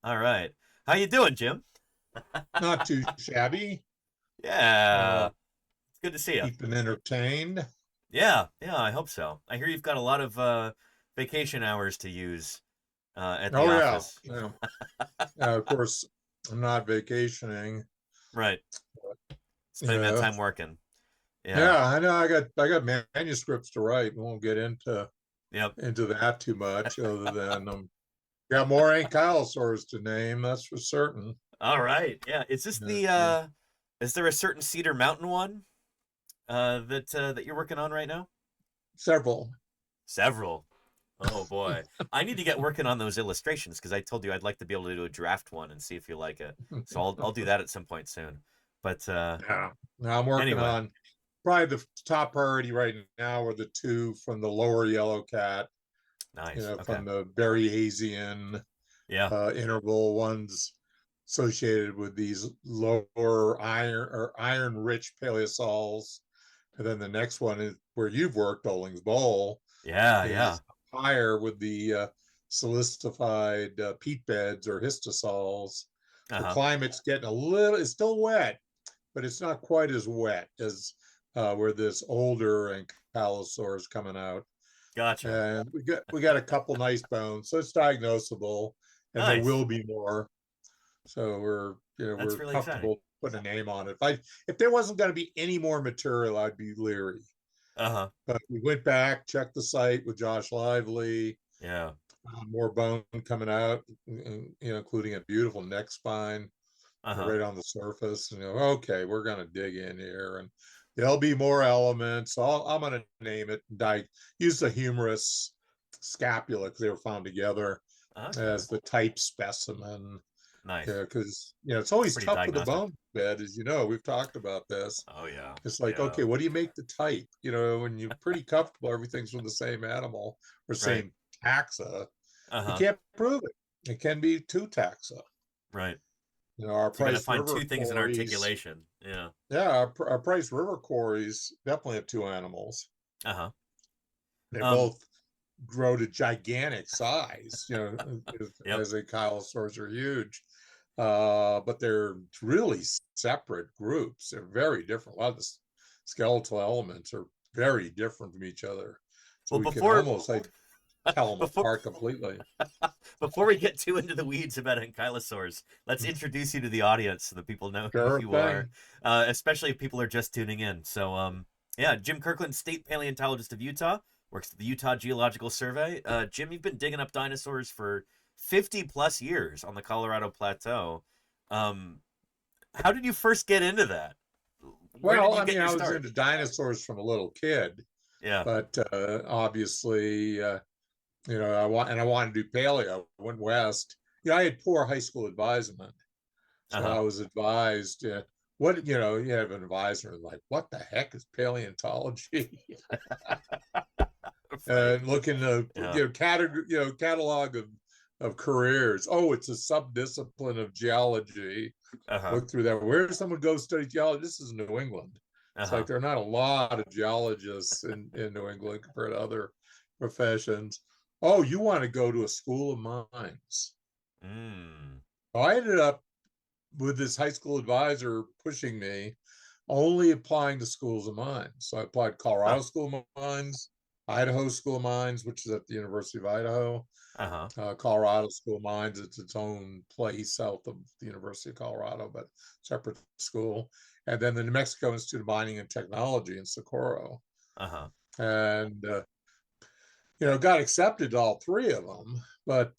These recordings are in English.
All right. How you doing, Jim? Not too shabby. Yeah. Uh, It's good to see you. Keeping entertained. Yeah, I hope so. I hear you've got a lot of vacation hours to use at the Oh yeah. office. Of course, I'm not vacationing. Right. Spending that Yeah, time working. Yeah. yeah. I know. I got manuscripts to write. We won't get Yep. into that too much, other than got more ankylosaurs to name. That's for certain. All right. Yeah. Uh, Is there a certain Cedar Mountain one that you're working on right now? Several. Several. Oh boy. I need to get working on those illustrations because I told you I'd like to be able to do a draft one and see if you like it. So I'll do that at some point soon. But Yeah. Now I'm working anyway, on probably the top priority right now are the two from the lower yellow cat. nice. Okay. From the Berryasian Yeah. interval ones associated with these lower iron rich paleosols. And then the next one is where you've worked, Olling's Bowl, Yeah, yeah. is higher with the silicified peat beds or histosols. The Uh-huh. climate's getting it's still wet, but it's not quite as wet as where this older ankylosaur coming out. Gotcha. And we got a couple nice bones, so it's diagnosable, and there Nice. will be more. So That's we're really exciting. comfortable putting a name on it. If there wasn't going to be any more material, I'd be leery. Uh-huh. But we went back, checked the site with Josh Lively, Yeah. more bone coming out, including a beautiful neck spine Uh-huh. right on the surface. And okay, we're going to dig in here, and there'll be more elements. I'm going to name it. Use the humerus scapula because they were found together Okay. as the type specimen. Nice. Yeah, because it's It's always pretty tough with the diagnostic. bone bed, as you know. We've talked about this. Oh yeah. It's like, Yeah. okay, what do you make the type? When you're pretty comfortable, everything's from the same animal or Right. same taxa. You Uh-huh. can't prove it. It can be two taxa. Right. Our So you gotta Price find River two things in quarries, articulation. Yeah. yeah, our Price River quarries definitely have two animals. Uh-huh. They Um, both grow to gigantic size, yep. as ankylosaurs are huge. But they're really separate groups. They're very different. A lot of the skeletal elements are very different from each other. So Well, we can almost like tell them before apart completely. before we get too into the weeds about ankylosaurs, let's introduce you to the audience so that people know who Sure you are, thing. especially if people are just tuning in. So, yeah, Jim Kirkland, state paleontologist of Utah, works at the Utah Geological Survey. Jim, you've been digging up dinosaurs for 50 plus years on the Colorado Plateau. Um, how did you first get into that? Where did Well, you I get mean, your I was start? into dinosaurs from a little kid, Yeah. but obviously, I wanted to do paleo. I went west. I had poor high school advisement. Uh So huh. I was advised, you have an advisor like, what the heck is paleontology? Right. And looking the Yeah. catalog of careers. Oh, it's a subdiscipline of geology. Uh huh. Look through that. Where does someone go study geology? This is New England. Uh It's huh. like there are not a lot of geologists in New England compared to other professions. Oh, you want to go to a school of mines. Mm. Well, I ended up with this high school advisor pushing me, only applying to schools of mines. So I applied Huh. Colorado School of Mines, Idaho School of Mines, which is at the University of Idaho, Uh huh. Colorado School of Mines. It's its own place south of the University of Colorado, but separate school. And then the New Mexico Institute of Mining and Technology in Socorro. Uh huh. And, got accepted to all three of them. But,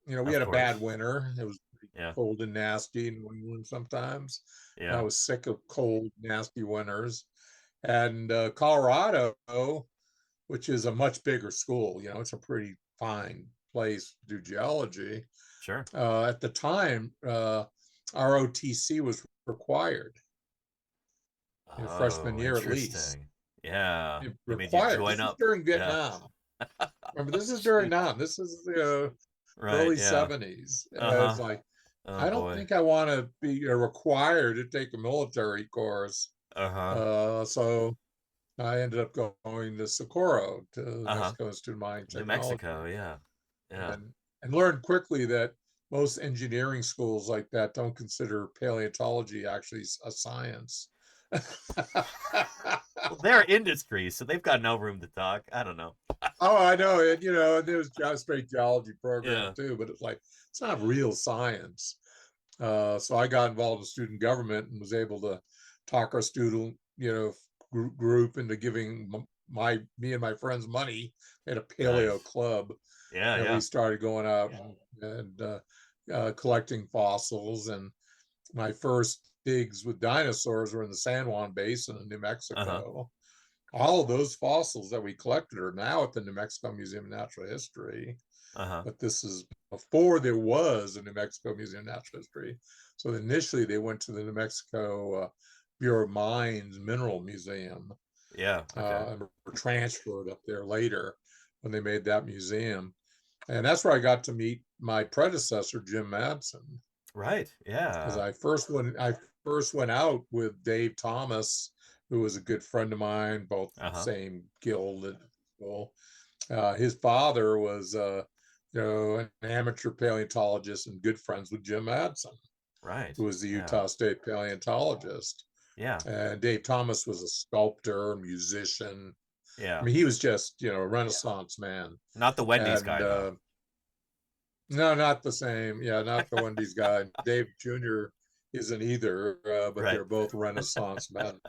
we Of had a bad course. winter. It was Yeah. cold and nasty in New England sometimes. And I Yeah. was sick of cold, nasty winters. And Colorado, which is a much bigger school, it's a pretty fine place to do geology. Sure. At the time, ROTC was required freshman Oh, year at least. interesting. Yeah. They made you Required. join This is up. during Yeah. Vietnam. Remember, this is during Shoot. Vietnam. This is the Right. early Yeah. 70s. Uh-huh. It's like, Oh I don't boy. think I want to be required to take a military course. Uh-huh. So I ended up going to Socorro, to the Uh-huh. Mexico Institute of Mining New Technology, Mexico, yeah. Yeah. and learned quickly that most engineering schools like that don't consider paleontology actually a science. Well, they're industry, so they've got no room to talk. I don't know. Oh, I know it. There's a straight geology program Yeah. too, but it's like it's not real science. So I got involved in student government and was able to talk our student, group into giving me and my friends money at a paleo Nice. club, Yeah, and we yeah. started going out and collecting fossils. And my first digs with dinosaurs were in the San Juan Basin in New Uh-huh. Mexico. All of those fossils that we collected are now at the New Mexico Museum of Natural History, Uh-huh. but this is before there was a New Mexico Museum of Natural History. So initially they went to the New Mexico Bureau of Mines Mineral Museum, Yeah, okay. and were transferred up there later when they made that museum. And that's where I got to meet my predecessor, Jim Madsen, Right. because Yeah. I first went out with Dave Thomas, who was a good friend of mine, both Uh-huh. same guild at school. His father was, an amateur paleontologist and good friends with Jim Madsen, Right. who was the Yeah. Utah State paleontologist. Yeah. And Dave Thomas was a sculptor, musician. I Yeah. mean, he was just, a Renaissance man. Not the Wendy's And guy though. no, not the same. Yeah, not the Wendy's guy. Dave Jr. isn't either, but Right. they're both Renaissance men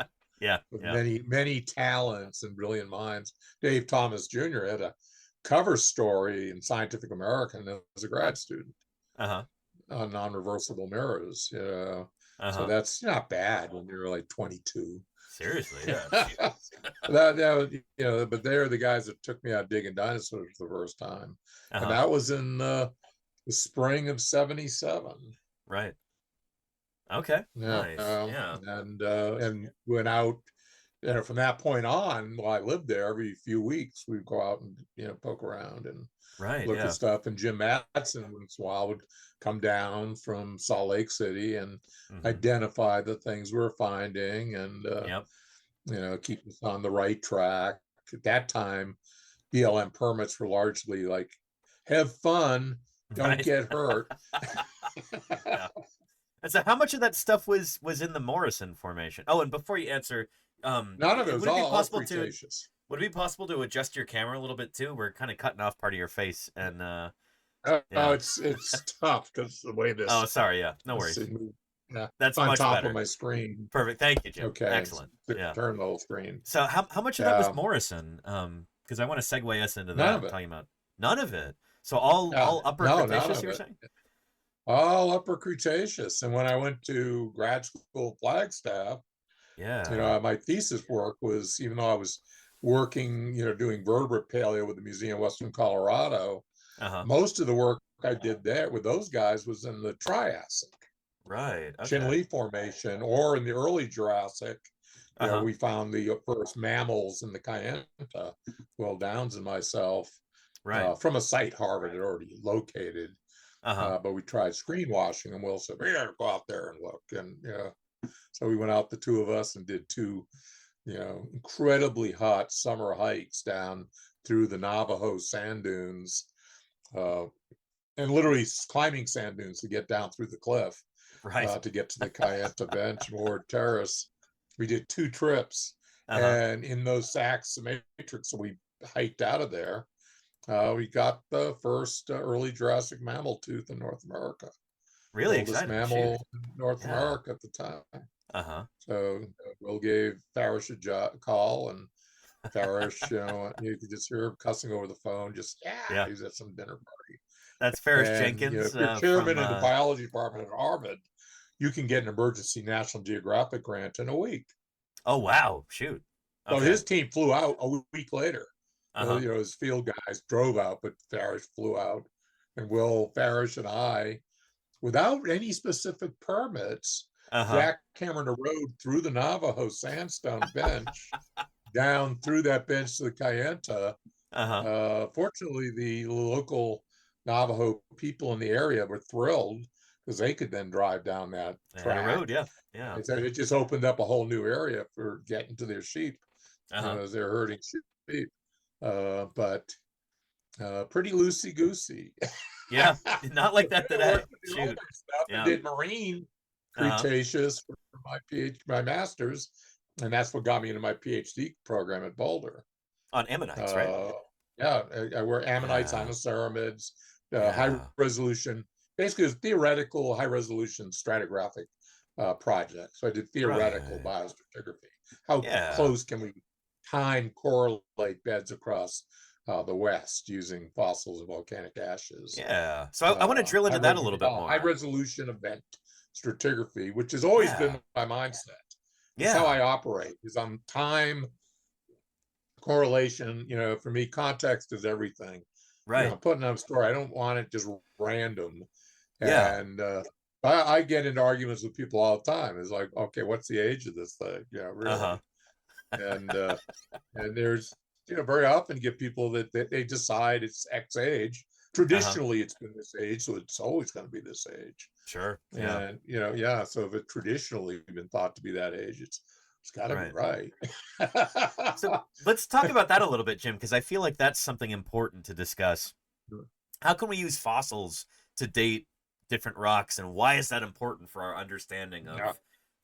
Yeah. with Yeah. many, many talents and brilliant minds. Dave Thomas Jr. had a cover story in Scientific American as a grad student Uh-huh. on non-reversible mirrors. So Uh-huh. that's not bad when you're like 22. Seriously, yeah. But they're the guys that took me out digging dinosaurs for the first time, and Uh-huh. that was in the spring of '77. Right. Okay. Yeah, Nice. Yeah. and went out. From that point on, while I lived there, every few weeks we'd go out and poke around and Right. look at Yeah. stuff. And Jim Matson once in a while would come down from Salt Lake City and Mm-hmm. identify the things we were finding, and Yep. keep us on the right track. At that time, BLM permits were largely like, have fun, don't Right. get hurt. Yeah. And so how much of that stuff was in the Morrison formation? Oh, and before you answer, None of it was would it be all possible to Cretaceous. adjust your camera a little bit too? We're kind of cutting off part of your face and Oh, yeah. it's tough because the way Oh, this, sorry, yeah. No let's worries. see, yeah, That's on much top of better. my screen. Perfect. Thank you, Jim. Okay, Excellent. Yeah. turn the whole screen. So how much of that was Um, Morrison? Because I want to segue us into None that, of it. talking about none of it. So all upper No, none Cretaceous, of you were it. saying? All Upper Cretaceous. And when I went to grad school at Flagstaff, Yeah. my thesis work was, even though I was working, doing vertebrate paleo with the Museum of Western Colorado, Uh-huh. most of the work I did there with those guys was in the Triassic, Right. Okay. Chinle Formation, or in the early Jurassic. Uh-huh. We found the first mammals in the Kayenta, Will Downs and myself, Right. from a site Harvard had already located. Uh-huh. But we tried screen washing, and Will said, "We gotta go out there and look." And so we went out, the two of us, and did two, incredibly hot summer hikes down through the Navajo sand dunes, uh, and literally climbing sand dunes to get down through the cliff, Right. to get to the Kayenta Bench and Ward Terrace. We did 2 trips, Uh-huh. and in those Sax Matrix, so we hiked out of there. We got the first early Jurassic mammal tooth in North America, the Really oldest exciting. Shoot. mammal in North Yeah. America at the time. Uh-huh. So Will gave Farish a call, and Farish, you could just hear him cussing over the phone. Just, Yeah. he was at some dinner party. That's Ferris And if Jenkins you're from chairman of the biology department at Harvard, you can get an emergency National Geographic grant in a week. Oh wow. Shoot. So Okay. his team flew out a week later. Uh-huh. His field guys drove out, but Farish flew out. And Will Farish and I, without any specific permits, Uh-huh. jackhammered a road through the Navajo sandstone bench, down through that bench to the Kayenta. Uh-huh. Fortunately, the local Navajo people in the area were thrilled because they could then drive down that They had a track. road, yeah. Yeah. It just opened up a whole new area for getting to their sheep, Uh-huh. as they're herding sheep. But Pretty loosey goosey. Yeah, not like that I today. worked with the older Shoot. stuff and Yeah. did marine Uh-huh. Cretaceous for my master's, and that's what got me into my PhD program at Boulder. On ammonites, right? Uh, yeah, I work ammonites, Yeah. inoceramids, high Yeah. resolution. Basically, it was theoretical high resolution stratigraphic project. So I did theoretical Right. biostratigraphy. How Yeah. close can we time correlate beds across the West using fossils and volcanic ashes? Yeah. So I want to drill into that a little bit High more. resolution event stratigraphy, which has always Yeah. been my mindset. It's how Yeah. I operate. Is on time correlation. For me, context is everything. Right. I'm putting up a story. I don't want it just random. Yeah. And I get into arguments with people all the time. It's like, okay, what's the age of this thing? Uh-huh. Really. And there's very often get people that they decide it's X age. Uh-huh. Traditionally, it's been this age, so it's always going to be this age. Sure. Yeah. And yeah. So if it traditionally been thought to be that age, it's got to be Right. right. So let's talk about that a little bit, Jim, because I feel like that's something important to discuss. How can we use fossils to date different rocks, and why is that important for our understanding Yeah. of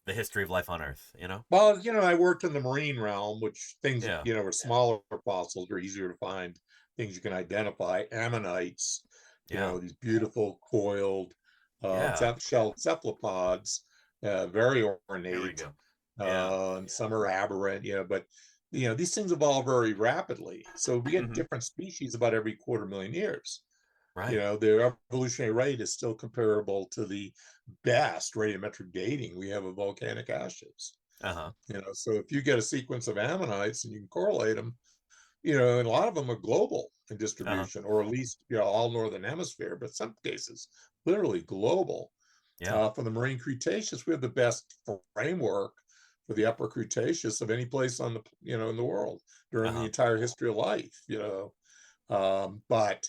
the history of life on Earth? Well, I worked in the marine realm, which things, Yeah. are smaller fossils are easier to find, things you can identify. Ammonites, Yeah. these beautiful coiled Yeah. shell cephalopods, very There we ornate, go. Yeah. and some are aberrant, but these things evolve very rapidly. So we get Hmm. different species about every 250,000 years. Right. The evolutionary rate is still comparable to the best radiometric dating we have of volcanic ashes. Uh-huh. So if you get a sequence of ammonites and you can correlate them, and a lot of them are global in Uh-huh. distribution, or at least, all northern hemisphere, but some cases literally global. Yeah. For the marine Cretaceous, we have the best framework for the upper Cretaceous of any place on the, in the world during the Uh-huh. entire history of life, but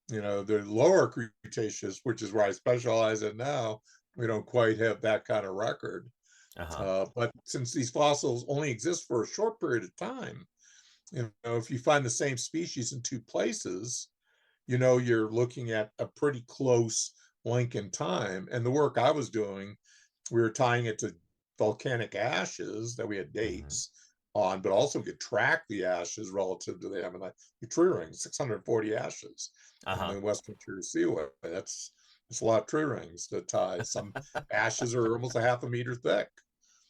the lower Cretaceous, which is where I specialize in now, we don't quite have that kind of record. Uh-huh. But since these fossils only exist for a short period of time, if you find the same species in two places, you're looking at a pretty close link in time. And the work I was doing, we were tying it to volcanic ashes that we had Hmm. dates on, but also could track the ashes relative to the ammonite tree rings, 640 ashes in Uh-huh. the Western Interior Seaway. That's a lot of tree rings to tie. Some ashes are almost a half a meter thick.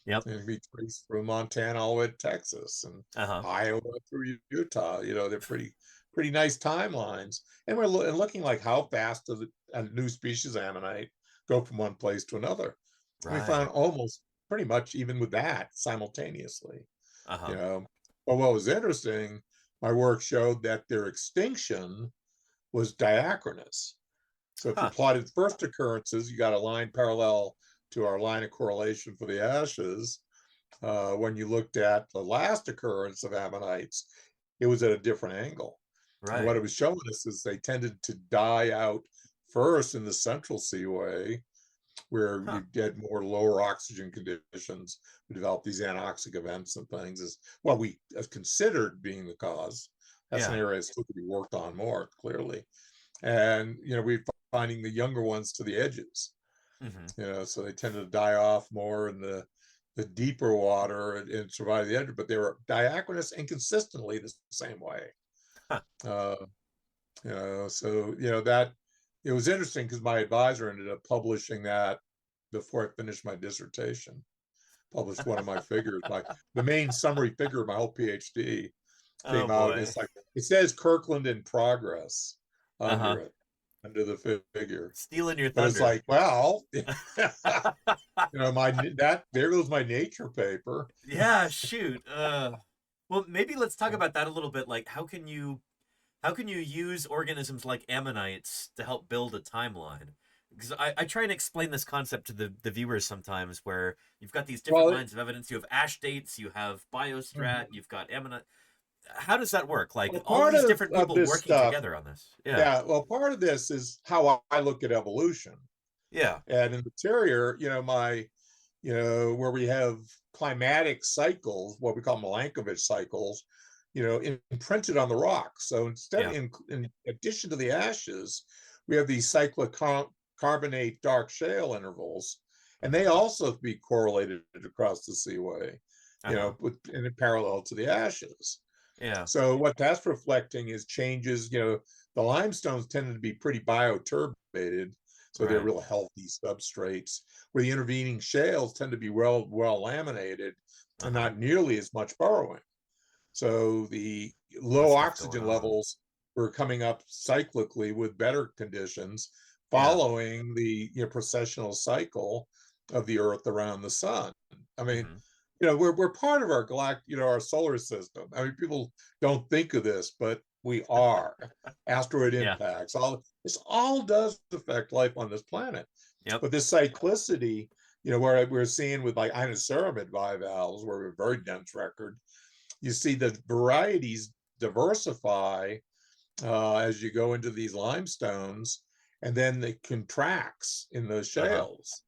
Yep. And we traced through Montana all the way to Texas and Uh-huh. Iowa through Utah. They're pretty nice timelines. And we're looking like how fast does a new species of ammonite go from one place to another? And we Right. found almost pretty much even with that simultaneously. You Uh-huh. know, but what was interesting, my work showed that their extinction was diachronous. So if you Huh. plotted first occurrences, you got a line parallel to our line of correlation for the ashes. When you looked at the last occurrence of ammonites, it was at a different angle. And what Right. it was showing us is they tended to die out first in the central seaway, where Huh. you get more lower oxygen conditions. We develop these anoxic events and things, is what we considered being the cause. That's an Yeah. area still to be worked on more clearly. And we're finding the younger ones to the edges. Hmm. So they tended to die off more in the deeper water and survive the edge, but they were diachronous and consistently the same way. Huh. Uh, so that it was interesting because my advisor ended up publishing that before I finished my dissertation. Published one of my figures, the main summary figure of my whole PhD Oh came out. And boy. it's like it says Kirkland in progress Uh-huh. under it, under the figure. Stealing your But it's thunder. like, well, my that there goes my Nature paper. Yeah, shoot. Well, maybe let's talk about that a little bit. Like, how can you use organisms like ammonites to help build a timeline? Because I try and explain this concept to the viewers sometimes, where you've got these different Well, lines of evidence. You have ash dates, you have biostrat, mhm. you've got ammonite. How does that work? Like Well, all part these different of people this working stuff, together on this. Yeah. yeah. Well, part of this is how I look at evolution, Yeah. and in the interior, where we have climatic cycles, what we call Milankovitch cycles. imprinted on the rocks. So instead, Yeah. in addition to the ashes, we have these cyclic carbonate dark shale intervals, and they also be correlated across the seaway, Uh-huh. in parallel to the ashes. Yeah. So what that's reflecting is changes. The limestones tended to be pretty bioturbated, so they're Right. real healthy substrates, where the intervening shales tend to be well laminated and Uh-huh. not nearly as much burrowing. So the Less low stuff going oxygen on. levels were coming up cyclically with better conditions, Yeah. following the processional cycle of the Earth around the sun. I mean, Mm-hmm. we're part of our our solar system. I mean, people don't think of this, but we are. Asteroid Yeah. impacts, this all does affect life on this planet. Yep. But this cyclicity, where we're seeing with like inoceramid bivalves, where we have a very dense record, you see the varieties diversify as you go into these limestones, and then it contracts in those Uh-huh. shales.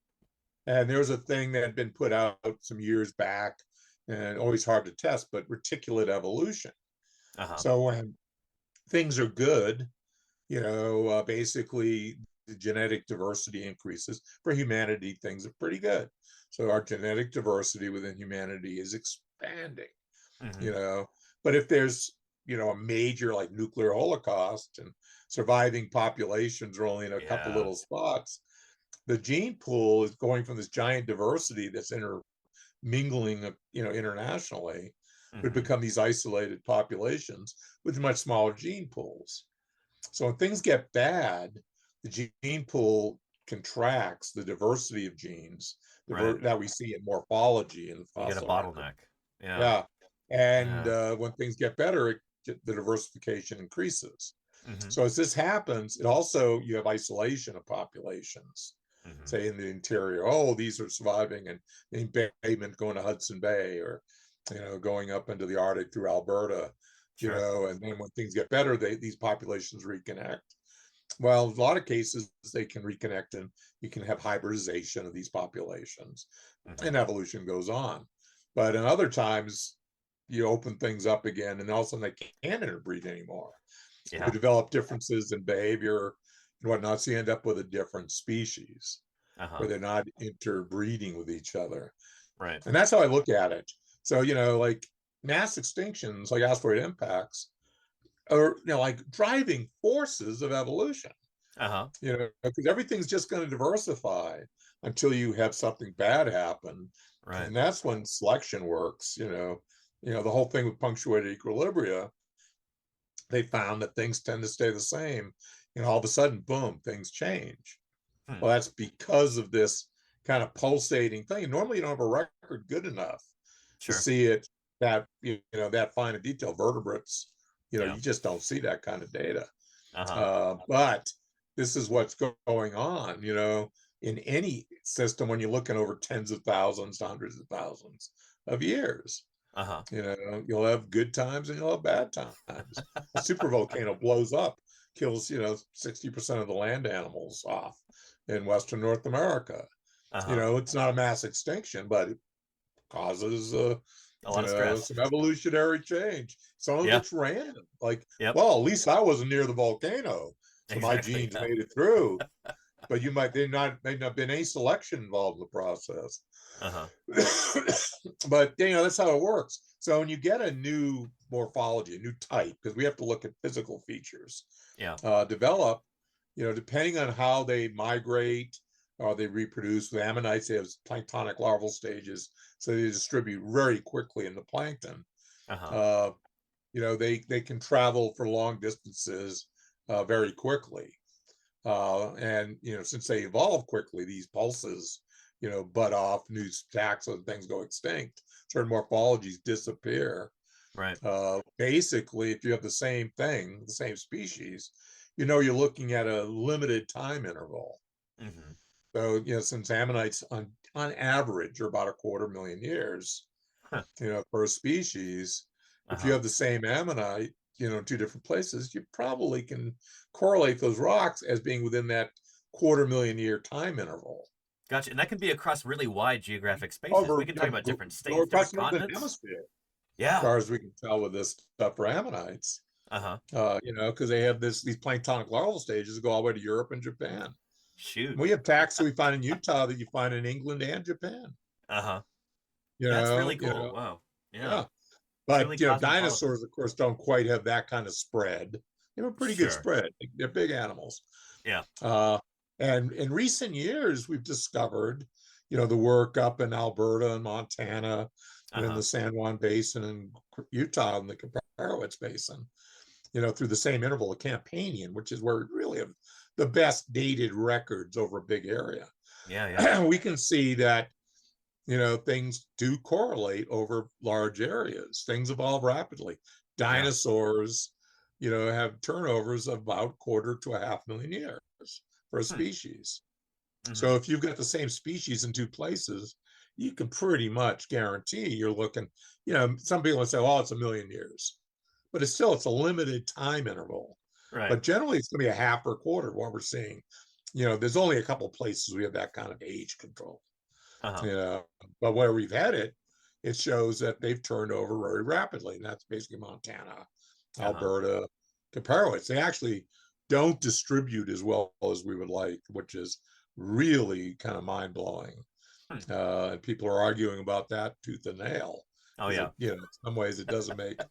And there's a thing that had been put out some years back, and always hard to test, but reticulate evolution. Uh-huh. So when things are good, basically the genetic diversity increases. For humanity, things are pretty good. So our genetic diversity within humanity is expanding, Mm-hmm. you know. But if there's, a major like nuclear holocaust and surviving populations are only in a couple Yeah. little spots, the gene pool is going from this giant diversity that's intermingling, internationally, would Mm-hmm. become these isolated populations with much smaller gene pools. So when things get bad, the gene pool contracts, the diversity of genes Right. that we see in morphology in the You get a fossil record. bottleneck. Yeah. Yeah. And Yeah. when things get better, the diversification increases. Mm-hmm. So as this happens, you have isolation of populations, Mm-hmm. say in the interior. Oh, these are surviving and the embayment going to Hudson Bay, or, going up into the Arctic through Alberta, Sure. and then when things get better, these populations reconnect. Well, in a lot of cases, they can reconnect and you can have hybridization of these populations Mm-hmm. and evolution goes on. But in other times, you open things up again and all of a sudden they can't interbreed anymore. They Yeah. develop differences in behavior and whatnot. So you end up with a different species Uh-huh. where they're not interbreeding with each other. Right. And that's how I look at it. So, like mass extinctions, like asteroid impacts, are, like driving forces of evolution, Uh-huh. because everything's just going to diversify until you have something bad happen. Right. And that's when selection works, the whole thing with punctuated equilibria, they found that things tend to stay the same. All of a sudden, boom, things change. Hmm. Well, that's because of this kind of pulsating thing. Normally, you don't have a record good enough to Sure. see it that fine a detail. Vertebrates, Yeah. you just don't see that kind of data. Uh-huh. But this is what's going on, in any system when you're looking over tens of thousands to hundreds of thousands of years. Uh-huh. You'll have good times and you'll have bad times. A supervolcano blows up, kills, 60% of the land animals off in Western North America. Uh-huh. It's not a mass extinction, but it causes, A lot of stress. some evolutionary change. Some of Yeah. it's random. Like, Yep. well, at least I wasn't near the volcano, so my Exactly. genes Yeah. made it through. But may not been any selection involved in the process. Uh-huh. But that's how it works. So when you get a new morphology, a new type, because we have to look at physical features, Yeah. develop, depending on how they migrate or they reproduce. With ammonites, they have planktonic larval stages, so they distribute very quickly in the plankton. Uh-huh. Uh, they can travel for long distances very quickly. And since they evolve quickly, these pulses, butt off, new taxa and things go extinct. Certain morphologies disappear. Right. Basically, if you have the same thing, the same species, you're looking at a limited time interval. Mm-hmm. So, since ammonites on average are about 250,000 years, Huh. per species, if you Uh-huh. have the same ammonite, in two different places, you probably can correlate those rocks as being within that 250,000 year time interval. Gotcha. And that can be across really wide geographic spaces. We Over, can talk about different go states, different across the northern continents. hemisphere. as Yeah. far as we can tell with this stuff for ammonites. Uh-huh. Because they have these planktonic larval stages that go all the way to Europe and Japan. Shoot. We have taxa we find in Utah that you find in England and Japan. Uh-huh. You That's know, really you cool. know, Wow. Yeah. yeah. Truly But cosmopolitan. dinosaurs, of course, don't quite have that kind of spread. They have a pretty good Sure. spread. They're big animals. Yeah. Uh, and in recent years, we've discovered, the work up in Alberta and Montana and in Uh-huh. the San Juan Basin and Utah and the Comparowitz Basin, through the same interval, the Campanian, which is where we really have the best dated records over a big area. Yeah, yeah. We can see that, things do correlate over large areas. Things evolve rapidly. Yeah. Dinosaurs, have turnovers of about quarter to a half million years for a Hmm. species. Mm-hmm. So if you've got the same species in two places, you can pretty much guarantee you're looking, some people will say, oh, it's a million years, but it's a limited time interval. Right. But generally, it's going to be a half or a quarter of what we're seeing. There's only a couple of places we have that kind of age control. Uh-huh. But where we've had it, it shows that they've turned over very rapidly, and that's basically Montana, Uh-huh. Alberta, Comparowitz. They actually don't distribute as well as we would like, which is really kind of mind blowing. Hmm. And people are arguing about that tooth and nail Oh because yeah. in some ways it doesn't make a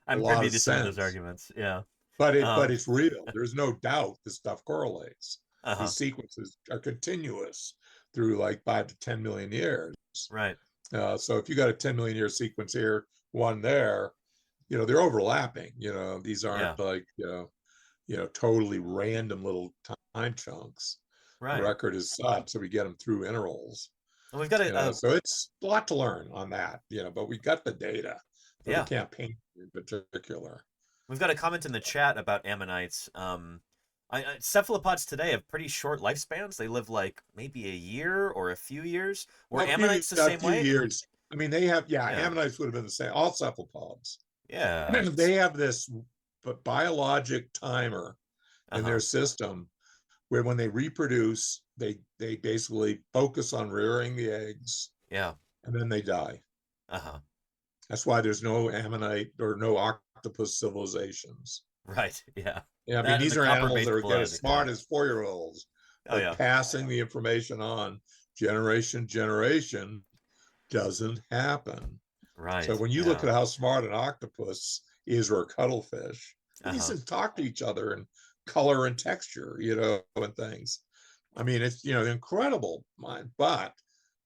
I'm lot privy of to some of those sense. arguments. Yeah. But Um, it's real. There's no doubt this stuff correlates. uh-huh. These sequences are continuous through like 5 to 10 million years. Right. So if you got a 10 million year sequence here, one there, they're overlapping. These Yeah. aren't like totally random little time chunks. The Right. record is such so we get them through intervals. And we've got So it's a lot to learn on that. But we got the data for the yeah. campaign in particular. We've got a comment in the chat about ammonites. Cephalopods today have pretty short lifespans. They live like maybe a year or a few years. Were ammonites the A same few way? years. I mean, they have, Yeah. ammonites would have been the same. All cephalopods. Yeah. They have this biologic timer in Uh-huh. their system where when they reproduce, they basically focus on rearing the eggs Yeah. and then they die. Uh-huh. That's why there's no ammonite or no octopus civilizations. Right. Yeah. Yeah, I mean, That and these the are animals that copper-based are get blood. as Yeah. smart as 4-year olds, Oh but yeah. passing the information on generation doesn't happen. So Right. when you look Yeah. at how smart an octopus is or a cuttlefish, these Uh-huh. things talk to each other in color and texture, and things. I mean, it's incredible mind, but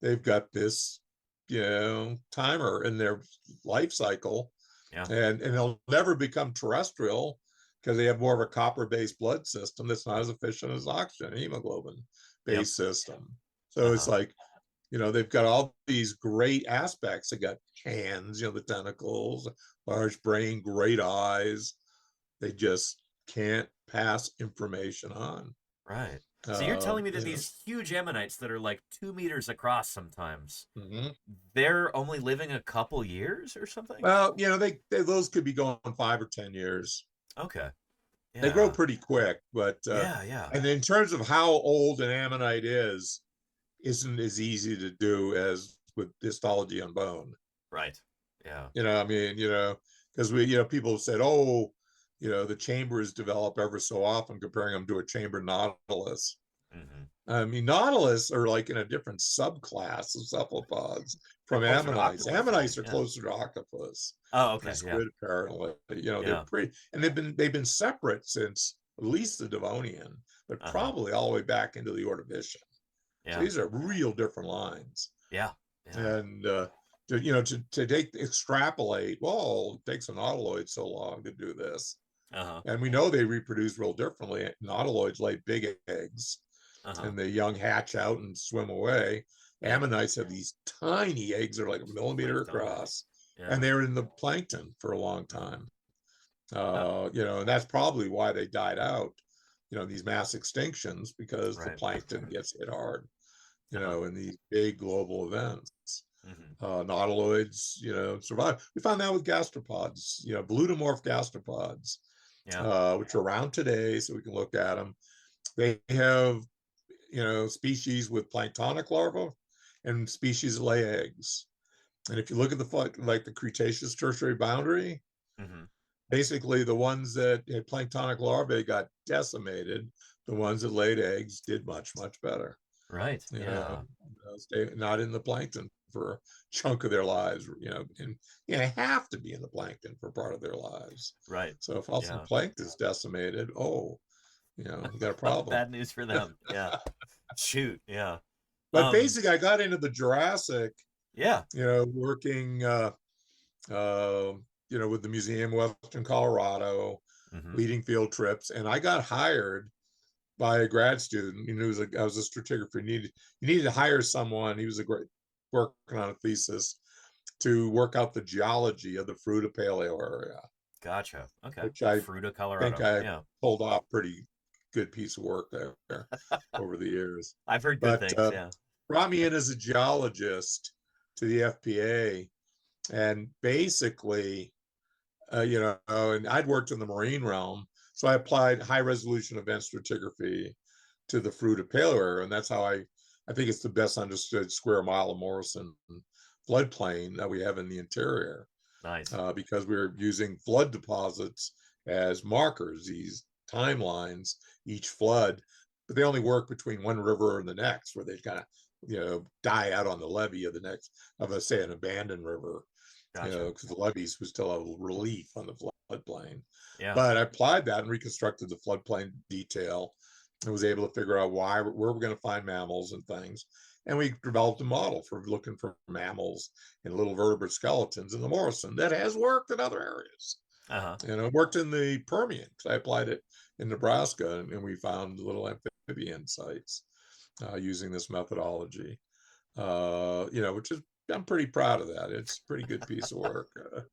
they've got this, timer in their life cycle, Yeah. and they'll never become terrestrial because they have more of a copper-based blood system that's not as efficient as oxygen, Yep. hemoglobin-based system. So it's Uh-huh. like, they've got all these great aspects. They got hands, the tentacles, large brain, great eyes. They just can't pass information on. Right. So you're telling me that You know. these huge ammonites that are like 2 meters across sometimes, Mhm. they're only living a couple years or something? Well, they those could be going 5 or 10 years. Okay. They grow Yeah. pretty quick, but Yeah, yeah. and in terms of how old an ammonite isn't as easy to do as with histology on bone. Right. Yeah. I mean, because people have said, oh, the chambers develop ever so often, comparing them to a chamber nautilus. Mm-hmm. I mean, nautilus are like in a different subclass of cephalopods They're from closer to ammonites. octopus, I Ammonites think. are Yeah. closer to octopus Oh, and okay. Yeah. squid, apparently. They're Yeah. pretty, and they've been separate since at least the Devonian, but Uh-huh. probably all the way back into the Ordovician. So Yeah. these are real different lines. Yeah. Yeah. And to extrapolate, well, it takes a nautiloid so long to do this. Uh-huh. And we know they reproduce real differently. Nautiloids lay big eggs Uh-huh. and the young hatch out and swim away. Yeah. Ammonites have these tiny eggs that are like a millimeter Quite tiny. across, Yeah. and they're in the plankton for a long time. Uh, And that's probably why they died out, these mass extinctions, because the right. plankton gets hit hard, Uh-huh. in these big global events. Mm-hmm. Nautiloids, survive. We found that with gastropods, blutomorph gastropods, Yeah. which are around today, so we can look at them. They have, species with planktonic larvae and species that lay eggs. And if you look at like the Cretaceous Tertiary boundary, Hmm. basically the ones that had planktonic larvae got decimated. The ones that laid eggs did much, much better. Right. You Yeah. know, stay not in the plankton for a chunk of their lives, and have to be in the plankton for part of their lives. Right. So if also Yeah. plankton is decimated, we got a problem. Bad news for them. Yeah. Shoot. Yeah. But Um. basically, I got into the Jurassic, Yeah. working, uh, with the Museum of Western Colorado, Hmm. leading field trips, and I got hired by a grad student. I was a stratigrapher. You needed to hire someone. He was a great working on a thesis to work out the geology of the Fruta Paleo area, Gotcha. Okay. which I Fruita, think Colorado. I Yeah. pulled off pretty good piece of work there over the years. I've heard good But things. Yeah. brought me in as a geologist to the FPA, and basically, and I'd worked in the marine realm, so I applied high resolution event stratigraphy to the Fruita Paleo area, and that's how I think it's the best understood square mile of Morrison floodplain that we have in the interior, Nice. because we were using flood deposits as markers, these timelines, each flood, but they only work between one river and the next, where they kind of, die out on the levee of the next, say, an abandoned river, Gotcha. because the levees was still a relief on the floodplain. Yeah. But I applied that and reconstructed the floodplain detail and was able to figure out where we're going to find mammals and things. And we developed a model for looking for mammals and little vertebrate skeletons in the Morrison that has worked in other areas. Uh-huh. And it worked in the Permian because I applied it in Nebraska, and we found little amphibian sites using this methodology. Which is, I'm pretty proud of that. It's a pretty good piece of work. But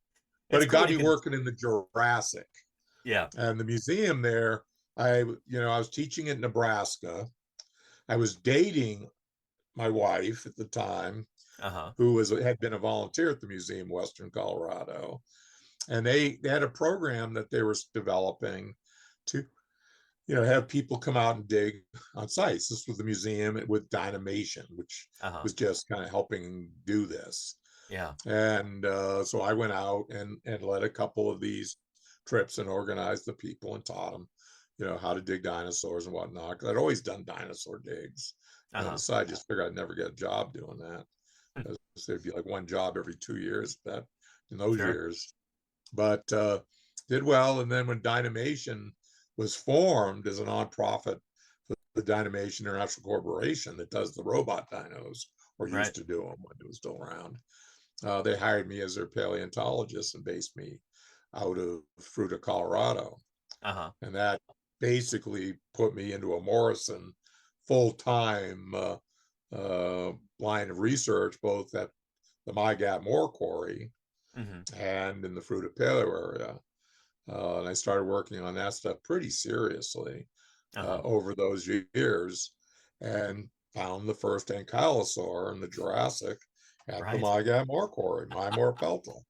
It's it cool got you me can. working in the Jurassic, Yeah. and the museum there. I was teaching in Nebraska. I was dating my wife at the time, Uh-huh. who had been a volunteer at the Museum of Western Colorado, and they had a program that they were developing to have people come out and dig on sites. This was the museum with Dynamation, which Uh-huh. was just kind of helping do this. Yeah. And so I went out and led a couple of these trips and organized the people and taught them, how to dig dinosaurs and whatnot. Because I'd always done dinosaur digs. On Uh-huh. the side, just figured I'd never get a job doing that. There'd be like one job every 2 years in those Sure. years. But did well. And then when Dynamation was formed as a nonprofit for the Dynamation International Corporation that does the robot dinos, or Right. used to do them when it was still around, they hired me as their paleontologist and based me out of Fruita, Colorado. Uh-huh. And that basically put me into a Morrison full-time line of research, both at the MyGap Moore Quarry Hmm. and in the Fruita Paleo area. And I started working on that stuff pretty seriously Uh-huh. over those years, and found the first ankylosaur in the Jurassic at the Right. MyGap Moore Quarry, Mymore Pelto.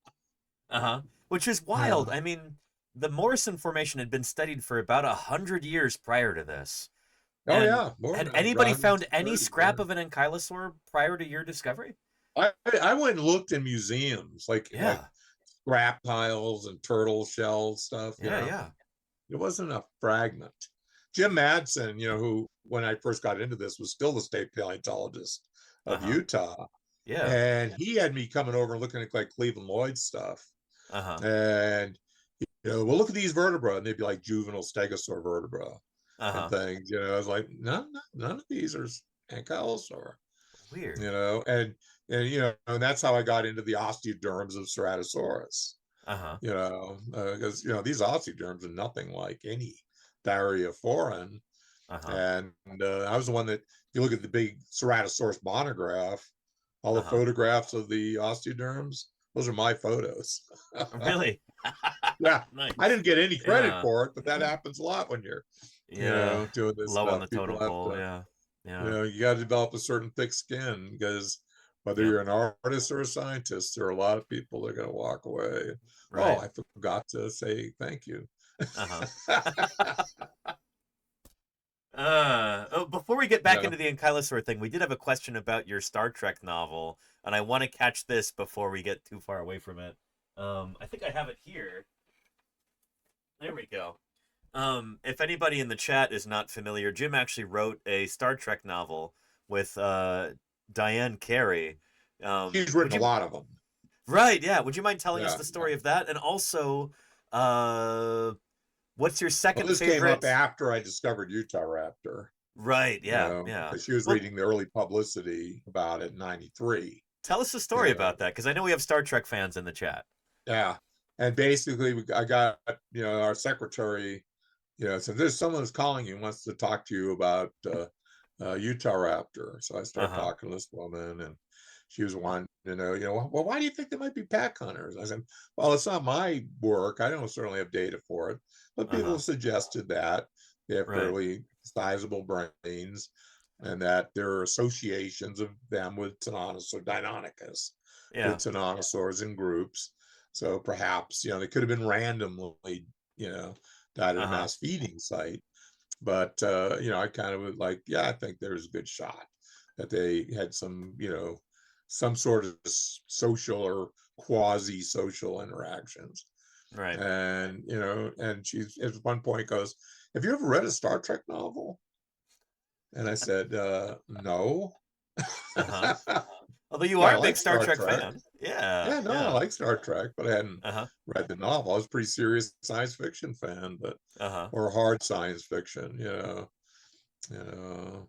Uh-huh. Which is Yeah. wild. I mean, the Morrison Formation had been studied for about 100 years prior to this. Oh And yeah, more had than anybody found any 130. scrap of an ankylosaur prior to your discovery? I went and looked in museums, like Yeah. scrap piles and turtle shell stuff. Yeah, yeah. It wasn't a fragment. Jim Madsen, who when I first got into this was still the state paleontologist of Uh-huh. Utah, Yeah. and he had me coming over and looking at like Cleveland Lloyd stuff, Uh-huh. and well, look at these vertebrae, and they'd be like juvenile stegosaur vertebrae and Uh-huh. things. I was like, none of these are ankylosaur. Weird. And that's how I got into the osteoderms of Ceratosaurus. Uh-huh. Because these osteoderms are nothing like any Thyreophoran. Uh-huh. And I was the one that, if you look at the big Ceratosaurus monograph, all the Uh-huh. photographs of the osteoderms, those are my photos. Really? Yeah, I Nice. didn't get any credit Yeah. for it, but that happens a lot when you're, Yeah. doing this Low on stuff. the People totem have pole. to, Yeah. Yeah. you got to develop a certain thick skin, because whether Yeah. you're an artist or a scientist, there are a lot of people that are going to walk away. Oh, Right. I forgot to say thank you. Uh-huh. Before we get back Yeah. into the ankylosaur thing, we did have a question about your Star Trek novel, and I want to catch this before we get too far away from it. I think I have it here. There we go. If anybody in the chat is not familiar, Jim actually wrote a Star Trek novel with Diane Carey. He's Would written a you? lot of them. Right, yeah. Would you mind telling us Yeah. the story of that? And also, uh, what's your Well, second this came up favorite? after I discovered Utah Raptor, Right, you yeah, know, yeah. because she was Well, reading the early publicity about it in '93. tell us the story You know, about that, because I know we have Star Trek fans in the chat. yeah. And basically, I got, our secretary, said, there's someone who's calling you, wants to talk to you about Utah Raptor. So I started Uh-huh. talking to this woman, and she was wanting to know, well, why do you think they might be pack hunters? I said, well, it's not my work. I don't certainly have data for it, but people Uh-huh. have suggested that they have Right. fairly sizable brains, and that there are associations of them with Tyrannosaurus deinonychus, with Yeah. tyrannosaurs in groups. So perhaps, they could have been randomly, died at a Uh-huh. mass feeding site. But I kind of was like, yeah, I think there's a good shot that they had some sort of social or quasi-social interactions. Right. And she's at one point goes, have you ever read a Star Trek novel? And I said, no. Uh-huh. Although you Well, are I a big like Star Star Trek Trek. fan. Yeah. Yeah, no, I Yeah. like Star Trek, but I hadn't Uh-huh. read the novel. I was a pretty serious science fiction fan, but Uh-huh. or hard science fiction, you know,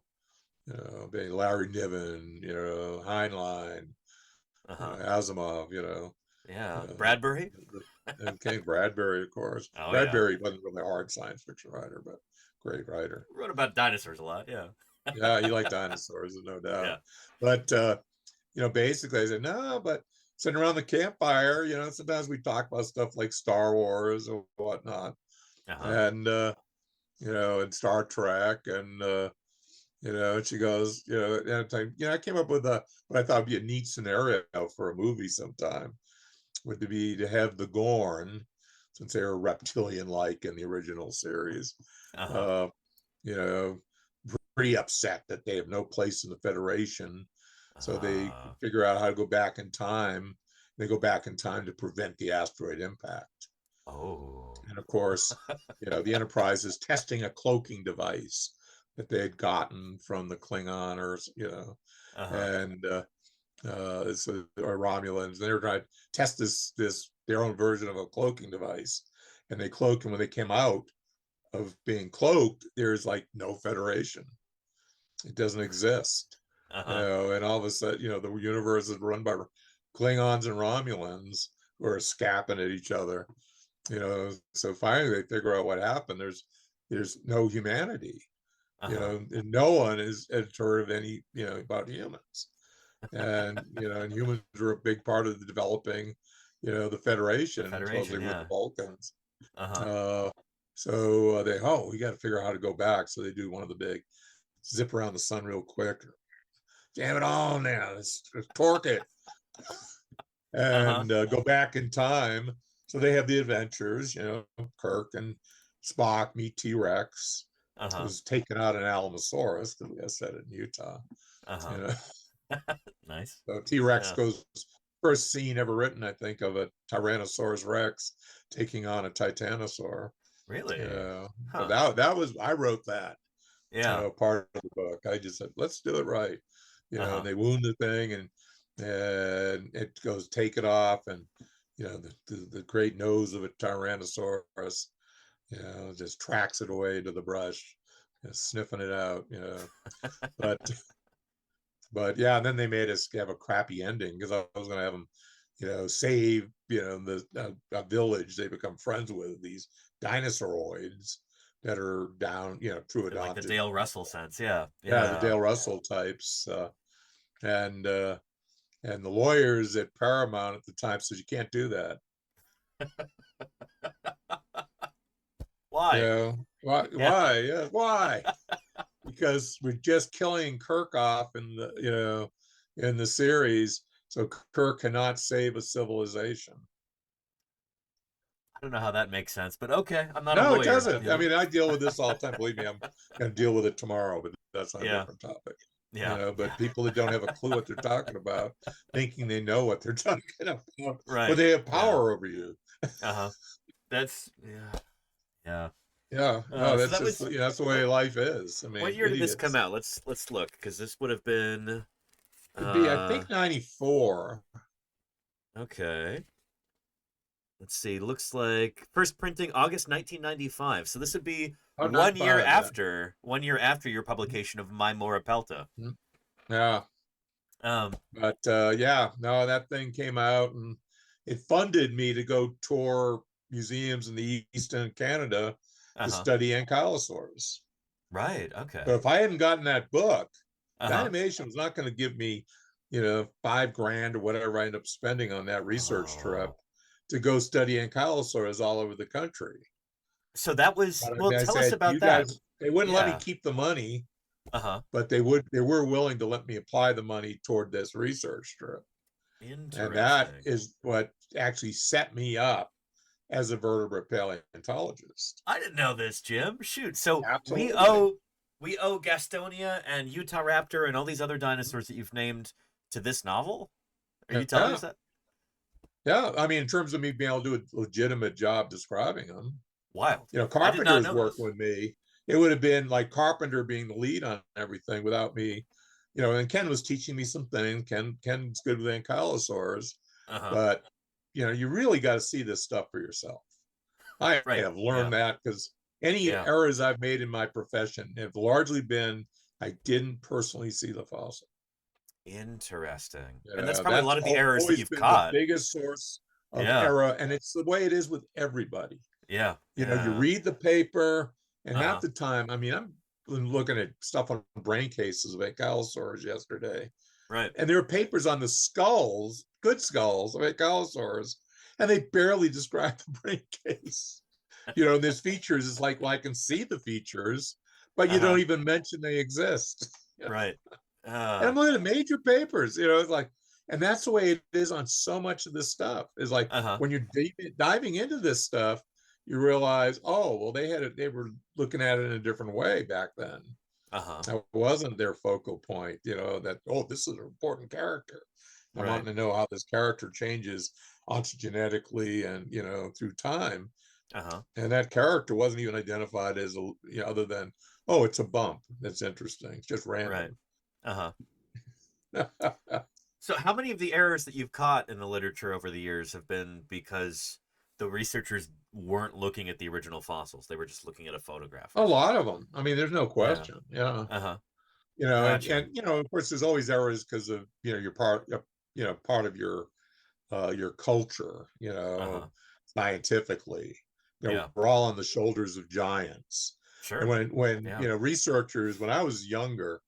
being Larry Niven, Heinlein, Uh-huh. Asimov, Yeah. uh, Bradbury? and King Bradbury, of course. Oh yeah. Bradbury wasn't really a hard science fiction writer, but great writer. Wrote about dinosaurs a lot, yeah. Yeah, he liked dinosaurs, no Yeah. doubt. But basically I said, no, but sitting around the campfire, sometimes we talk about stuff like Star Wars or whatnot. Uh-huh. And and Star Trek and she goes, I came up with what I thought would be a neat scenario for a movie sometime would be to have the Gorn, since they were reptilian-like in the original series, Uh-huh. uh, you know, pretty upset that they have no place in the Federation. So they Uh, figure out how to go back in time. They go back in time to prevent the asteroid impact. oh. And of course, the Enterprise is testing a cloaking device that they had gotten from the Klingoners, Uh-huh. and or Romulans. They were trying to test this their own version of a cloaking device, and they cloaked. And when they came out of being cloaked, there's like no Federation. It doesn't exist, Uh-huh. And all of a sudden, the universe is run by Klingons and Romulans who are scapping at each other. So finally they figure out what happened. There's no humanity, Uh-huh. and no one has heard of any, about humans. And humans are a big part of the developing, the The Federation, Federation, supposedly with the yeah. Vulcans. Uh-huh. Uh, we got to figure out how to go back. So they do one of the big zip around the sun real quick, jam it on now, let's torque it, Uh-huh. and go back in time. So they have the adventures, Kirk and Spock meet T-Rex, Uh-huh. who's taken out an Alamosaurus, because we said it in Utah. You Uh-huh. know, Nice. so T-Rex Yeah. goes, first scene ever written, I think, of a Tyrannosaurus Rex taking on a Titanosaur. Really? So Huh. that was, I wrote that, Yeah. part of the book. I just said, let's do it right. And Uh-huh. they wound the thing, and it goes, take it off, and the great nose of a Tyrannosaurus, just tracks it away to the brush, sniffing it out, but yeah, and then they made us have a crappy ending, because I was going to have them, save, a village they become friends with, these dinosauroids that are down, true In like the adopted. Dale Russell sense, yeah. Yeah, the Yeah. Dale Russell types, and the lawyers at Paramount at the time said you can't do that. Why? Why? Yeah. Why? Yeah, why? Because we're just killing Kirk off in the series, so Kirk cannot save a civilization. don't know how that makes sense, but okay, I'm not a No, it lawyer. doesn't. I mean, I deal with this all the time. Believe me, I'm going to deal with it tomorrow, but that's on a Yeah, different topic. yeah, But people that don't have a clue what they're talking about, thinking they know what they're talking about, or right. they have Yeah. power over you. Uh-huh. That's yeah. Yeah, no, So that's that just was that's the way what life is. I what mean, year did this come idiots. out? Let's look, because this would have been It'd be, I uh think, 94. okay. Let's see. Looks like first printing August 1995. So this would be Oh, 95, yeah. 1 year after your publication of My Mora Pelta. Mhm. Yeah, Um, but yeah, no, that thing came out and it funded me to go tour museums in the East and Canada to uh-huh. study ankylosaurs. Right. So Okay. if I hadn't gotten that book, the Uh-huh. animation was not going to give me, $5 grand or whatever I ended up spending on that research trip Oh. to go study ankylosaurs all over the country. So that was, But I well, mean, I tell us said, about you that. guys, they wouldn't let me Yeah. keep the money, Uh-huh. but they were willing to let me apply the money toward this research trip. And that Interesting. is what actually set me up as a vertebrate paleontologist. I didn't know this, Jim. Shoot. So we Absolutely. owe we owe Gastonia and Utah Raptor and all these other dinosaurs that you've named to this novel? Are you telling Yeah. us that? Yeah. I mean, in terms of me being able to do a legitimate job describing them, Wild. I did Carpenter not was know working this. with me. It would have been like Carpenter being the lead on everything without me, and Ken was teaching me some things. Ken's good with ankylosaurs, Uh-huh. but you really got to see this stuff for yourself. I Right. have Yeah. learned that because any Yeah. errors I've made in my profession have largely been I didn't personally see the fossil. Interesting. And that's probably a That's lot of the errors that always you've been the caught. biggest source of Yeah. error, and it's the way it is with everybody. Yeah. You Yeah. read the paper, and half Uh-huh. the time, I mean, I'm looking at stuff on brain cases of ankylosaurs yesterday, Right. and there are papers on the skulls, good skulls of ankylosaurs, and they barely describe the brain case. And there's features. It's like, well, I can see the features, but you don't Uh-huh. even mention they exist. Right. And I'm looking at major papers, it's like, and that's the way it is on so much of this stuff. Is like Uh-huh. when you're diving into this stuff, you realize, oh, well, they were looking at it in a different way back then. Uh-huh. That wasn't their focal point, that, oh, this is an important character. I'm Right. wanting to know how this character changes ontogenetically and, through time. Uh-huh. And that character wasn't even identified as, other than, oh, it's a bump. That's interesting. It's just Right. random. Uh-huh. So how many of the errors that you've caught in the literature over the years have been because the researchers weren't looking at the original fossils? They were just looking at a photograph A or something. lot of them. I mean, there's no Yeah. question. Yeah. Uh-huh. And Gotcha. of course there's always errors because of, your part of your culture, Uh-huh. scientifically. Yeah. We're all on the shoulders of giants. And Sure. when Yeah. researchers, when I was younger,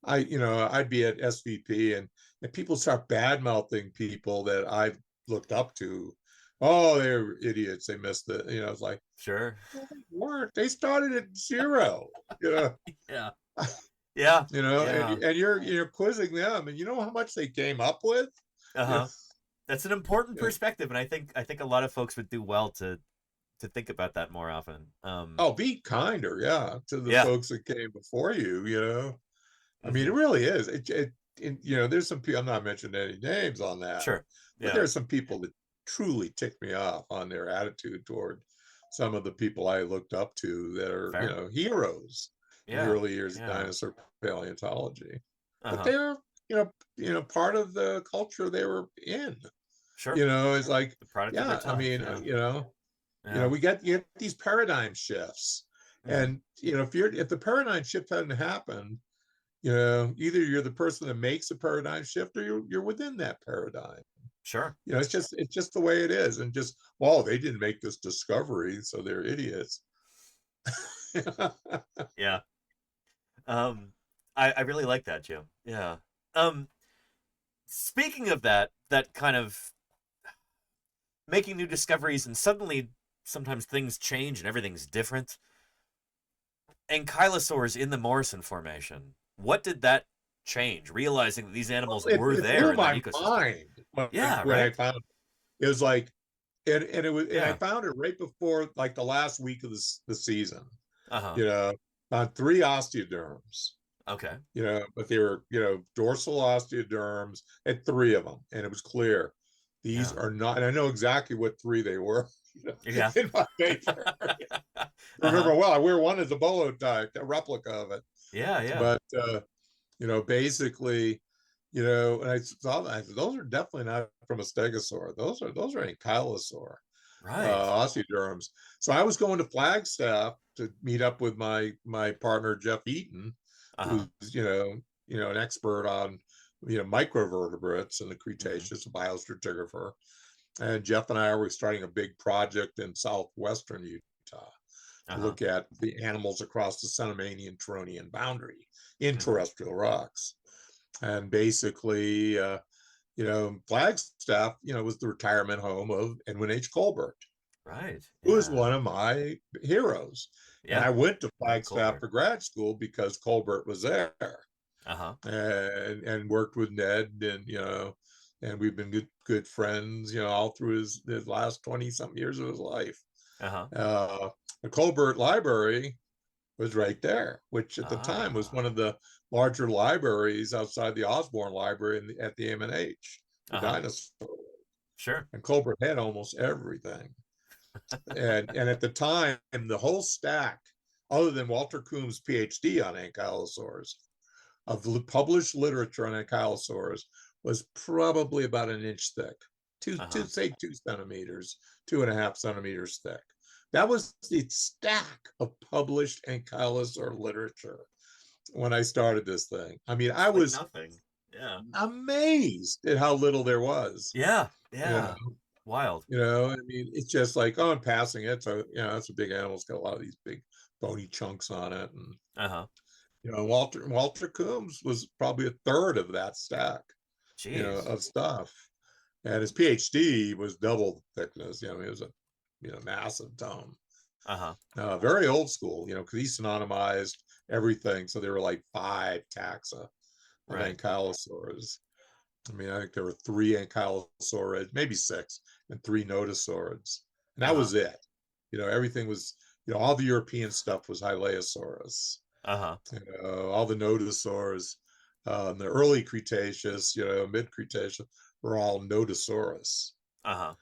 I'd be at SVP and people start bad mouthing people that I've looked up to. Oh, they're idiots. They missed it. It's like, Sure. well, they weren't. They started at zero. You know, Yeah. Yeah. and Yeah. you're quizzing them, and you know how much they came up with. You know, Uh-huh. That's an important yeah. perspective, and I think a lot of folks would do well to think about that more often. Oh, be kinder, yeah, to the Yeah. folks that came before you. I mean, it Hmm. really is. There's some people. I'm not mentioning any names on that, Sure. but Yeah. there are some people that truly tick me off on their attitude toward some of the people I looked up to that are, Fair. heroes in the Yeah. early years of Yeah. dinosaur paleontology. But Uh-huh. they're, part of the culture they were in. Sure. It's like, The product of their yeah, I time. mean, Yeah. Yeah. we get you get these paradigm shifts, Hmm. and if the paradigm shift hadn't happened, either you're the person that makes a paradigm shift or you're within that paradigm. Sure. It's just the way it is, and just, well, they didn't make this discovery, so they're idiots. Yeah. I really like that, Jim. Yeah. Um, Speaking of that kind of making new discoveries and suddenly sometimes things change and everything's different. Ankylosaurs in the Morrison Formation. What did that change? Realizing that these animals It, were it there blew in that my ecosystem. mind when, Yeah, when I right? found it. It was like, and it was, and I Yeah. found it right before like the last week of the season, Uh-huh. you know, on 3 osteoderms, Okay. but they were, dorsal osteoderms at 3 of them. And it was clear these Yeah. are not, and I know exactly what 3 they were, Yeah. in my paper. Uh-huh. Remember, well, I wear one as a bolo type, a replica of it. Yeah, yeah. But, basically, and I saw that, I said, those are definitely not from a stegosaur. Those are ankylosaur Right. osteoderms. So I was going to Flagstaff to meet up with my partner Jeff Eaton, Uh-huh. who's an expert on microvertebrates in the Hmm. Cretaceous, a biostratigrapher. And Jeff and I were starting a big project in southwestern Utah to Uh-huh. look at the animals across the Cenomanian-Turonian boundary in Hmm. terrestrial rocks. And basically, Flagstaff, was the retirement home of Edwin H. Colbert, Right. who is Yeah. one of my heroes. And Yeah. I went to Love Flagstaff Colbert. for grad school because Colbert was there, Uh-huh. and worked with Ned, and we've been good friends, all through his last 20 something years of his life. Uh-huh. Uh, the Colbert Library was right there, which at the time was one Ah. of the larger libraries outside the Osborne Library at the M&H, the Uh-huh. dinosaur. Sure. And Colbert had almost everything. And at the time, the whole stack, other than Walter Coombs' PhD on ankylosaurs, of published literature on ankylosaurs was probably about an inch thick, Uh-huh. say 2 centimeters, 2.5 centimeters thick. That was the stack of published ankylosaur literature when I started this thing. I mean, I It's like was nothing. Yeah. amazed at how little there was. Yeah. You know, Yeah. Wild. I mean, it's just like, oh, I'm passing it. So, that's a big animal. It's got a lot of these big bony chunks on it. And, Uh-huh. Walter Coombs was probably a third of that stack, Jeez. of stuff. And his PhD was double thickness. It was a, massive tome. Uh-huh. Very old school, because he synonymized everything. So there were like 5 taxa of Right. ankylosaurs. I mean, I think there were 3 ankylosaurids, maybe 6, and 3 nodosaurids. And that Uh-huh. was it. Everything was, all the European stuff was Hylaeosaurus. Uh-huh. All the nodosaurs in the early Cretaceous, mid Cretaceous, were all Nodosaurus. Uh-huh.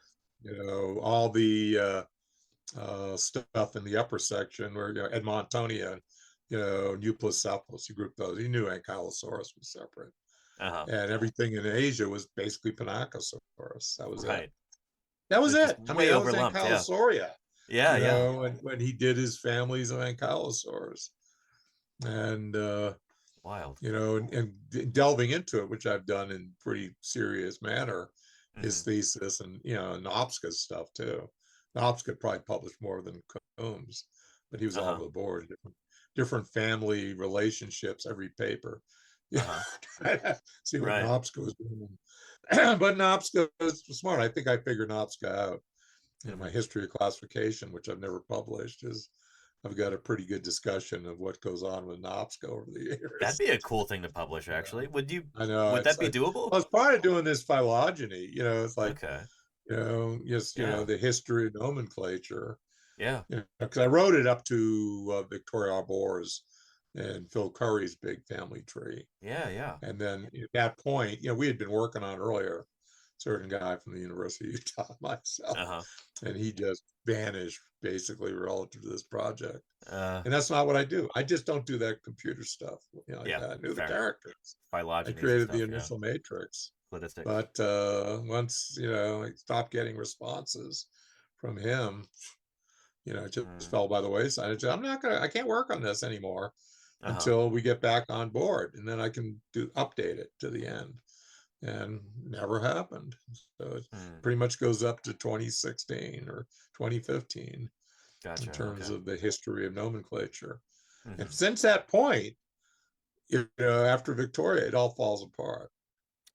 All the stuff in the upper section where, Edmontonia, Euplocephalus, you group those. You knew Ankylosaurus was separate. Uh-huh. And everything in Asia was basically Pinacosaurus. That was it. Right. That It was was just it. I mean, way that was overlumped. Yeah. Ankylosauria, Yeah, yeah. when he did his families of ankylosaurs. And, Wild. and delving into it, which I've done in pretty serious manner, his Hmm. thesis and, Nopska's stuff too. Nopska probably published more than Coombs, but he was all Uh-huh. over the board, different family relationships, every paper. Yeah. Uh-huh. See what Right. Nopska was doing. But Nopska was smart. I think I figured Nopska out. My Hmm. history of classification, which I've never published, is I've got a pretty good discussion of what goes on with Nopska over the That'd years. be a cool thing to publish, actually. I know Would that it's be like, doable? well, it's part of doing this phylogeny. It's like, Okay. just Yeah. the history of nomenclature. Yeah. Because I wrote it up to Victoria Arbor's and Phil Curry's big family tree. Yeah, yeah. And then at that point, we had been working on earlier, certain guy from the University of Utah, myself, Uh-huh. and he just vanished basically relative to this project. Uh, And that's not what I do. I just don't do that computer stuff. Like yeah. that. I knew the Fair. characters. I Phylogenies and created the stuff, yeah. initial matrix. Cladistics. But once, I stopped getting responses from him, it just Mm. fell by the wayside. I can't work on this anymore Uh-huh. until we get back on board. And then I can update it to the end. And never happened. So it Mm. pretty much goes up to 2016 or 2015 in Gotcha. terms Okay. of the history of nomenclature. And Hmm. since that point, after Victoria, it all falls apart.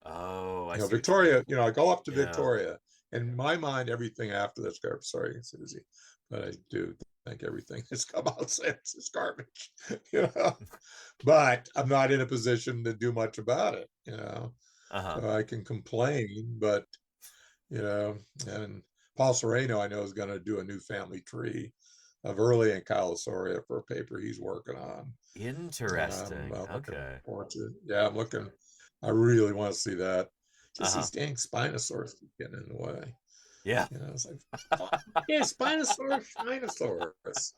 Oh, I see what you Victoria, mean. I go up to Yeah. Victoria. In my mind, everything after that's garbage. Sorry, Susie, but I do think everything that's come out since is garbage. But I'm not in a position to do much about it. Uh-huh. So I can complain, but and Paul Sereno, I know, is going to do a new family tree of early Ankylosauria for a paper he's working on. And I'm Interesting. looking Okay. forward to it. Yeah, I'm looking. I really want to see that. Just Uh-huh. these dang Spinosaurus keep getting in the way. Yeah. You know, it's like, yeah, Spinosaurus.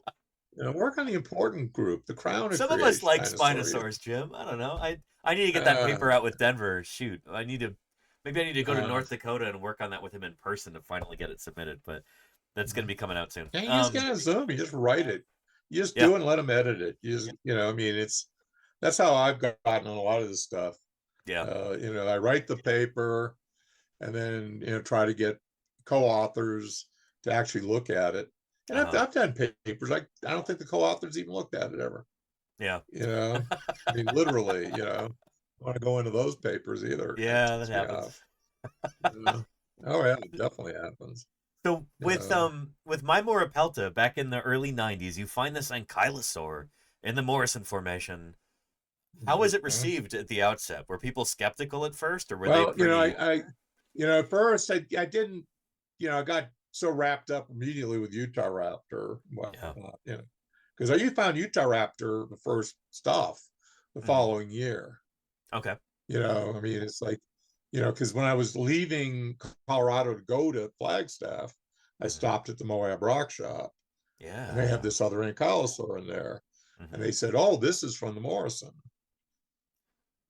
You know, work on the important group, the crown of Some of us creation, like Dinosauria. Spinosaurus, Jim. I don't know. I need to get that Uh, paper out with Denver. Shoot. Maybe I need to go to uh, North Dakota and work on that with him in person to finally get it submitted, but that's going to be coming out soon. and you just get on Zoom, you just write it. You just Yeah. do it and let them edit it. You just, I mean, that's how I've gotten on a lot of this stuff. Yeah. I write the paper and then, try to get co-authors to actually look at it. And I've done papers. I don't think the co-authors even looked at it ever. Yeah. I mean, literally, I want to go into those papers either. It Yeah, that ticks me off. happens. Oh yeah, it definitely happens. So Yeah. with Mimorapelta back in the early 90s, you find this ankylosaur in the Morrison Formation. How was it Mhm. received at the outset? Were people skeptical at first, or were they Well, pretty? at first I didn't, I got so wrapped up immediately with Utah Raptor, Yeah. whatnot, because I found Utah Raptor the first stuff the Hmm. following year. Okay. I mean, it's like, because when I was leaving Colorado to go to Flagstaff, I Hmm. stopped at the Moab Rock Shop, and Yeah. they had Yeah. this other ankylosaur in there, and Hmm. they said, "Oh, this is from the Morrison,"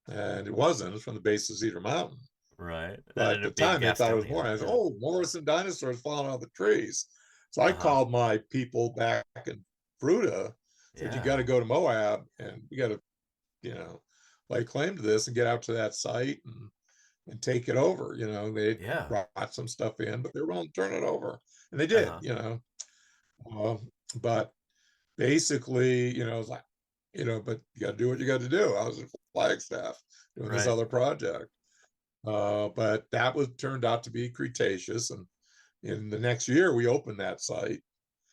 and it wasn't. It's from the base of Cedar Mountain. Right. That But at ended the up being time, they thought it was Gastonia. more. I said, Yeah. "Oh, Morrison dinosaurs falling out of the trees." So I Uh-huh. called my people back in Fruta, said, "You got to Yeah. go to Moab, and we got to, you know, lay claim to this and get out to that site and take it over." They Yeah. brought some stuff in, but they were willing to turn it over, and they did. Uh-huh. But basically, it's like, but you got to do what you got to do. I was in Flagstaff doing this Right. other project. But that was turned out to be Cretaceous, and in the next year we opened that site.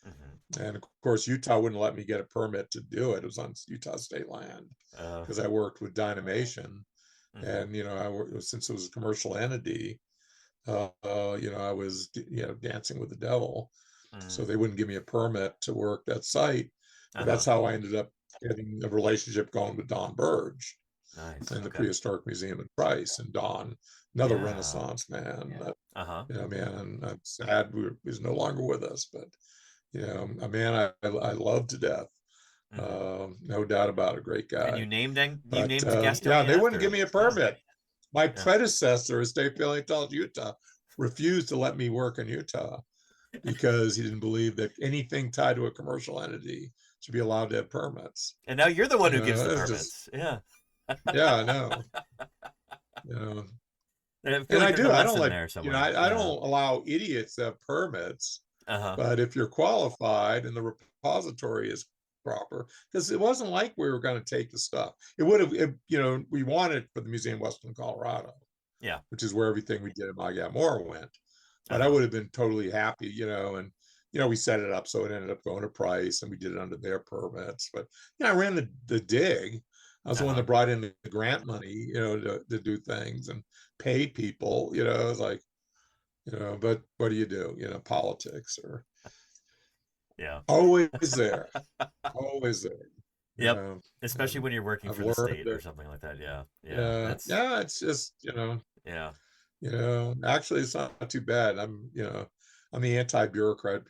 Hmm. And of course, Utah wouldn't let me get a permit to do it. It was on Utah state land because I worked with Dynamation, Hmm. and since it was a commercial entity, I was dancing with the devil, so Hmm. they wouldn't give me a permit to work that site. But Uh-huh. that's how I ended up getting a relationship going with Don Burge Nice. and the Okay. Prehistoric Museum in Price, and Don, another Yeah. Renaissance man. That, Uh-huh. man, I'm sad he's no longer with us, but a man I love to death. Hmm. No doubt about it, great And guy. you But named yeah, Gastonia they wouldn't after give him. me a Yeah. permit. My Yeah. predecessor, State Paleontologist Utah, refused to let me work in Utah because he didn't believe that anything tied to a commercial entity should be allowed to have permits. And now you're the one who gives the It's just, permits. Yeah. yeah, I know. You know, I feel and like I there's a do. I don't lesson let, there somewhere. I Yeah. don't allow idiots to have permits. Uh-huh. But if you're qualified and the repository is proper, because it wasn't like we were going to take the stuff. It would have, we wanted for the Museum of Western Colorado, Yeah. which is where everything we did at Magamore went. But I Uh-huh. would have been totally happy, and we set it up so it ended up going to Price, and we did it under their permits. But I ran the dig. I was the one Uh-huh. that brought in the grant money, to do things and pay people. It was like, but what do you do? Politics are Yeah. always there, always there. Yep. Especially And when you're working I've for the learned state or that, something like that. Yeah. Yeah. yeah, That's yeah, it's just, yeah. actually it's not too bad. I'm the anti-bureaucrat.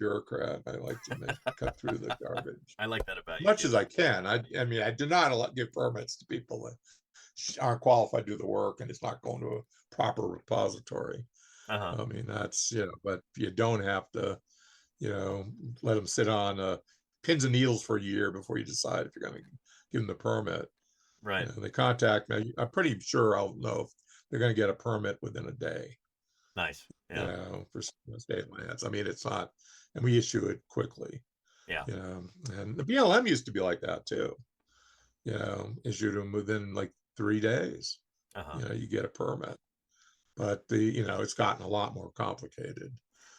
I like to cut through the garbage I like that about as you, much Jim. as I can. I mean, I do not give permits to people that aren't qualified to do the work, and it's not going to a proper repository. Uh-huh. I mean, that's, but you don't have to, you know, let them sit on pins and needles for a year before you decide if you're going to give them the permit. Right. They contact me. I'm pretty sure I'll know if they're going to get a permit within a day, Nice. Yeah. for state lands. I mean, it's not, and we issue it quickly, Yeah. and the BLM used to be like that too, issued them within like 3 days. Uh-huh. You get a permit, but it's gotten a lot more complicated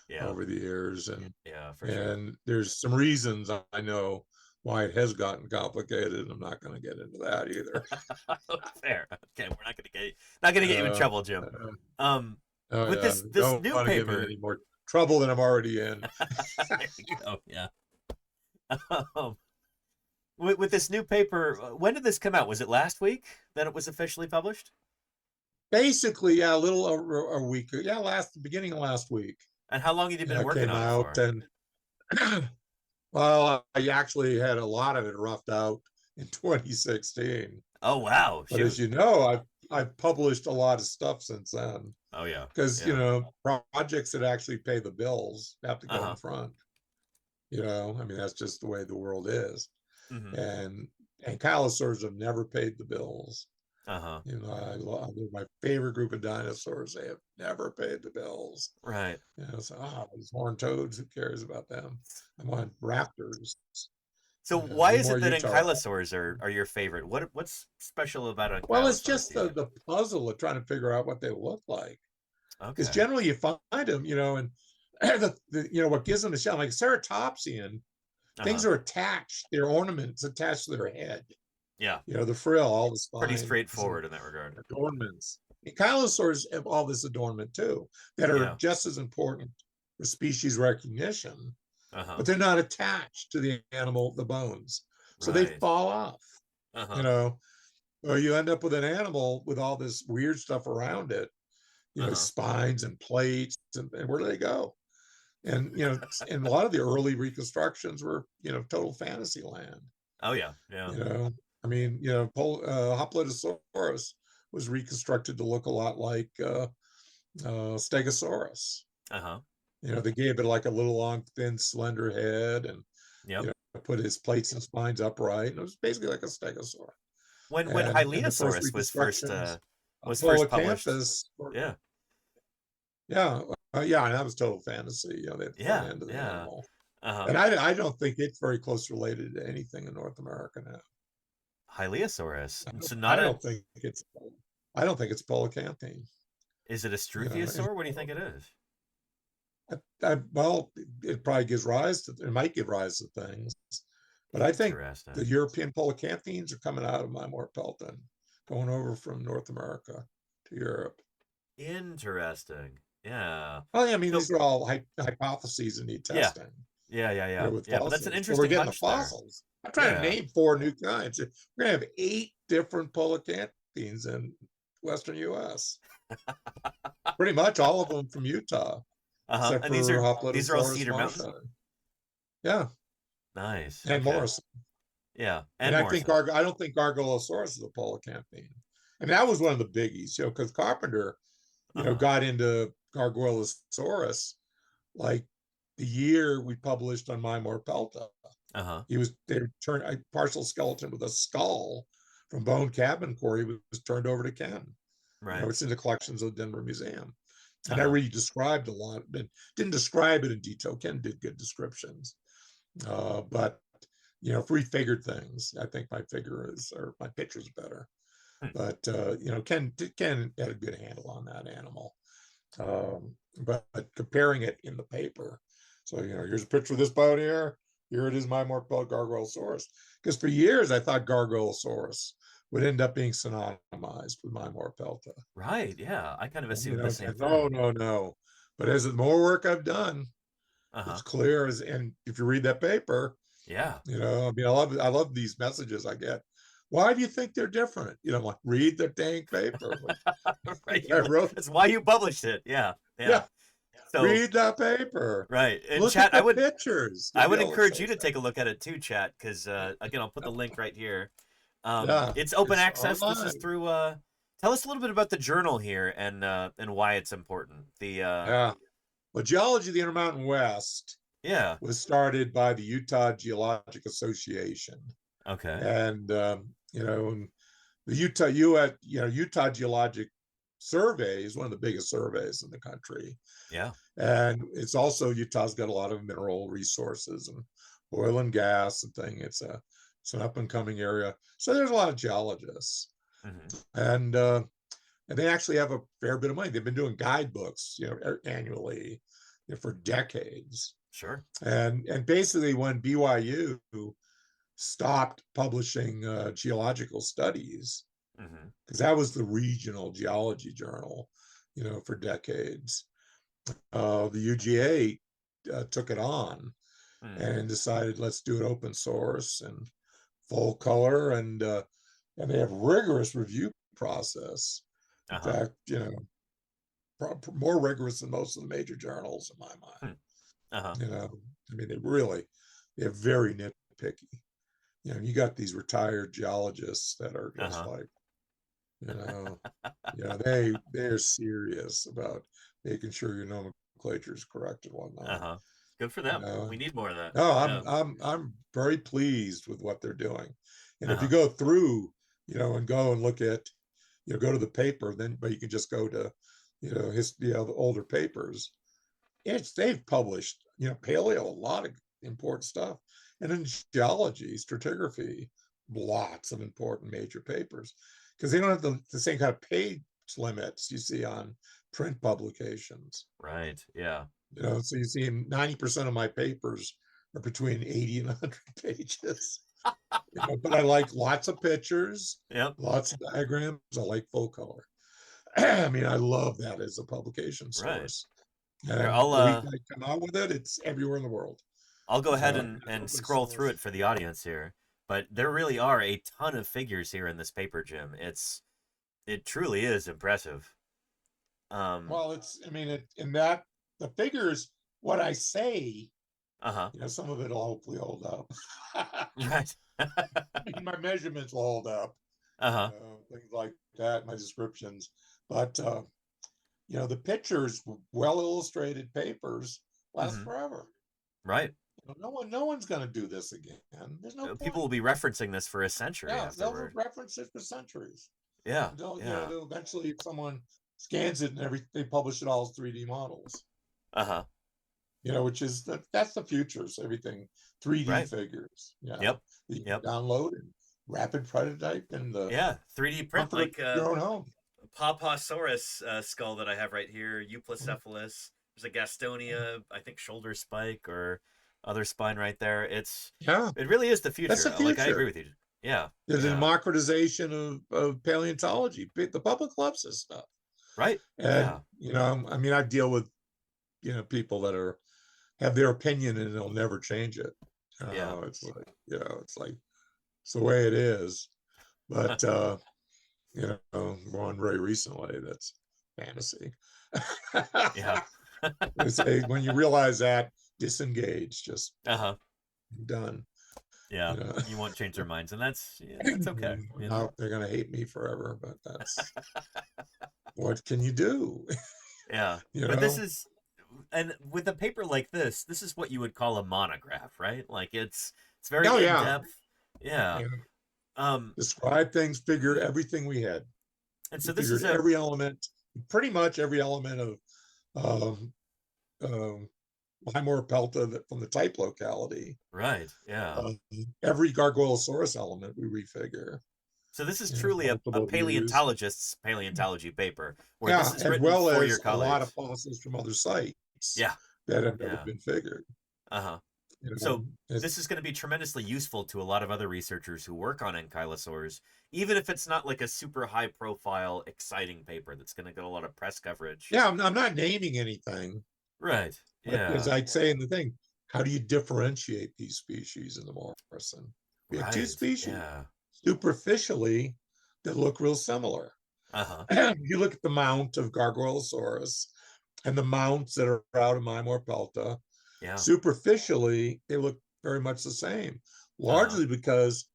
Yeah. over the years, Yeah, for sure. and there's some reasons I know why it has gotten complicated. I'm not going to get into that either. Fair. Okay, we're not gonna get you in Uh, trouble, Jim. uh, Um oh with yeah, this don't new want to give me paper, any more trouble that I'm already in. There you go. Yeah. Um, with this new paper, when did this come out? Was it last week that it was officially published? Basically, yeah, a little over a week. Yeah, beginning of last week. And how long have you been It working came on it out, for? and well, I actually had a lot of it roughed out in 2016. Oh wow, But as shoot. you know, I've published a lot of stuff since then Oh yeah, because yeah. projects that actually pay the bills have to go in Uh-huh. front. I mean that's just the way the world is. Mm-hmm. And ankylosaurs have never paid the bills. Uh-huh. They're my favorite group of dinosaurs. They have never paid the bills. Right. So these horned toads, who cares about them? I want raptors. So why Need is more it that Utah. ankylosaurs are your favorite? What's special about Well, it's ankylosaurs just to you? the puzzle of trying to figure out what they look like. Because Okay. generally you find them, and what gives them a shell, like ceratopsian, Uh-huh. things are attached, their ornaments attached to their head. Yeah. The frill, all the Pretty spines and straightforward in that regard. adornments. Ankylosaurs have all this adornment too, that are Yeah. just as important for species recognition, Uh-huh. but they're not attached to the animal, the bones. So they Right. fall off, Uh-huh. you know, or you end up with an animal with all this weird stuff around it, Uh-huh. spines and plates, and where do they go? And and a lot of the early reconstructions were total fantasy land. Oh yeah. Yeah. I mean, Hoplitosaurus was reconstructed to look a lot like Stegosaurus. Uh-huh. They gave it like a little long, thin, slender head, and Yep. put his plates and spines upright, and it was basically like a Stegosaur. When And the first Hyliasaurus reconstructions of was first published. Polacanthus, Yeah. yeah, yeah, and that was total fantasy. They had the front Yeah. end of the Yeah. animal, Uh-huh. and I don't think it's very close related to anything in North America now. Hyliasaurus. So I not a don't think it's I don't think it's Polacanthine. is it a struviosaur? What do you think it Anymore. is? Well, it probably it might give rise to things, but I think the Interesting. European Polacanthines are coming out of Pelton, going over from North America to Europe. Interesting. Yeah. Well, yeah, I mean, So these are all hypotheses and need yeah. testing. Yeah, yeah, yeah. With Yeah, but that's an fossils, but we're interesting getting the hunch there. fossils. I'm trying to Yeah. name 4 new kinds. We're gonna have 8 different Polacanthines in Western U.S. Pretty much all of them from Utah, Uh-huh. except And for these are all Hoplitosaurus Cedar Mountain? marshall. Yeah, Nice. and Okay. Morrison. Yeah. And And Morrison. I don't think Gargilosaurus is a Polacanthine. And that was one of the biggies, because Carpenter, Uh-huh. got into Gargilosaurus like the year we published on Pelta. Uh-huh. They turned a partial skeleton with a skull from Bone Cabin Quarry was turned over to Ken. Right. It's in the collections of the Denver Museum. And I Uh-huh. really described a lot, but didn't describe it in detail. Ken did good descriptions. But if we figured things, I think my picture's better. Hmm. But Ken had a good handle on that animal. But comparing it in the paper, so here's a picture of this bone here. Here it is, Mymorpel Gargoylosaurus. Because for years I thought Gargoylosaurus would end up being synonymized with Mymorpelta. Right. Yeah. I kind of assumed the same No, thing. no, no. But as the more work I've done, Uh-huh. it's clear and if you read that paper, Yeah. I mean, I love these messages I get. Why do you think they're different? I'm like, read the dang paper. Right. I wrote. That's why you published it. Yeah. Yeah. Yeah, So read the paper. right. And Look at chat, the pictures. I You'll be would able to encourage say you to something. take a look at it too, chat, because again, I'll put the link right here. Yeah, It's open it's access. This is online. through tell us a little bit about the journal here and why it's important. Yeah. Well, Geology of the Intermountain West Yeah. was started by the Utah Geologic Association. Okay. And, the Utah Geologic Survey is one of the biggest surveys in the country. Yeah. And it's also, Utah's got a lot of mineral resources and oil and gas and thing. It's an up and coming area. So there's a lot of geologists. Mm-hmm. And they actually have a fair bit of money. They've been doing guidebooks, annually for decades. Sure. And basically when BYU stopped publishing geological studies, Mm-hmm. because that was the regional geology journal, for decades. the UGA took it on Hmm. and decided let's do it open source and full color, and they have rigorous review process. In Uh-huh. fact, more rigorous than most of the major journals in my Hmm. mind. Uh-huh. I mean, they're very nitpicky. You got these retired geologists that are just Uh-huh. like, you know, they're serious about making sure your nomenclature is correct and whatnot. Uh-huh. Good for You them. know, We need more of that. no, Yeah. I'm very pleased with what they're doing. And if you Uh-huh. go through, and go and look at, go to the paper, then but you can just go to, the older papers. They've published, paleo, a lot of important stuff, and in geology, stratigraphy, lots of important major papers, because they don't have the same kind of page limits you see on print publications. Right. Yeah. So you see 90% of my papers are between 80 and 100 pages. But I like lots of pictures, Yep. lots of diagrams. I like full color. I mean, I love that as a publication Right. source. Here, And the week I come out with it, it's everywhere in the world. I'll go ahead It's and open scroll through source. it for the audience here. But there really are a ton of figures here in this paper, Jim. It truly is impressive. Um, Well, in that the figures, what I say, uh-huh. some of it will hopefully hold up. Right. My measurements will hold up, Uh-huh. things like that, my descriptions. But the pictures, well illustrated papers last Hmm. forever. Right. No one's going to do this again. There's no People point. will be referencing this for a century Yeah, they'll afterward. reference it for centuries. Yeah. Until Yeah. they'll eventually, if someone scans it and they publish it all as 3D models. Uh-huh. Which is that's the future. So everything 3D Right. figures. Yep. That you can Yep. download and rapid prototype in the Yeah. 3D print comfort of like your own home. Papasaurus skull that I have right here, Euplacephalus. There's a Gastonia, I think shoulder spike or other spine right there. Yeah, It really is the that's the future. Like I agree future. with you. Yeah. The Yeah. democratization of paleontology. The public loves this stuff. Right. And Yeah. I mean, I deal with people that have their opinion and they'll never change it. Yeah. It's the way it is. But one very recently that's fantasy. Yeah. They say when you realize that, disengage, just Uh-huh. done. Yeah. You won't change their minds, and that's okay. Now they're gonna hate me forever, but that's what can you do? Yeah. you But this know? is and with a paper like this is what you would call a monograph, right? Like it's very Oh in yeah. depth. Yeah. Yeah. Um Describe things, figure everything we had. and We so this is figured a every element, pretty much every element of um, um, Limor pelta from the type locality. right. Yeah. Uh, every Gargoylosaurus element we refigure. So this is truly a Multiple views. paleontologist's paleontology paper where this Yeah, is as written well for as your a lot of colleagues. fossils from other sites Yeah. that have never Yeah. been figured. Uh-huh. You know, So this is going to be tremendously useful to a lot of other researchers who work on ankylosaurs, even if it's not like a super high profile, exciting paper that's going to get a lot of press coverage. yeah, I'm not naming anything, Right. but as Yeah. I'd say in the thing, how do you differentiate these species in the morrison? We have two Right. species Yeah. superficially that look real similar. Uh-huh. You look at the mount of Gargoylosaurus and the mounts that are out of Mimor pelta. Yeah. Superficially, they look very much the same, Uh-huh. largely because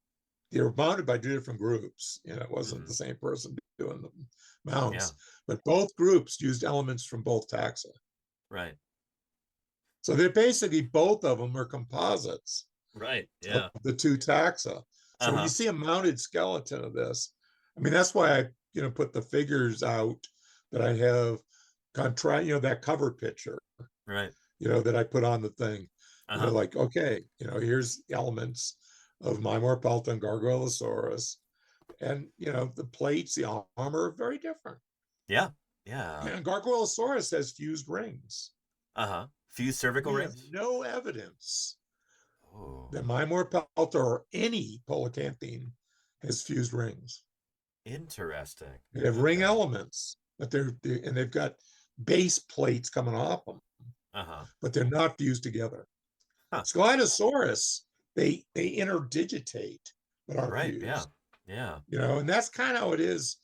they were mounted by two different groups. It wasn't Hmm. the same person doing the Yeah. mounts, but both groups used elements from both taxa. Right. So they're basically both of them are composites Right. of Yeah. the two taxa. So when you Uh-huh. see a mounted skeleton of this, I mean, that's why I, put the figures out that I have that cover picture, Right. that I put on the thing. Uh-huh. Like, okay, here's elements of Mimor pelta and Gargoylosaurus. And, the plates, the armor are very different. Yeah. Yeah. And Gargoylosaurus has fused rings. Uh-huh. Fused cervical We have rings? no evidence Oh. that Mimor pelta or any polacanthine has fused rings. Interesting. They have ring Okay. elements, but they've got base plates coming off them, but they're not fused together. Huh. Scytosaurus, they interdigitate, but aren't Right. Yeah. fused. Yeah. And that's kind of how it is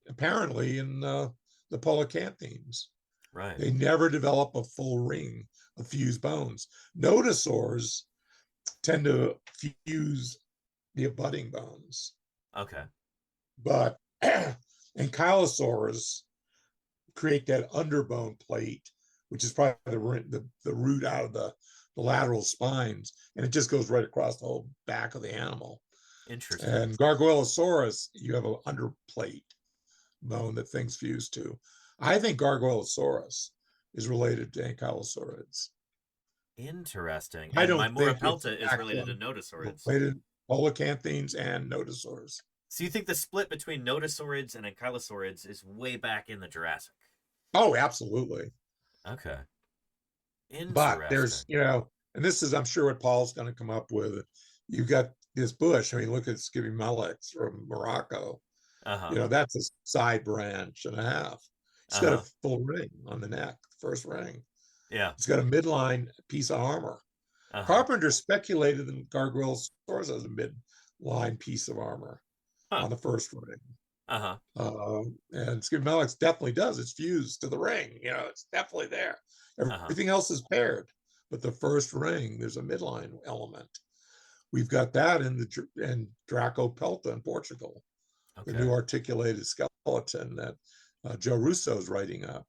apparently in the Polacanthines. Right. They never develop a full ring of fused bones. Nodosaurs tend to fuse the abutting bones. Okay. But ankylosaurs create that underbone plate, which is probably the root out of the lateral spines, and it just goes right across the whole back of the animal. Interesting. And Gargoylosaurus, you have an underplate bone that things fuse to. I think Gargoylosaurus is related to ankylosaurids. Interesting. I And don't think Mymorapelta is related to nodosaurids. Related Polacanthines and nodosaurs. So you think the split between nodosaurids and ankylosaurids is way back in the Jurassic? Oh, absolutely. Okay. Interesting. But there's, and this is, I'm sure, what Paul's going to come up with. You've got this bush. I mean, look at Skippy Melix from Morocco. That's a side branch and a half. It's got a full ring on the neck, first ring. Yeah. It's got a midline piece of armor. Carpenter speculated that Gargoylosaurus has a midline piece of armor on the first ring. And Skippy Melix definitely does. It's fused to the ring. It's definitely there. Everything else is paired, but the first ring, there's a midline element. We've got that in Dracopelta in Portugal, the new articulated skeleton that Joe Russo is writing up.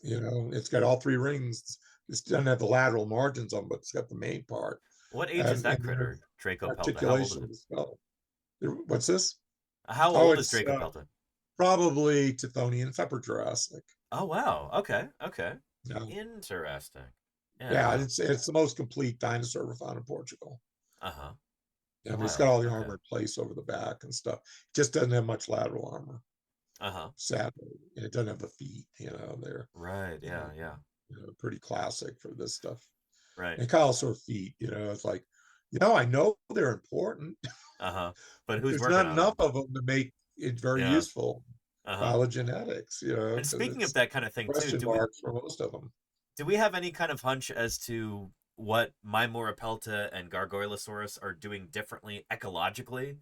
It's got all three rings. It doesn't have the lateral margins on, but it's got the main part. What age is that critter, Dracopelta? Articulation of the skull. What's this? How old is Dracopelta? Probably Tithonian, Upper Jurassic. Oh wow! Okay. Yeah. Interesting. Yeah, it's the most complete dinosaur ever found in Portugal. Yeah, but it's got all the armor in place over the back and stuff. It just doesn't have much lateral armor. Sadly, and it doesn't have the feet. They're right. Yeah. Pretty classic for this stuff. Right. And Kylosaur feet. It's like, I know they're important. But who's there's not enough of them to make it very useful. Phylogenetics. And speaking of that kind of thing too, for most of them. Do we have any kind of hunch as to what Mymorapelta and Gargoylosaurus are doing differently ecologically?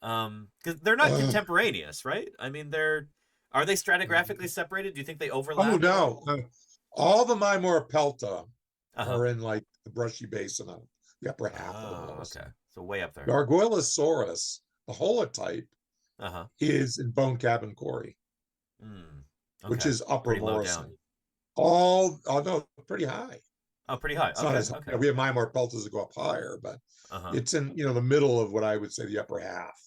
Because they're not contemporaneous, right? I mean, are they stratigraphically separated? Do you think they overlap? Oh no, all the Mymorapelta are in like the brushy basin of the upper half of those. Okay, so way up there. Gargoylosaurus, the holotype, is in Bone Cabin Quarry, which is upper Morrison. No, pretty high. Oh, pretty high. Okay. We have Mymorapeltas that go up higher, but it's in the middle of what I would say the upper half.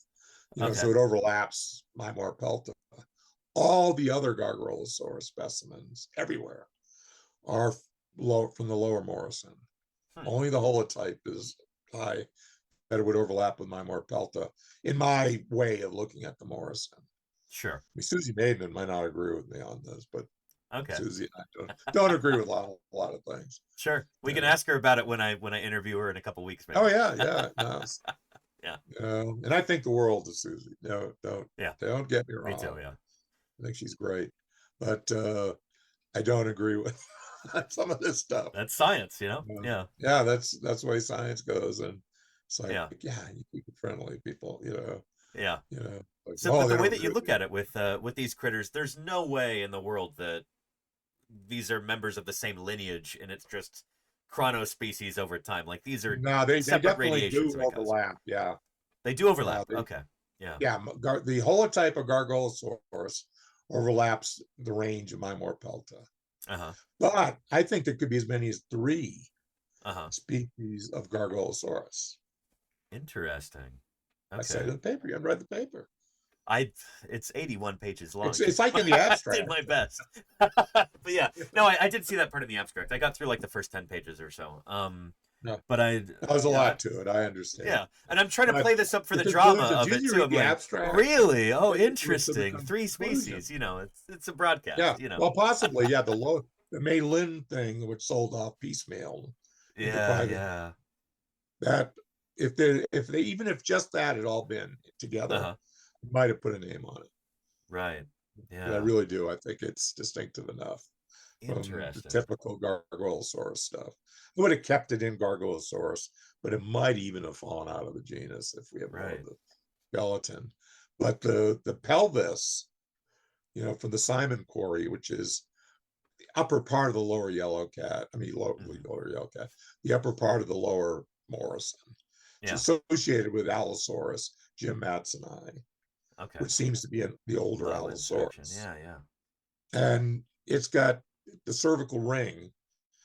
So it overlaps Mymorapelta. All the other Gargoylosaurus specimens everywhere are from the lower Morrison. Only the holotype is high that it would overlap with Mymorapelta in my way of looking at the Morrison. Sure. I mean, Susie Maidman might not agree with me on this, but Susie and I don't agree with a lot of things. Sure, we can ask her about it when I interview her in a couple weeks. Maybe. Oh yeah. No. Yeah. And I think the world of Susie. No, don't get me wrong. Me too. Yeah. I think she's great, but I don't agree with some of this stuff. That's science, Yeah. Yeah, that's the way science goes, and it's like, you keep it friendly, people. Yeah. Like, so the way that you look at it with these critters, there's no way in the world that these are members of the same lineage, and it's just chronospecies over time. Like these are they definitely do overlap. Yeah, they do overlap. Okay. Yeah. The holotype of Gargoylosaurus overlaps the range of Mymorapelta. But I think there could be as many as 3 species of Gargoylosaurus. Interesting. Okay. I said in the paper. You haven't read the paper. It's 81 pages long. It's like in the abstract. I did my best. But yeah, no, I did see that part in the abstract. I got through like the first 10 pages or so. But there's a lot to it. I understand. Yeah, and I'm trying to play this up for the drama of it too. I'm like, abstract? Really? Oh, interesting. 3 species. It's a broadcast. Yeah. Well, possibly. Yeah. The Mei Lin thing, which sold off piecemeal. Yeah. That if just that had all been together, you might have put a name on it. Right. Yeah. But I really do. I think it's distinctive enough. from the Interesting. typical Gargoylosaurus stuff. I would have kept it in Gargoylosaurus, but it might even have fallen out of the genus if we had more Right. of the skeleton. But the pelvis, from the Simon quarry, which is the upper part of the lower yellow cat, lower yellow cat, the upper part of the lower Morrison. It's Yeah. associated with Allosaurus Jim Okay. which seems to be the older Low insertion. Allosaurus. Yeah. Yeah. And it's got the cervical ring is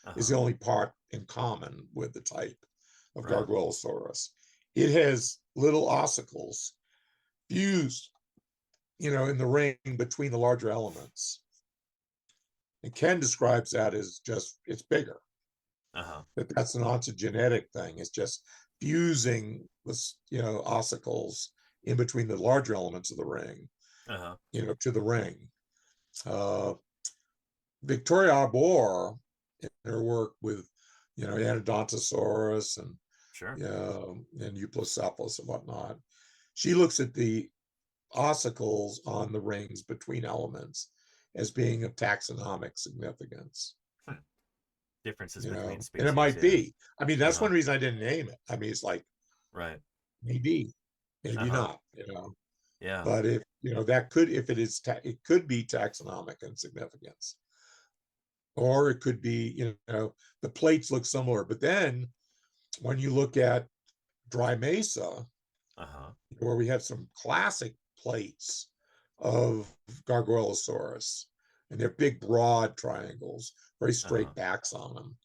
Uh-huh. the only part in common with the type of Right. Gargoylosaurus. It has little ossicles fused, in the ring between the larger elements. And Ken describes that as just, it's bigger. Uh-huh. That's an ontogenetic thing. It's just fusing with, ossicles in between the larger elements of the ring, Uh-huh. to the ring. Victoria Arbor, in her work with, Anodontosaurus and Sure. and Euplocephalus and whatnot, she looks at the ossicles on the rings between elements as being of taxonomic significance. Differences between And it species. might Yeah. be. That's Uh-huh. one reason I didn't name it. It's like Right. maybe, maybe Uh-huh. not. Yeah. But if that could, if it is, it could be taxonomic in significance, or it could be, the plates look similar. But then when you look at Dry Mesa, Uh-huh. where we have some classic plates of Gargoylosaurus, and they're big, broad triangles, very Uh-huh. straight backs on them.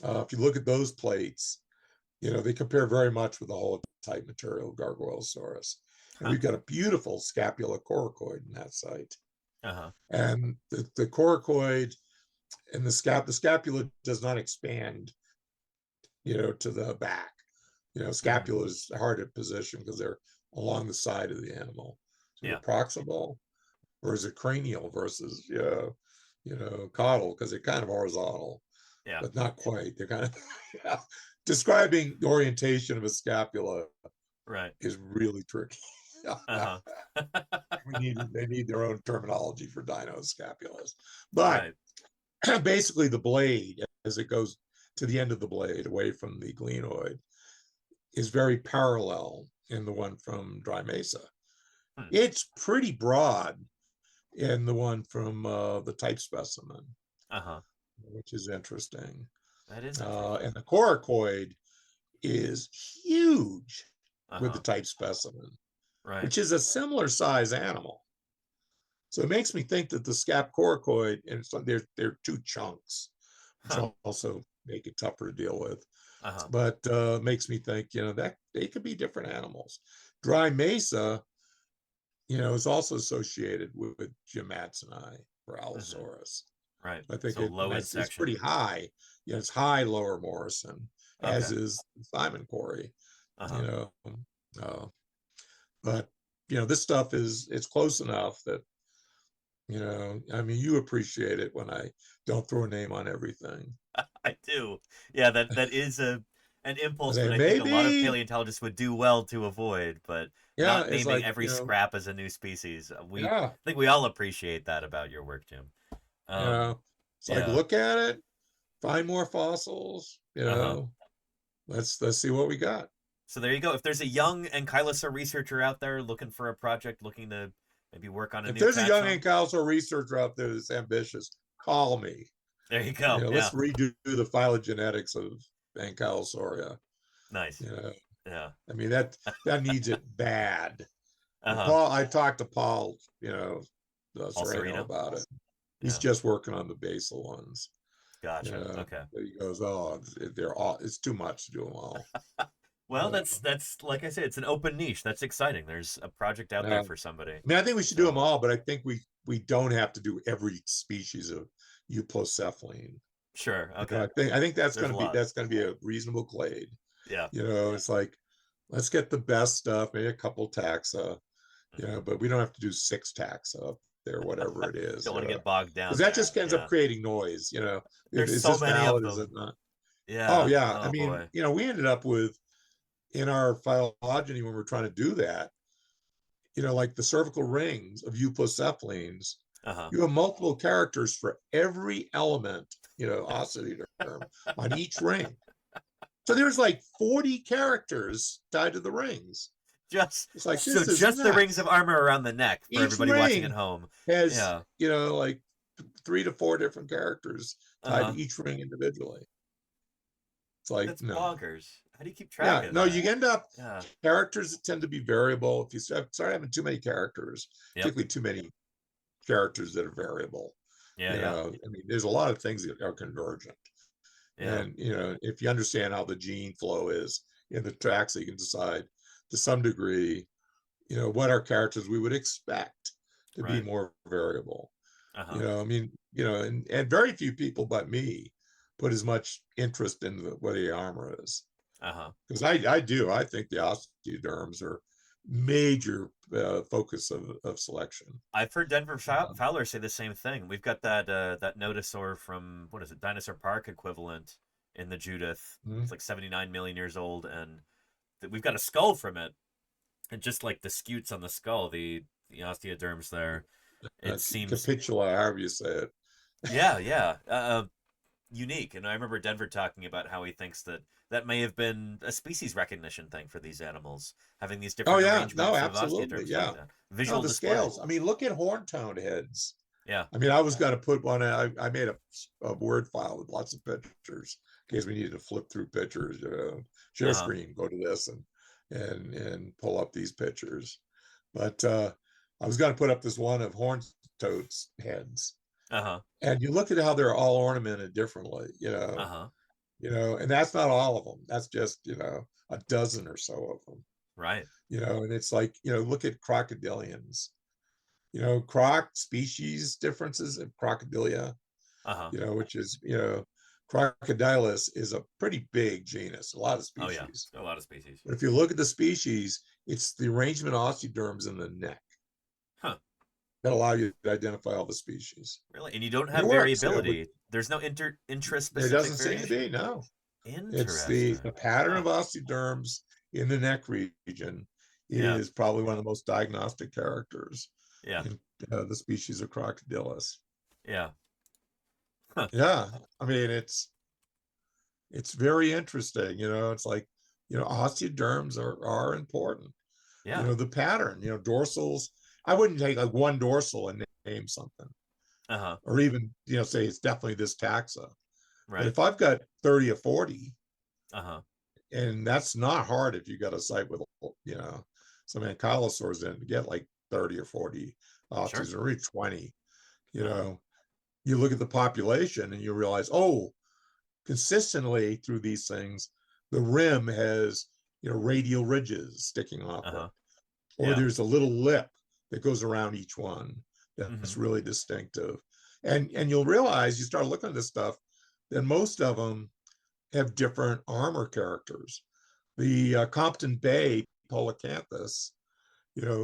If you look at those plates, they compare very much with the holotype material of Gargoylosaurus. And Huh. we've got a beautiful scapula coracoid in that site. Uh-huh. And the coracoid and the scapula does not expand, to the back. Scapula is hard to position because they're along the side of the animal. So Yeah. proximal, or is it cranial versus, caudal, because they're kind of horizontal, Yeah. but not quite. They're kind of, yeah. Describing the orientation of a scapula Right. is really tricky. Uh-huh. They need their own terminology for dino scapulas. But Right. basically the blade, as it goes to the end of the blade away from the glenoid, is very parallel in the one from Dry Mesa. Hmm. It's pretty broad in the one from the type specimen, Uh-huh. which is interesting. That is interesting. And the coracoid is huge with the Uh-huh. type specimen, Right. which is a similar size animal. So it makes me think that the scap coracoid, and it's like they're two chunks, which Huh. also make it tougher to deal with. Uh-huh. But makes me think, that they could be different animals. Dry Mesa, is also associated with Jim for Allosaurus. Right. I think So low in it's section. pretty high. It's high lower Morrison, Okay. as is Simon Quarry. Uh-huh. But this stuff it's close enough that you appreciate it when I don't throw a name on everything. I do. Yeah, that is an impulse Say that I think a lot of maybe, paleontologists would do well to avoid, but yeah, not it's naming like every scrap as a new species. I yeah, think we all appreciate that about your work, Jim. Um, it's like yeah. look at it, find more fossils. Uh-huh. Let's see what we got. So there you go. If there's a young ankylosaur researcher out there looking for a project, looking to maybe work on a If new there's a young taxon, ankylosaur researcher out there that's ambitious, call me. there you go. Yeah. Let's redo the phylogenetics of Ankylosauria. Nice. Yeah. That needs it bad. And Uh-huh. Paul, I talked to Paul, Paul Sereno Sereno? about it. He's Yeah. just working on the basal ones. Gotcha. Okay. He goes, oh, it's too much to do them all. Well, that's like I said, it's an open niche. That's exciting. There's a project out there for somebody. I think we should do So, them all, but I think we don't have to do every species of euplocephaline. sure. Okay. I think There's a lot. that's gonna be a reasonable clade. Yeah. It's like, let's get the best stuff, maybe a couple taxa, but we don't have to do 6 taxa up there, whatever it is. Don't want to get bogged down Because that there. just ends up Yeah. creating noise. There's Is so this many of valid? Is it them. not? Oh Yeah. yeah. Oh boy. We ended up with, in our phylogeny, when we're trying to do that, like the cervical rings of euplocephalines Uh-huh. You have multiple characters for every element, osteoderm on each ring. So there's like 40 characters tied to the rings. It's like, this is Just the rings of nuts. armor around the neck for Each everybody watching at ring home. has, Yeah. like 3 to 4 different characters tied to Uh-huh. each ring individually. It's like, That's no. bonkers. How do you keep track Yeah, of no, that? you end up Yeah. characters that tend to be variable. If you start having too many characters, Yep. particularly too many characters that are variable, Yeah, yeah. I mean, there's a lot of things that are convergent. Yeah. And, if you understand how the gene flow is in the tracks, you can decide to some degree, what are characters we would expect to be Right. more variable. Uh-huh. I mean, and very few people but me put as much interest in what the armor is. Uh-huh. Because I do. I think the osteoderms are major focus of selection. I've heard Denver Fowler say the same thing. We've got that nodosaur from, what is it, Dinosaur Park equivalent in the Judith. Mhm. It's like 79 million years old, and we've got a skull from it, and just like the scutes on the skull, the osteoderms there, it seems, Capitula, however you say it. yeah, yeah, unique. And I remember Denver talking about how he thinks that may have been a species recognition thing for these animals, having these Oh different yeah, no, arrangements of absolutely, osteoderms yeah. like that, No, visual the display. scales. I mean, look at horn-toed heads. Yeah. I mean, I was going to put one. I made a Word file with lots of pictures in case we needed to flip through pictures. Share Uh-huh. screen, go to this and pull up these pictures. But I was going to put up this one of horn-toads heads, Uh-huh. and you look at how they're all ornamented differently. Uh-huh. And that's not all of them. That's just a dozen or so of them. Right. And it's like look at crocodilians. Croc species differences in crocodilia, Uh-huh. which is, Crocodilus is a pretty big genus, a lot of Oh yeah. species. A lot of species. But if you look at the species, it's the arrangement of osteoderms in the neck Huh. that allow you to identify all the species. Really? And you don't And it have works. variability. There's no There intra-specific doesn't seem to variation? be, no. It's the Interesting. pattern Huh. of osteoderms in the neck region Yeah. is probably one of the most diagnostic characters Yeah. in the species of Crocodilus. Yeah. Huh. Yeah, I mean it's very interesting. It's like osteoderms are important. Yeah. The pattern. Dorsals. I wouldn't take like one dorsal and name something, Uh-huh. or even say it's definitely this taxa. But Right. if I've got 30 or 40, Uh-huh. and that's not hard if you got a site with some ankylosaurs in to get like 30 or 40 Sure. osteos, or really 20. You Uh-huh. know, you look at the population and you realize, oh, consistently through these things, the rim has radial ridges sticking off it, Uh-huh. or Yeah. there's a little lip that goes around each one Mm-hmm. that's really distinctive. And you'll realize, you start looking at this stuff, that most of them have different armor characters. The Compton Bay Polacanthus,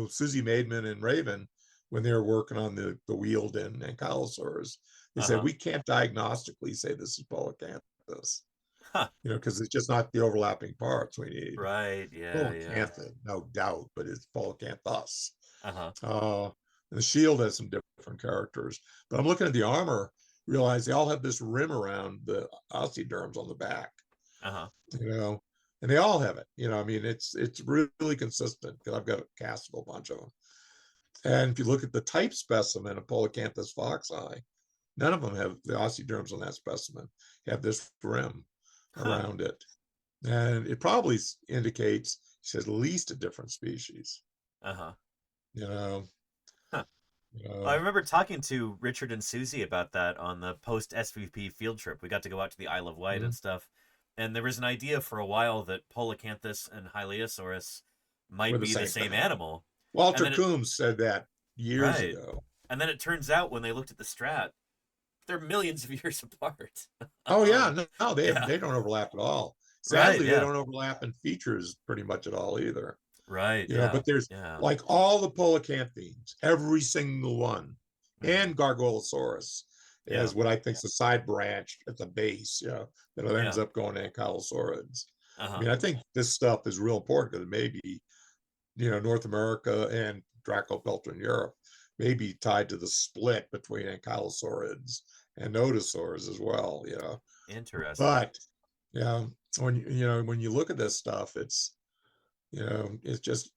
Susie Maidman and Raven, when they were working on the wheeled and ankylosaurs, they said, Uh-huh. we can't diagnostically say this is Polacanthus, Huh. because it's just not the overlapping parts we need. Right. Yeah, yeah. Polacantha, no doubt, but it's Polacanthus. Uh-huh. The shield has some different characters, but I'm looking at the armor, realize they all have this rim around the osteoderms on the back, Uh-huh. and they all have it. I mean, it's really consistent, because I've got a cast of a bunch of them. And if you look at the type specimen of Polacanthus foxi, none of them have the osteoderms on that specimen have this rim Huh. around it, and it probably indicates it's at least a different species. Uh-huh. You know, Huh. you Well, I know. remember talking to Richard and Susie about that on the post SVP field trip. We got to go out to the Isle of Wight Mhm. and stuff. And there was an idea for a while that Polacanthus and Hylaeosaurus We're might the be the same same thing. animal. And Walter then Coombs said that years right. ago. And then it turns out when they looked at the strat, they're millions of years apart. Oh yeah, no, Yeah. they don't overlap at all. Right, Sadly, they yeah. don't overlap in features pretty much at all either. Right, yeah. But there's Yeah. like all the Polacanthines, every single one, Mm-hmm. and Gargolosaurus Yeah. as what I think is a side branch at the base, that ends Yeah. up going to ankylosaurids. I Uh-huh. mean, I think this stuff is real important, because maybe, North America and Dracopelta in Europe maybe tied to the split between ankylosaurids and nodosaurs as well. Interesting. But yeah, when you look at this stuff, it's just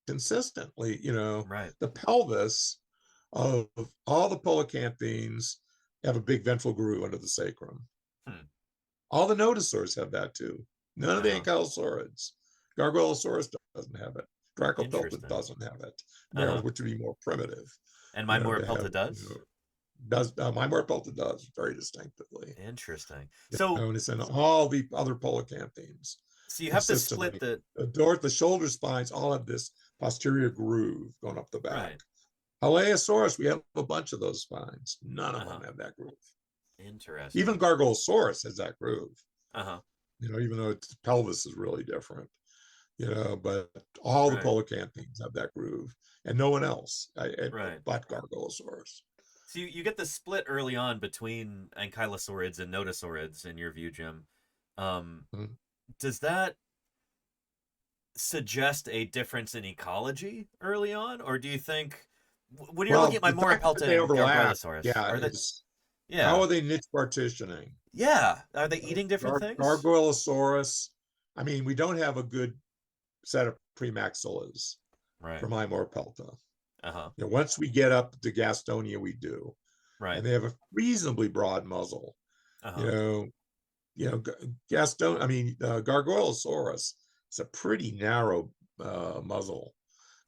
consistently, Right. the pelvis of all the coelacanthines have a big ventral groove under the sacrum. Hmm. All the nodosaurs have that too. None of the Uh-huh. ankylosaurids. Gargoylosaurus doesn't have it. Dracopelta Interesting. doesn't have it. Uh-huh. Which would be more primitive, And to have, Mymorapelta does? my Pelta does very distinctively. Interesting. So And it's in all the other polycanthines you have to split consistently. the The shoulder spines all have this posterior groove going up the back. right. Paleosaurus, we have a bunch of those spines. None of Uh-huh. them have that groove. Even Interesting. Gargoylosaurus has that groove. Uh-huh. Even though its pelvis is really different. But all the Right. coelacanthines have that groove, and no one else, Right. but Gargoylosaurus. So you get the split early on between ankylosaurids and nodosaurids in your view, Jim. Um, Mhm. does that suggest a difference in ecology early on, or do you think when you're looking Well, at the fact that Mymorapelta they and overlap, Gargoylosaurus, yeah, are they? is how Yeah, are they niche partitioning? yeah. Are they eating different things? Gargoylosaurus. I mean, we don't have a good set of premaxillas Right. for Mymorapelta. Uh-huh. Once we get up to Gastonia, we do, Right. and they have a reasonably broad muzzle. You Uh-huh. know, Gargoylosaurus is a pretty narrow muzzle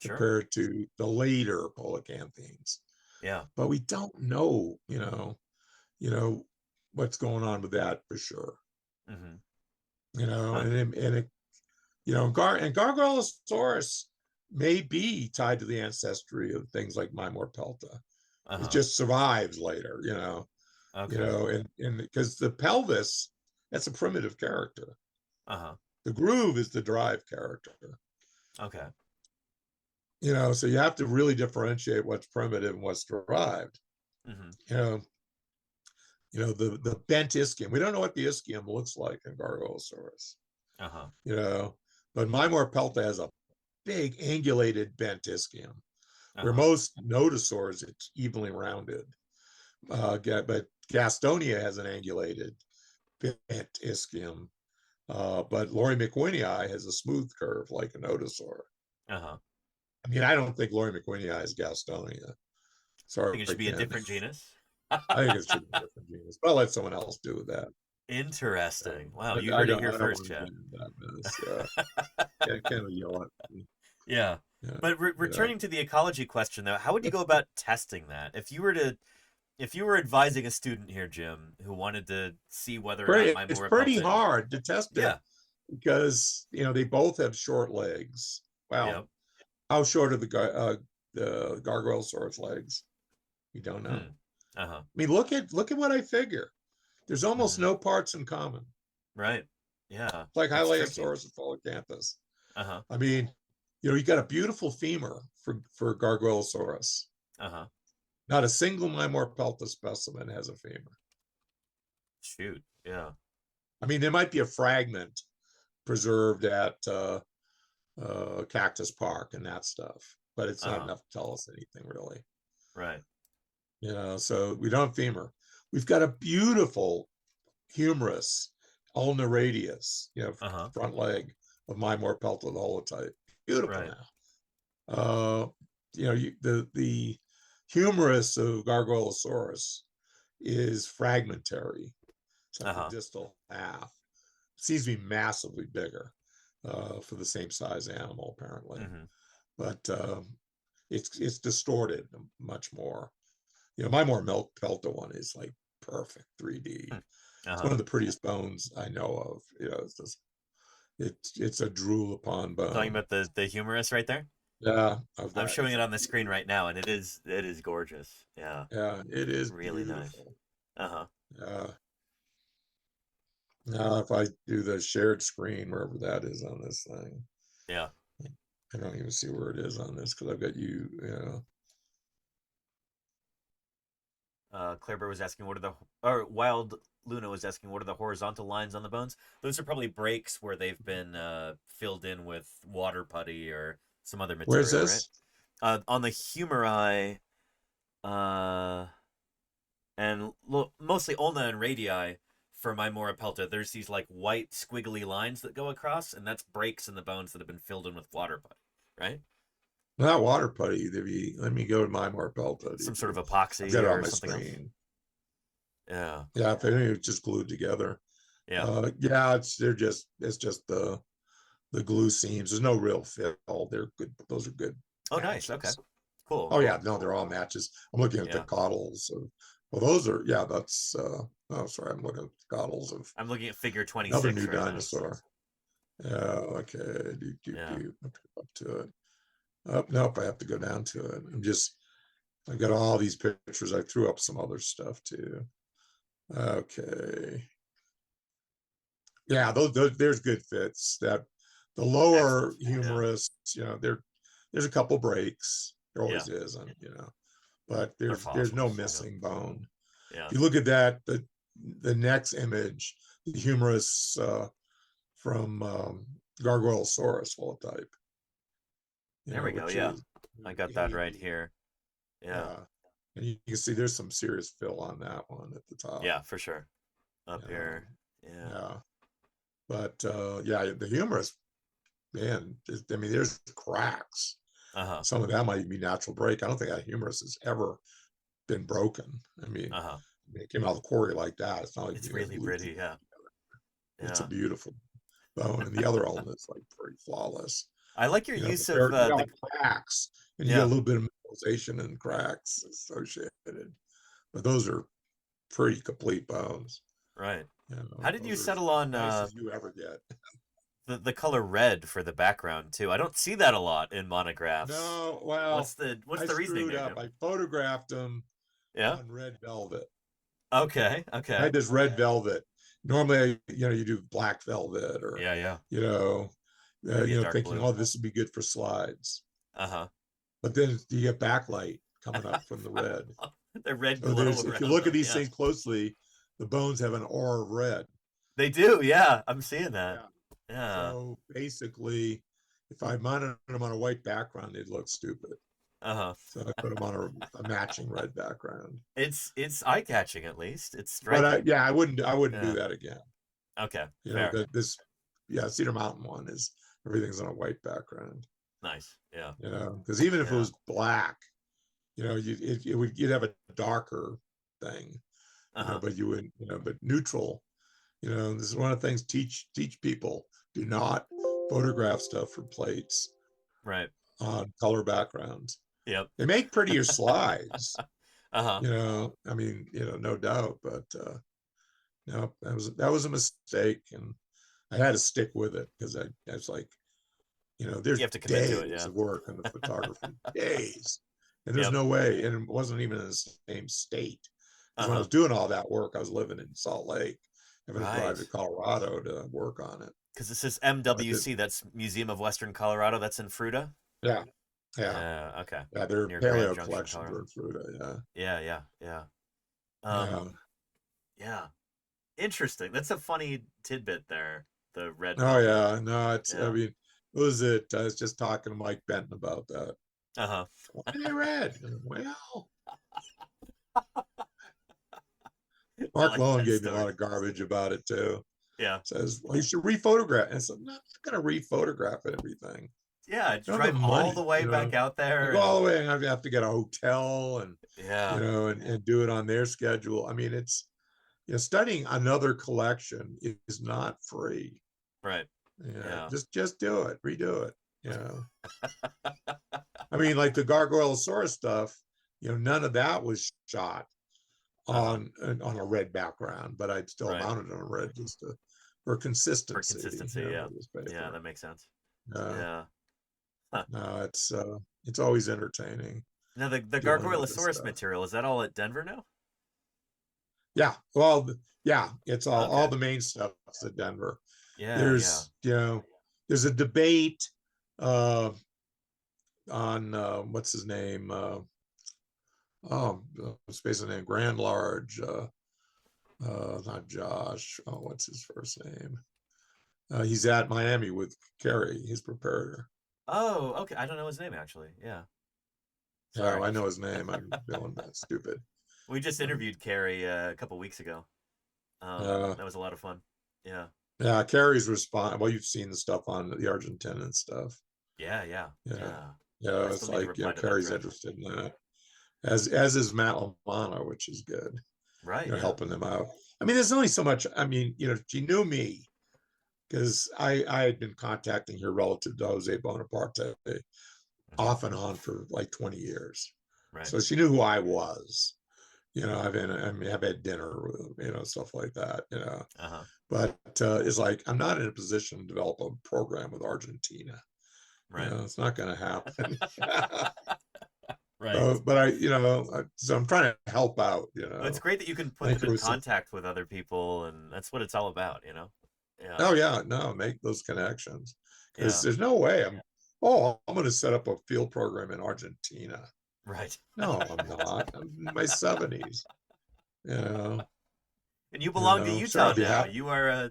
Sure. compared to the later coelacanthines. Yeah. But we don't know, you know what's going on with that for sure. Mm-hmm. Huh. And Gargoylosaurus may be tied to the ancestry of things like Mymorapelta. It Uh-huh. just survives later, Okay. and because the pelvis, that's a primitive character. Uh-huh. The groove is the drive character. Okay. So you have to really differentiate what's primitive and what's derived. Mm-hmm. You know, the bent ischium. We don't know what the ischium looks like in Gargoylosaurus. Uh-huh. You know, but Mymorapelta has a big angulated bent ischium, where Uh-huh. most nodosaurs it's evenly rounded. But Gastonia has an angulated bent ischium. But Lori McWhinney has a smooth curve like a nodosaur. Uh-huh. I mean, I don't think Lori McWhinney is Gastonia. Sorry, Think it should be a Ken. different genus? I think it should be a different genus, but I'll let someone else do that. Interesting. Wow, you I heard it don't. here I don't first, want to get Chad. into that mess. Ken will yell at me. Yeah. Yeah, But yeah. returning to the ecology question though, how would you go about testing that? If you were advising a student here, Jim, who wanted to see whether or not It's pretty Mymorapelta. hard to test it Yeah. because they both have short legs. Well, Yep. how short are the Gargoylosaurus legs? We don't know. Hmm. Uh-huh. I mean, look at what I figure. There's almost Mm-hmm. no parts in common. Right. Yeah. It's like That's tricky. Hylaeosaurus and Photocanthus. Uh-huh. I mean, you got a beautiful femur for Gargoylosaurus. Uh-huh. Not a single Mymorapelta specimen has a femur. Shoot. Yeah. I mean, there might be a fragment preserved at Cactus Park and that stuff, but it's not Uh-huh. enough to tell us anything really. Right. So we don't have femur. We've got a beautiful humerus, ulna radius, Uh-huh. front leg of Mymorapelta the holotype. Beautiful Right. now. The humerus of Gargoylosaurus is fragmentary, except the Uh-huh. distal half. It seems to be massively bigger for the same size animal, apparently. Mm-hmm. But it's distorted much more. My more Pelta one is like perfect 3D. It's Uh-huh. one of the prettiest bones I know of. It's a drool upon Talking bone. about the humerus right there? Yeah, of I'm that. showing it on the screen right now, and it is gorgeous. Yeah. Yeah, it is Really nice. beautiful. Uh-huh. Now, if I do the shared screen, wherever that is on this thing, Yeah. I don't even see where it is on this because I've got you. Claire Burr was asking or Wild Luna was asking what are the horizontal lines on the bones? Those are probably breaks where they've been filled in with water putty or some other Where's material, right? this? On the humeri, Uh, and mostly ulna and radii for my Morapelta. There's these like white squiggly lines that go across, and that's breaks in the bones that have been filled in with water putty, right? Not water putty. Let me go to my Marpelta. Some sort of I've epoxy got it on or my something else. screen. Yeah. Yeah, if it's just glued together. Yeah. Yeah, it's just the glue seams. There's no real fill. They're good. Those are good Oh, nice. Okay. matches. Cool. Oh yeah, Cool. no, they're all matches. I'm looking at the Yeah. coddles. Well, those are yeah. That's oh sorry, I'm looking at the coddles of I'm looking at figure another 26 new right now. dinosaur. Yeah. Okay. Yeah. Up to it. Oh, nope. I have to go down to it. I've got all these pictures. I threw up some other stuff too. Okay. Yeah, those there's good fits. That the lower Excellent. Yeah. humerus, there's a couple breaks. There Yeah. always is, and but They're there's no fossils. missing bone. Yeah. If you look at that, the next image, the humerus from Gargoylosaurus holotype, There we go. which Yeah. is I got that right heavy. here. Yeah. Yeah, and you can see there's some serious fill on that one at the top. Yeah, for sure. Up Yeah, here. Yeah. yeah. But yeah, the humerus, man, I mean, there's cracks. Uh-huh. Some of that might even be natural break. I don't think that humerus has ever been broken. Uh-huh. It came out of the quarry like that. It's not like It's you got really glued pretty. Yeah. together. It's a Yeah. beautiful bone, and the other element is like pretty flawless. I like your But use of they're all the cracks, and you get a yeah. little bit of mineralization and cracks associated. But those are pretty complete bones. Right. How did you Those are as settle on nice as you ever get. the color red for the background too? I don't see that a lot in monographs. No, well, What's I the reasoning screwed there, up. Jim? I photographed them Yeah. on red velvet. Okay. I Okay. had this red velvet. Normally, you do black velvet or, Yeah. Yeah. you know, Maybe a dark thinking, blue. oh, this would be good for slides. Uh-huh. But then you get backlight coming up from the red. The red So glow if you around look at them. these Yeah. things closely, the bones have an aura of red. They do. Yeah. I'm seeing that. Yeah. Yeah. So basically, if I mounted them on a white background, they'd look stupid. Uh-huh. So I put them on a matching red background. It's eye-catching at least. It's But striking. yeah, I wouldn't do Yeah. that again. Okay. Fair. Cedar Mountain one is everything's on a white background. Nice. Yeah. Because even if it Yeah. was black, you'd have a darker thing, Uh-huh. but you would, but neutral. This is one of the things teach people: do not photograph stuff from plates Right. on color backgrounds. Yep. They make prettier slides, Uh-huh. no doubt, but no, that was a mistake, and I had to stick with it because I was like, You there's have to commit to it, days yeah. of work on the photography, days, and there's Yep. no way, and it wasn't even in the same state. Because when I Uh-huh. was doing all that work, I was living in Salt Lake, having to drive Right. to Colorado to work on it. Because this is So I did, MWC, that's Museum of Western Colorado, that's in Fruta. yeah, yeah, Yeah, okay. yeah. Their Near Grand paleo Junction, collections Colorado. are in Fruta. Yeah, yeah, yeah. Yeah, Um, yeah. Interesting. That's a funny tidbit there. The red oh velvet. yeah. No, Yeah. what was it? I was just talking to Mike Benton about that. Uh-huh. Why are they red? Well, I Mark like Lowen that gave me a lot story. of garbage about it too. Yeah. Says, well, you should rephotograph. And I said, no, I'm not going to rephotograph everything. Yeah, I don't have drive the all the money, way back out I there go all and the way and I have to get a hotel and, yeah. and do it on their schedule. I mean, it's, studying another collection is not free. Right. Yeah. Just do it, redo it. I mean, like the Gargoylosaurus stuff, none of that was shot Uh-huh. on a red background, but I'd still Right. mounted on a red just for For consistency. consistency, yeah. With this paper. Yeah, that makes sense. Yeah. Yeah. Huh. No, it's always entertaining Now the dealing with this Gargoylosaurus stuff. material, is that all at Denver now? Yeah, well, yeah, it's all Okay. the main stuff is at Denver. Yeah, yeah. There's a debate uh, on what's his name? Space name Grand Large. Not Josh. Oh, what's his first name? He's at Miami with Kerry, his preparator. Oh, okay. I don't know his name actually. Yeah. Yeah, Sorry. I know his name. I'm feeling that stupid. We just Um, interviewed Carrie a couple weeks ago. Uh, That was a lot of fun. Yeah. yeah, Kerry's response. Well, you've seen the stuff on the Argentinian stuff. Yeah, yeah, Yeah, yeah. yeah, I still it's need to like reply to that Kerry's thread. interested in that, as is Matt Lamana, which is good. Right, yeah. Helping them out. I mean, there's only so much. I mean, she knew me because I had been contacting her relative to Jose Bonaparte Hmm. off and on for like 20 years. Right. So she knew who I was. I've had dinner with, stuff like that, Uh-huh. but it's like, I'm not in a position to develop a program with Argentina. Right. It's not going to happen. Right. But so I'm trying to help out, It's great that you can I put think them it in was some, contact with other people, and that's what it's all about, you know? Yeah. oh yeah, no, make those connections because Yeah. there's no way I'm going to set up a field program in Argentina. Right. No, I'm not. I'm in my 70s, you know, And you belong to sure, Utah I'll be now. happy. You are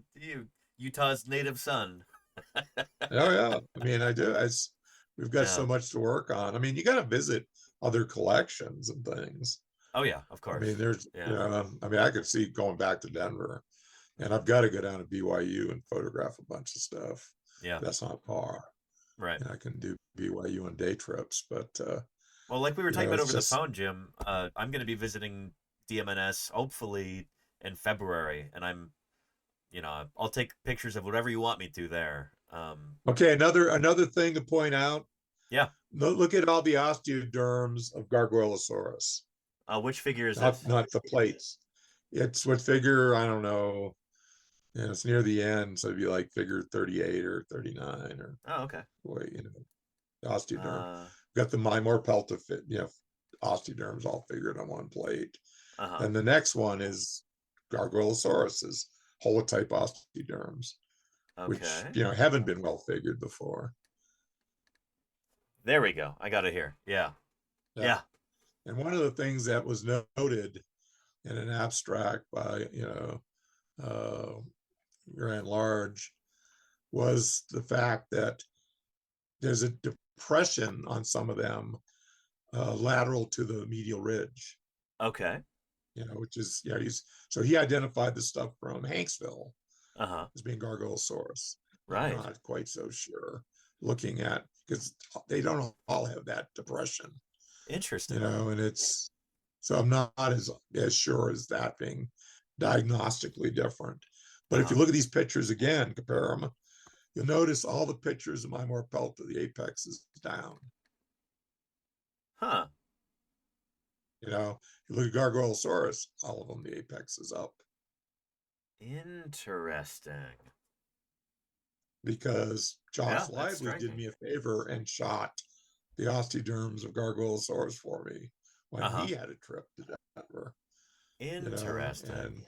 Utah's native son. Oh yeah, I mean, we've got Yeah. so much to work on. I mean, you got to visit other collections and things. Oh yeah, of I mean, course. Yeah. I could see going back to Denver, and I've got to go down to BYU and photograph a bunch of stuff. Yeah. That's not far. Right. I can do BYU on day trips, but Well, like we were talking about it's over the just phone, Jim, I'm going to be visiting DMNS hopefully in February, and I'll take pictures of whatever you want me to there. okay. Another thing to point out. Yeah. Look at all the osteoderms of Gargoylosaurus, Which figure is not this? not the plates. It's what figure, I don't know. It's near the end, so it'd be like figure 38 or 39 or Oh, okay. boy, osteoderm. Uh, Got the Mimor to fit, osteoderms all figured on one plate. uh-huh. Then the next one is Gargoylosaurus's holotype osteoderms, which Okay. haven't been well figured before. There we go. I got it here. Yeah. Yeah. Yeah. And one of the things that was noted in an abstract by Grant Large was the fact that there's a depression on some of them lateral to the medial ridge, Okay. which is, so he identified the stuff from Hanksville Uh-huh. as being Gargoylosaurus. I'm Right. not quite so sure looking at, because they don't all have that depression, Interesting. and so I'm not as sure as that being diagnostically different. But if you Uh-huh. look at these pictures again, compare them, you'll notice all the pictures of Mimor pelta, the apex is down. Huh. You look at Gargoylosaurus, all of them, the apex is up. Interesting. Because Yeah, Josh that's Lively did striking. me a favor and shot the osteoderms of Gargoylosaurus for me when Uh-huh. he had a trip to Denver. Interesting.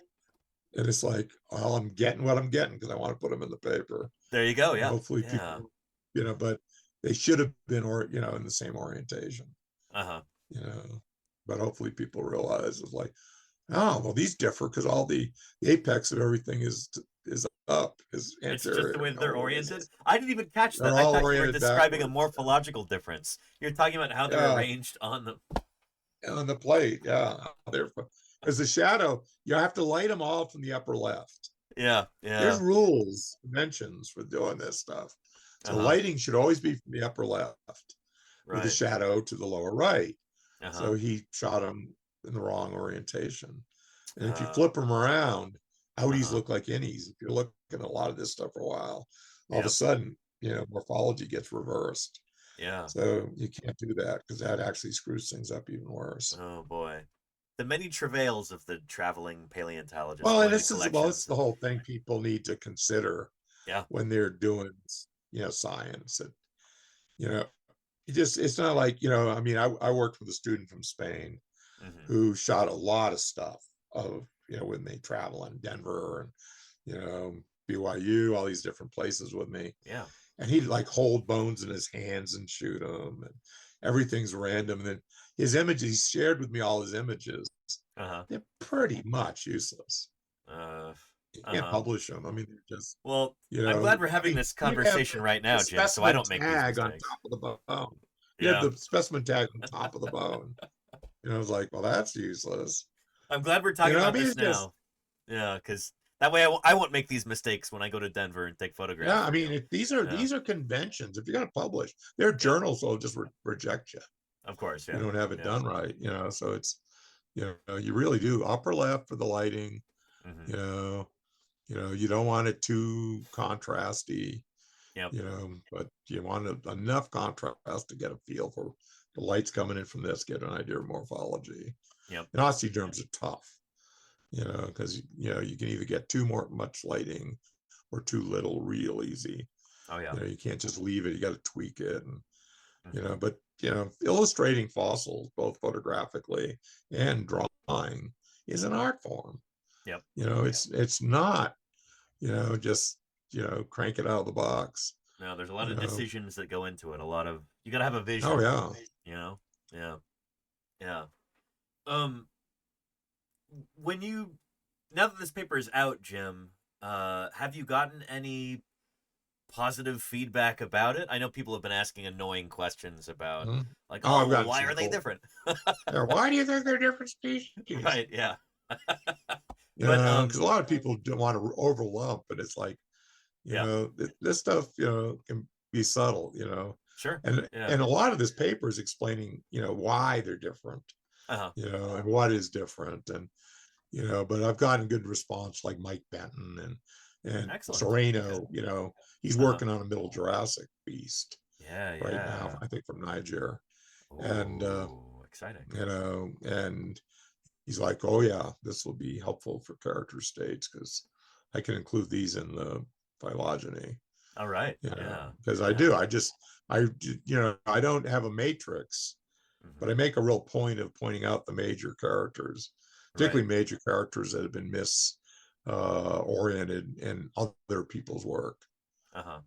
And it's like, well, I'm getting what I'm getting because I want to put them in the paper. There you go. And Yeah. hopefully Yeah. people, but they should have been, in the same orientation, Uh-huh. you know, but hopefully people realize it's like, oh, well, these differ because all the apex of everything is up, is It's just the anterior. way that they're No, it oriented. isn't. I didn't even catch that. They're I all thought you were oriented describing a backwards. morphological difference. You're talking about how they're Yeah, arranged on the. on the plate. Yeah, because the shadow, you have to light them all from the upper left. Yeah. There's Yeah. rules, dimensions for doing this stuff. So Uh-huh. lighting should always be from the upper left with the Right. shadow to the lower right. Uh-huh. So he shot them in the wrong orientation. And if you Uh, flip them around, outies uh-huh. look like innies. If you're looking at a lot of this stuff for a while, all of a Yep. sudden, morphology gets reversed. Yeah. So you can't do that because that actually screws things up even worse. Oh boy. The many travails of the traveling paleontologist Well, and going to it's collections the and whole thing people need to consider yeah. when they're doing, science. And, you know, it's not like, I mean, I worked with a student from Spain Hmm. who shot a lot of stuff of, when they travel in Denver and, BYU, all these different places with me. Yeah. And he'd like hold bones in his hands and shoot them, and everything's random. And then his images, he shared with me all his images. Uh-huh. They're pretty much useless. Uh, You can't uh-huh. publish them. I mean, they're just, Well, I'm glad we're I having mean, this you'd have conversation right the now, Jim, so I specimen don't make these tag on mistakes. top of the bone. You had Yeah. the specimen tag on top of the bone. I was like, well, that's useless. I'm glad we're talking I about mean, this it's just, now. Yeah, because that way I won't make these mistakes when I go to Denver and take photographs yeah, I for mean, you. these Yeah. are conventions. If you're going to publish, there are Yeah. journals that'll just reject you. Of course. You Yeah. don't have it Yeah. done right, so it's, you really do upper left for the lighting, Mm-hmm. you know, you don't want it too contrasty, Yep. but you want enough contrast to get a feel for the lights coming in from this, get an idea of morphology. Yep. And osteoderms are tough, because, you can either get much lighting or too little real easy. Oh yeah. You can't just leave it. You got to tweak it. And, Mm-hmm. but, illustrating fossils, both photographically and drawing, is an art form. Yep. It's not, just, crank it out of the box. No, there's a lot of decisions that go into it. You gotta have a vision. Oh, yeah. Yeah. Yeah. Um, when you now that this paper is out, Jim, have you gotten any positive feedback about it? I know people have been asking annoying questions about like, Oh, I've oh, gotten why some are they cool. different? Yeah, why do you think they're different species? Right, yeah. Because a lot of people don't want to overlap, but it's like, this stuff, can be subtle, Sure. and Yeah. and a lot of this paper is explaining, why they're different, Uh-huh. and what is different, and but I've gotten good response, like Mike Benton and Excellent. Sereno, he's working on a Middle Jurassic beast Yeah, right now, I think from Niger. And exciting. and he's like, oh yeah, this will be helpful for character states because I can include these in the phylogeny. All right. Yeah. Because I don't have a matrix, but I make a real point of pointing out the major characters, particularly major characters that have been oriented in other people's work. Uh-huh.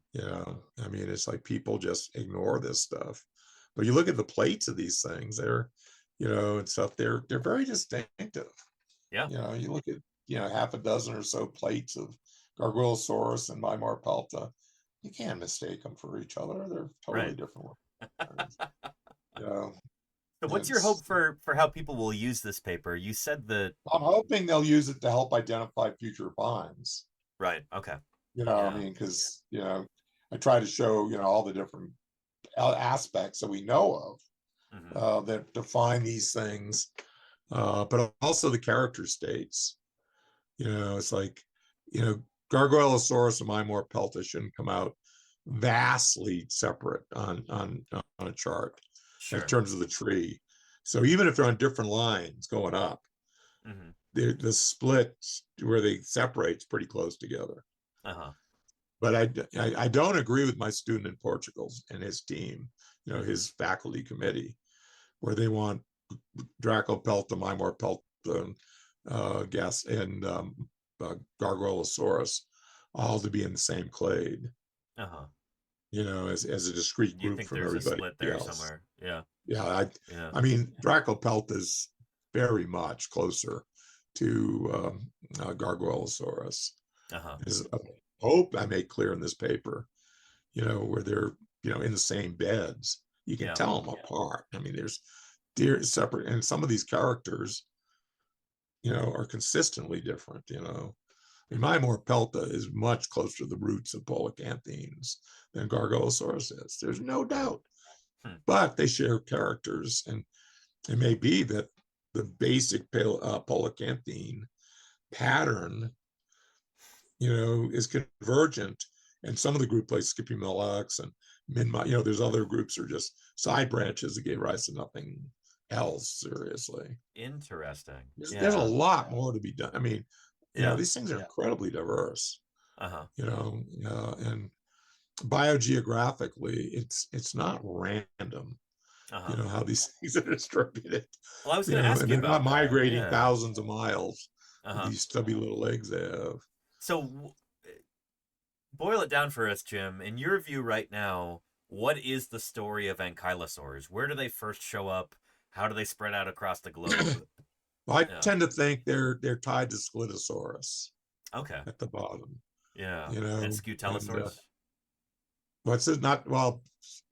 I mean, it's like people just ignore this stuff. But you look at the plates of these things, they're, and stuff, they're very distinctive. Yeah. You look at, half a dozen or so plates of Gargoylosaurus and Mymorpelta. You can't mistake them for each other. They're totally different. So what's your hope for how people will use this paper? You said that I'm hoping they'll use it to help identify future finds. Right. Okay. I mean, because, I try to show, all the different aspects that we know of that define these things, but also the character states. It's like, Gargoylosaurus and Mymorpelta shouldn't come out vastly separate on a chart in terms of the tree. So even if they're on different lines going up, the split where they separate is pretty close together. But I don't agree with my student in Portugal and his team, his faculty committee, where they want Dracopelta, Mymorpelta, and Gargoylosaurus all to be in the same clade. As a discrete group from everybody else. You think there's a split there somewhere? Yeah. I mean, Dracopelta is very much closer to Gargoylosaurus. There's a hope I make clear in this paper, where they're, in the same beds. You can tell them apart. I mean, they're separate, and some of these characters, are consistently different. Mymorpelta is much closer to the roots of Polacanthines than Gargoylosaurus is. There's no doubt. But they share characters, and it may be that the basic Polacanthine pattern, is convergent, and some of the group like Sciphomelix and Minma, there's other groups are just side branches that gave rise to nothing else, seriously. Interesting. There's a lot more to be done. I mean, these things are incredibly diverse. And biogeographically, it's not random. How these things are distributed. Well, I was going to ask you about they're not migrating that. thousands of miles. These stubby little legs they have. So, boil it down for us, Jim. In your view, right now, what is the story of ankylosaurs? Where do they first show up? How do they spread out across the globe? Well, I tend to think they're tied to Scutosaurus. Okay. At the bottom. Yeah. And Scutellosaurus. What's it not? Well,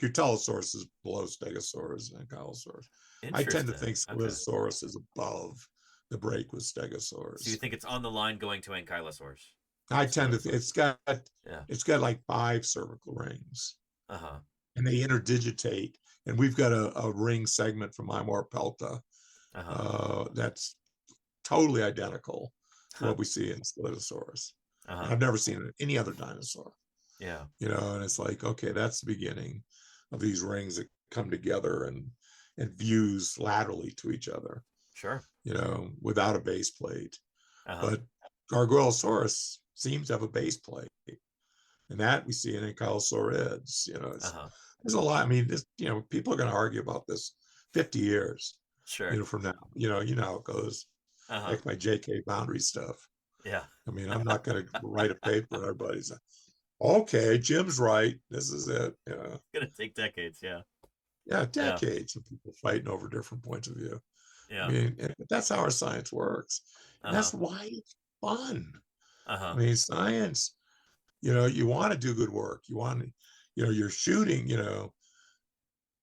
Cutellosaurus is below Stegosaurus and Ankylosaurus. I tend to think Interesting. Okay. Sclitosaurus is above the break with So you Stegosaurus. think it's on the line going to Ankylosaurus? I Or tend to Sclerosaurus? Yeah. it's got like 5 cervical rings, Uh-huh. and they interdigitate. And we've got a ring segment from Pelta Uh-huh. that's totally identical to Huh. what we see in Sclitosaurus. And Uh-huh. I've never seen it in any other dinosaur. Yeah. And it's like, okay, that's the beginning of these rings that come together and views laterally to each other, Sure. without a base plate. Uh-huh. But Gargoylosaurus seems to have a base plate, and that we see in Ankylosaurids. Uh-huh. There's a lot. I mean, people are going to argue about this 50 years, Sure. from now. You know how it goes. Uh-huh. Like my JK boundary stuff. Yeah. I mean, I'm not going to write a paper and everybody's like, okay, Jim's right. This is it. It's gonna take decades, yeah. Yeah, Yeah. decades of people fighting over different points of view. I Yeah. mean, that's how our science works. And Uh-huh. that's why it's fun. I Uh-huh. mean, science, you want to do good work. You want to, you're shooting,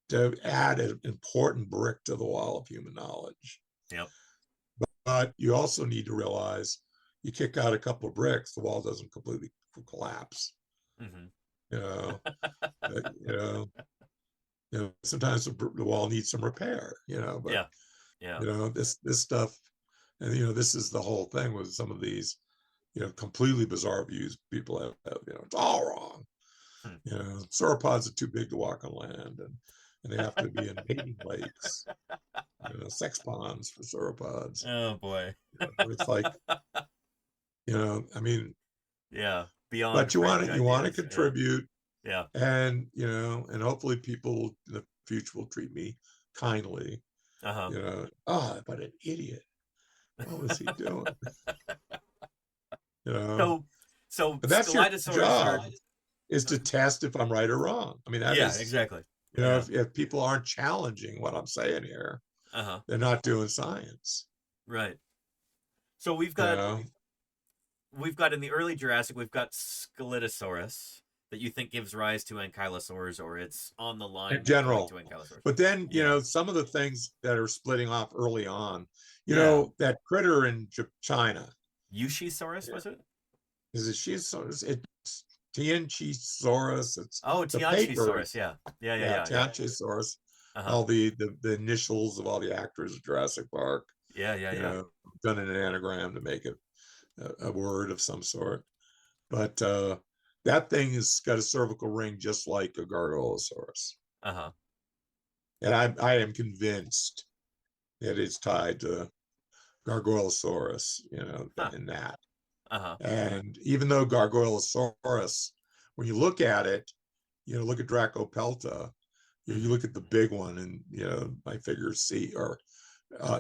to add an important brick to the wall of human knowledge. Yep. But you also need to realize you kick out a couple of bricks, the wall doesn't completely collapse. Mm-hmm. You know, but, sometimes the wall needs some repair. But Yeah. Yeah. this stuff, and this is the whole thing with some of these, completely bizarre views people have. It's all wrong. Hmm. Sauropods are too big to walk on land, and they have to be in mating lakes. Sex ponds for sauropods. Oh boy. It's like, I mean, Yeah. Beyond but you want fringe to ideas. contribute, Yeah. and and hopefully people in the future will treat me kindly. Yeah. Uh-huh. But an idiot. What was he doing? you know, So but that's your Scelidosaurs job, are is to test if I'm right or wrong. I mean, that yeah, is, exactly. Yeah. if people aren't challenging what I'm saying here, Uh-huh. they're not doing science. Right. So we've You got know, we've got in the early Jurassic, we've got Scelidosaurus that you think gives rise to Ankylosaurs, or it's on the line in going general. to Ankylosaurs. But then, Yeah. some of the things that are splitting off early on, Yeah. that critter in China, Eushisaurus, was it? is it it's Tianchisaurus, it's Oh, the paper, Tianchisaurus. Yeah. Yeah. Yeah. yeah, Yeah. Yeah. Tianchisaurus, Uh-huh. all the initials of all the actors of Jurassic Park, Yeah. Yeah. Yeah. done in an anagram to make it a word of some sort. But that thing has got a cervical ring just like a Gargoylosaurus. Uh-huh. And I am convinced that it's tied to Gargoylosaurus, Huh. in that. Uh-huh. And even though Gargoylosaurus, when you look at it, look at Dracopelta, you look at the big one, and I figure C or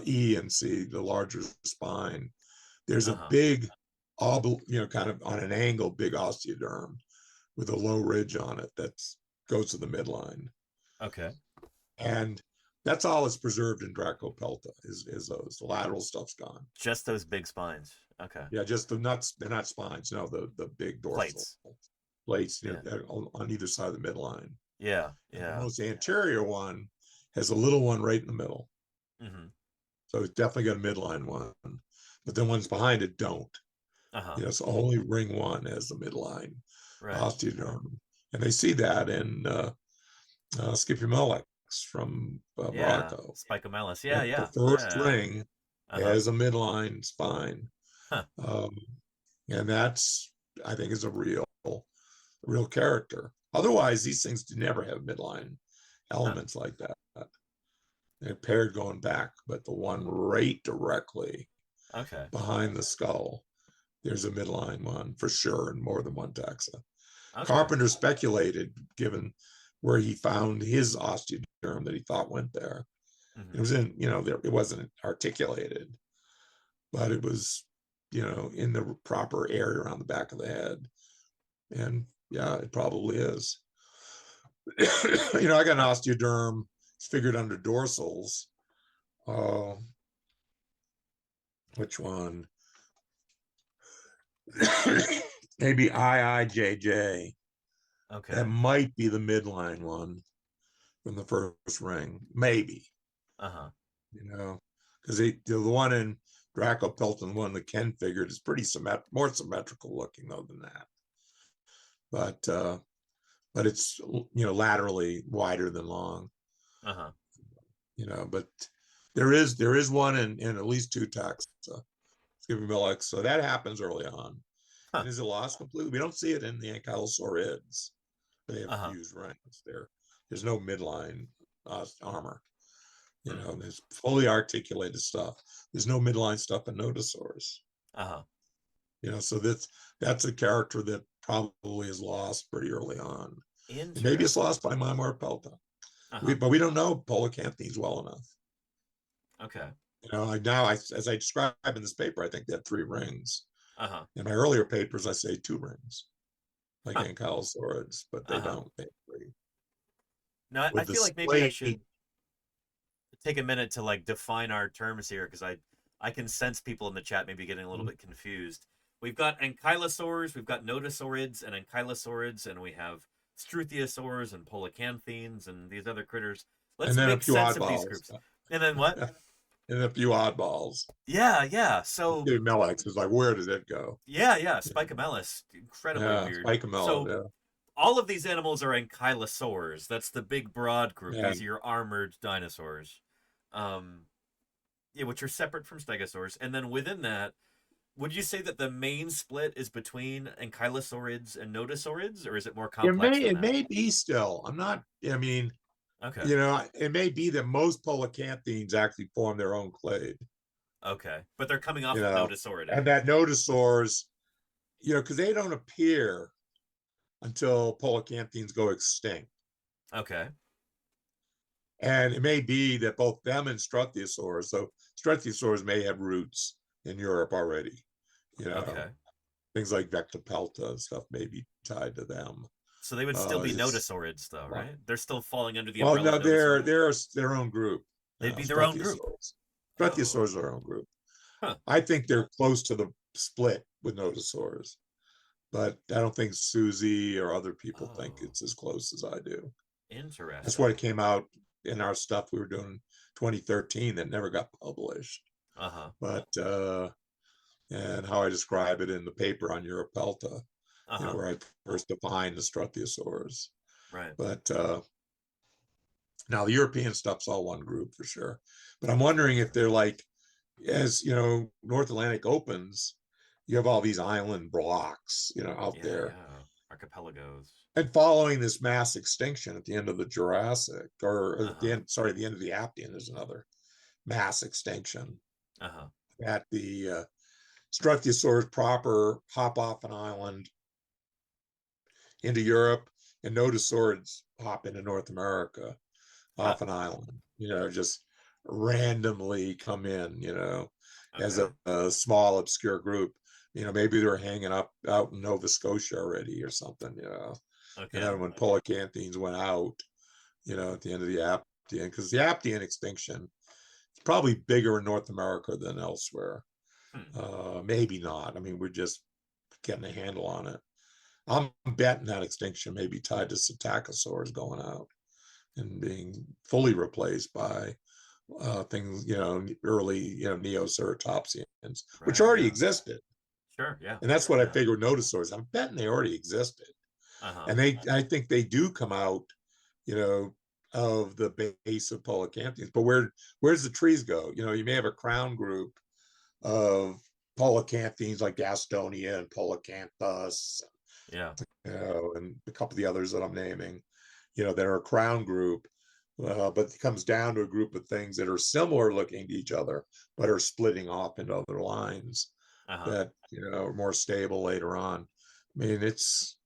E and C, the larger spine. There's a Uh-huh. big, kind of on an angle, big osteoderm with a low ridge on it that goes to the midline. Okay. And that's all that's preserved in Dracopelta is those. The lateral stuff's gone. Just those big spines. Okay. Yeah, just the nuts. They're not spines. The big dorsal Plates. plates, Yeah. on either side of the midline. Yeah. And the Yeah. most anterior one has a little one right in the middle. Mm-hmm. So it's definitely got a midline one, but the ones behind it don't. Uh-huh. So only ring one has the midline Right. osteoderm, and they see that in Sciphomelix from Yeah. Morocco. Spicomelis. Yeah. The Yeah. first Yeah. ring Uh-huh. has a midline spine, Huh. and that's, I think, is a real character. Otherwise, these things do never have midline Huh. elements like that. They're paired going back, but the one right directly Okay. behind the skull, there's a midline one for sure in more than one taxa. Okay. Carpenter speculated, given where he found his osteoderm that he thought went there. Mm-hmm. It was in, it wasn't articulated, but it was, in the proper area around the back of the head. And yeah, it probably is. I got an osteoderm. It's figured under dorsals. Which one? Maybe IIJJ. Okay. That might be the midline one from the first ring, maybe. Uh-huh. Because the one in Draco Pelton, one that Ken figured, is pretty more symmetrical looking though than that. But it's laterally wider than long. Uh-huh. But there is one in at least two texts. Skipper so that happens early on. Huh. And is it lost completely? We don't see it in the ankylosaurids. They have Uh-huh. fused rings there. There's no midline armor. Hmm. There's fully articulated stuff. There's no midline stuff in nodosaurs. Uh-huh. So that's a character that probably is lost pretty early on. And maybe it's Interesting. lost by Mymar Pelta. Uh-huh. But we don't know Polacanthines well enough. Okay. As I describe in this paper, I think they had 3 rings. Uh-huh. In my earlier papers, I say 2 rings, like Huh. ankylosaurids, but they Uh-huh. don't. They have 3. Now, I With the feel like maybe I should splay, take a minute to like define our terms here because I can sense people in the chat maybe getting a little bit confused. We've got ankylosaurs, we've got nodosaurids and ankylosaurids, and we have struthiosaurs and polacanthines and these other critters. and Let's then a make few sense of these oddballs, groups. And then what? and a few oddballs. Yeah, yeah. So Melex is like, where did it go? yeah. Spicamellis, incredibly Yeah, weird. Spicamella, So yeah. all of these animals are ankylosaurs. That's the big broad group. Yeah. These are your armored dinosaurs. Um, yeah, which are separate from stegosaurs. And then within that, would you say that the main split is between ankylosaurids and nodosaurids, or is it more complex than It that? may be still. I'm not, I mean, Okay. it may be that most polacanthines actually form their own clade, Okay. But they're coming off you of know, nodosauridae. and that nodosaurs, because they don't appear until polacanthines go extinct. Okay. And it may be that both them and struthiosaurs, so struthiosaurs may have roots in Europe already, you know, Okay. things like Vectopelta and stuff may be tied to them. So they would still be It's nodosaurids, though, right? They're still falling under the Well, umbrella no, of nodosaurs. they're their own group. They'd be their own group. Struthiosaurs. Oh. Struthiosaurs are their own group. Huh. I think they're close to the split with nodosaurs, but I don't think Susie or other people think Oh. it's as close as I do. That's what Interesting. it came out in our stuff we were doing 2013 that never got published. Uh-huh. But and how I describe it in the paper on Europelta, Uh-huh. where I first defined the Struthiosaurs. Right. But now the European stuff's all one group for sure. But I'm wondering if they're like, as North Atlantic opens, you have all these island blocks, out Yeah, there. yeah. Archipelagos. And following this mass extinction at the end of the Jurassic, or at the Uh-huh. end, sorry, the end of the Aptian, there's another mass extinction Uh-huh. at the Struthiosaurs proper hop off an island into Europe, and Nodosaurids hop into North America Huh. off an island, just randomly come in, as Okay. a small obscure group. Maybe they're hanging out in Nova Scotia already or something, And Okay. then when Polacanthines went out, at the end of the Aptian, because the Aptian extinction is probably bigger in North America than elsewhere. Hmm. Maybe not. I mean, we're just getting a handle on it. I'm betting that extinction may be tied to Psittacosaurs going out and being fully replaced by things, early, Neoceratopsians, which Right, already yeah. existed. Sure, yeah. And that's what I Yeah. figured Nodosaurs. I'm betting they already existed. Uh-huh. And I think they do come out, of the base of Polacanthines. But where's the trees go? You may have a crown group of Polacanthines like Gastonia and Polacanthus, Yeah. and a couple of the others that I'm naming, that are a crown group. But it comes down to a group of things that are similar looking to each other, but are splitting off into other lines Uh-huh. that, are more stable later on. I mean, it's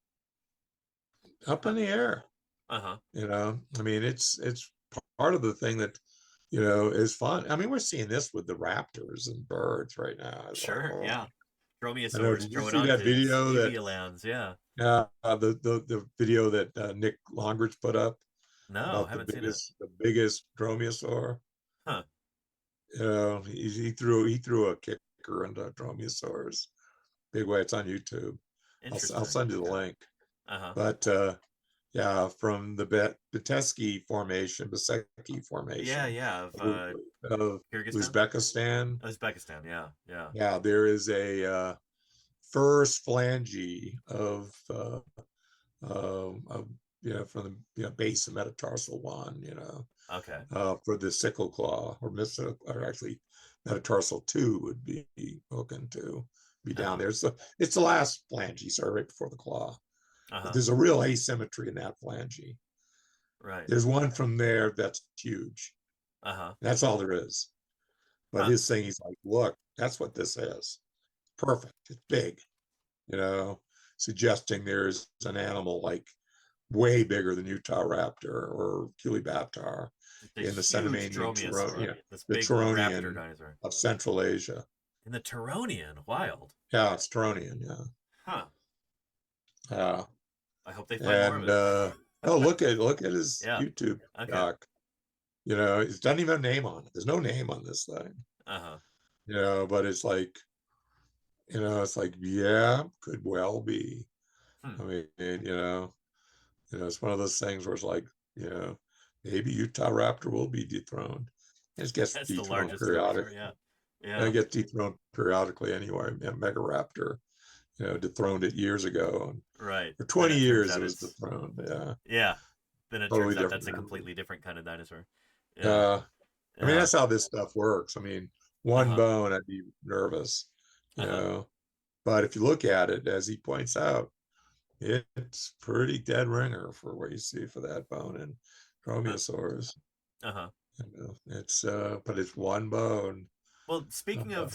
up in the air, Uh-huh. I mean, it's part of the thing that, is fun. I mean, we're seeing this with the raptors and birds right now. It's like, Sure, oh, yeah. I know. Dromaeosaurs, Did you see that Troodontids, video that Eviolans, yeah. the video that Nick Longridge put up No, about haven't seen it. the biggest dromaeosaur? Huh. He threw a kicker into dromaeosaurs. Big way. It's on YouTube. I'll Interesting. send you the Okay. link. Uh-huh. But Yeah, from the Beteski formation Yeah, of of Kyrgyzstan, Uzbekistan. Uzbekistan. Yeah. Yeah, there is a first phalange of from the base of metatarsal one, Okay. for the sickle claw or actually metatarsal two would be looking to be down Uh-huh. there. So it's the last phalange, so right before the claw. But Uh-huh. there's a real asymmetry in that phalange. Right. There's one from there that's huge. Uh-huh. That's all there is. But Huh. his thing, he's like, look, that's what this is. Perfect. It's big, you know, suggesting there's an animal like way bigger than Utah raptor or Culibaptor It's a in the huge Cenomanian, dromaeosaur. This the big raptor Turonian dinosaur. of Central Asia. In the Turonian. Wild. Yeah, it's Turonian. Yeah. Huh. Uh, I hope they find more of and it. oh, look at his Yeah. YouTube Okay. doc. It doesn't even have a name on it. There's no name on this thing. Uh-huh. But it's like, yeah, could well be. Hmm. I mean, it's one of those things where it's like, you know, maybe Utah Raptor will be dethroned. It gets That's the dethroned largest dinosaur. periodically. Yeah. It Yeah. gets dethroned periodically anyway. Mega Raptor, dethroned it years ago. And Right. for Then 20 it turns years out it was it's dethroned. Yeah. yeah. Then it Totally turns out that's different a animal. completely different kind of dinosaur. Yeah. Uh, I mean, Yeah. that's how this stuff works. I mean, one Uh-huh. bone, I'd be nervous, you Uh-huh. know. But if you look at it, as he points out, it's pretty dead ringer for what you see for that bone in Huh. dromaeosaurs. Uh-huh. It's but it's one bone. Well, speaking Uh,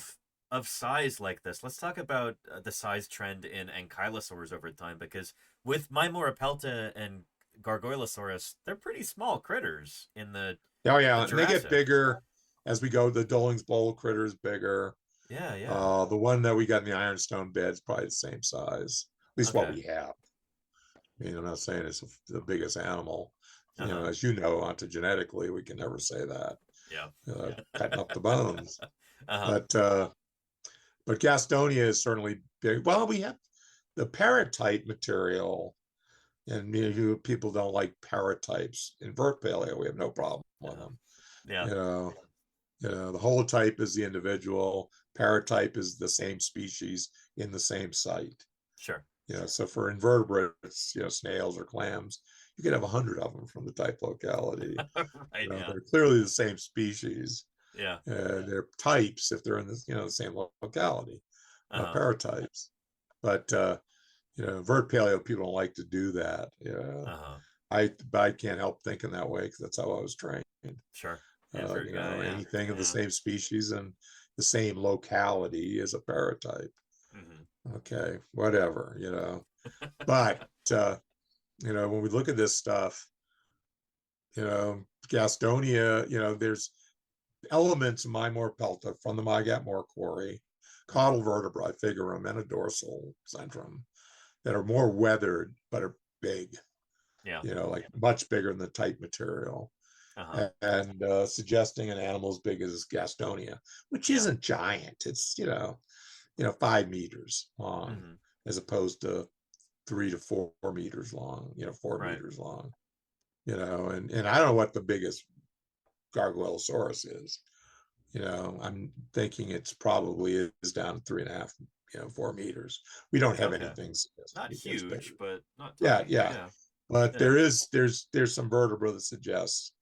of size like this, let's talk about the size trend in ankylosaurs over time because with Mimorapelta and Gargoylosaurus, they're pretty small critters in oh the yeah, and they get Jurassic. bigger as we go. The Dolling's Bowl critter is bigger. Yeah. The one that we got in the Ironstone bed is probably the same size, at least what Okay. we have. I mean, I'm not saying it's the biggest animal. Uh-huh. As you know, ontogenetically, we can never say that. Yeah. Cutting up the bones, Uh-huh. but Gastonia is certainly big. Well, we have the paratype material, and people don't like paratypes. Invert paleo, we have no problem with Uh-huh. them. Yeah. You know, the holotype is the individual. Paratype is the same species in the same site. Sure. So for invertebrates, snails or clams, you could have 100 of them from the type locality. Right, yeah. They're clearly the same species. Yeah. They're types if they're in the same locality, Uh-huh. paratypes. But invert paleo people don't like to do that. Uh-huh. I can't help thinking that way because that's how I was trained. Sure. Invert guy, yeah. Anything of the Yeah. same species and the same locality is a paratype. Mm-hmm. Okay, whatever. But when we look at this stuff, Gastonia, there's elements of Mimorapelta from the Mygatmore quarry, caudal vertebrae, figurum, and a dorsal centrum that are more weathered but are big, Yeah. like much bigger than the type material, Uh-huh. and suggesting an animal as big as Gastonia, which Yeah. isn't giant. It's 5 meters long, Mm-hmm. as opposed to 3 to 4 meters long. 4 Right. meters long. And I don't know what the biggest Gargoylosaurus is. I'm thinking it's probably is down to 3.5, 4 meters. We don't have Okay. anything Not suggesting it's huge, bigger. but not Yeah, tiny. yeah. Yeah. But Yeah. there's some vertebra that suggests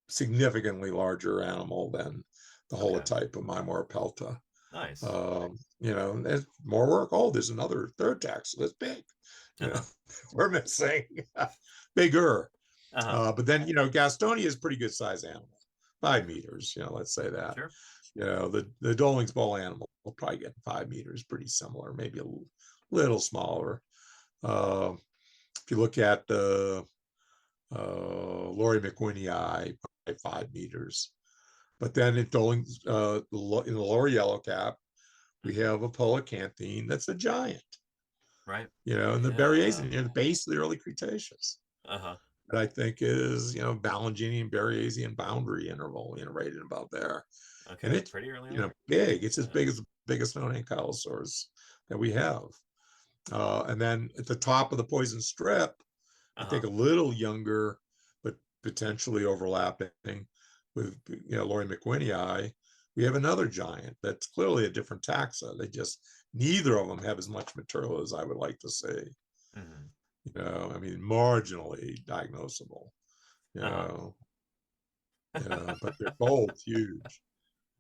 significantly larger animal than the Okay. holotype of Mimorapelta. Nice. There's more work. Oh, there's another third tax that's big. Uh-huh. We're missing bigger. Uh-huh. But then, Gastonia is a pretty good size animal, 5 meters, let's say that. Sure. The Dolling's Bowl animal will probably get 5 meters, pretty similar, maybe a little smaller. If you look at the Laurie McWhinney, probably 5 meters. But then in Dolling's, in the lower yellow cap, we have a polacanthine that's a giant, Right. in the Yeah. Berriasian, the base of the early Cretaceous. Uh-huh. That I think is, Ballinginian Berriasian boundary interval, right in about there. And Okay. it's, Pretty early on. big. It's as Yeah. big as the biggest known ankylosaurs that we have. And then at the top of the poison strip, I Uh-huh. think a little younger, but potentially overlapping with Lori McWhinney. We have another giant that's clearly a different taxa. They just neither of them have as much material as I would like to see. Hmm. I mean, marginally diagnosable. You Uh-huh. know, but they're both huge.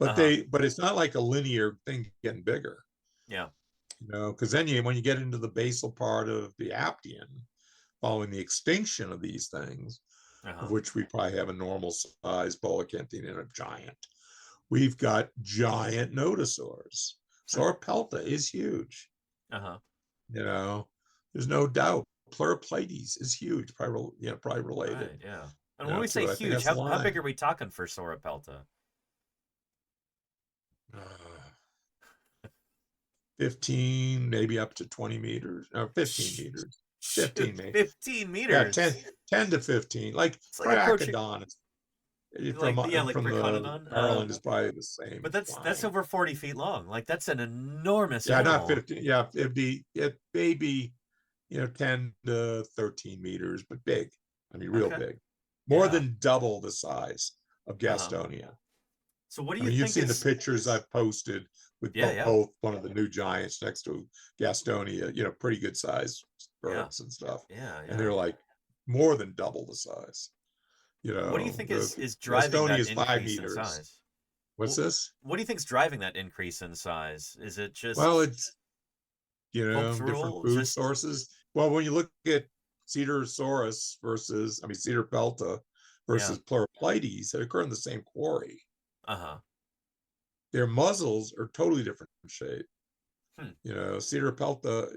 Uh-huh. But it's not like a linear thing getting bigger. Yeah. Because then when you get into the basal part of the Aptian, following the extinction of these things, of Uh-huh. which we probably have a normal size Boakenthine and a giant, we've got giant nodosaurs. Hmm. Sauropelta is huge. Uh-huh. You know, there's no doubt. Pleuropleides is huge, probably Right, related. yeah. And when we To say it. I think huge, that's how big are Lyme. we talking for Sauropelta? Uh, 15, maybe up to 20 meters, or 15 meters, 15 Shoot, maybe. 15 Yeah, meters. 10 to 15. Like It's like approaching Triacodon like yeah, like from the Briconodon. Maryland is probably the same But that's line. over 40 feet long. Like that's an enormous Yeah, not animal. 15. Yeah, it may be 10 to 13 meters, but big. I mean, real Okay. big. More Yeah. than double the size of Uh-huh. Gastonia. So what do I you mean, you've think seen the is pictures I've posted with yeah, yeah. both one of the new giants next to Gastonia, pretty good sized Yeah. birds and stuff. Yeah, And yeah. they're like more than double the size. What do you think The is driving Gastonia that is 5 increase in meters. size? What's this? What do you think's driving that increase in size? Is it Well, just it's, different cultural? food Just sources. Well, when you look at Cedar pelta yeah. versus Pleuropleides, they occur in the same quarry. Uh-huh. Their muzzles are totally different shape. Hmm. Cedar pelta,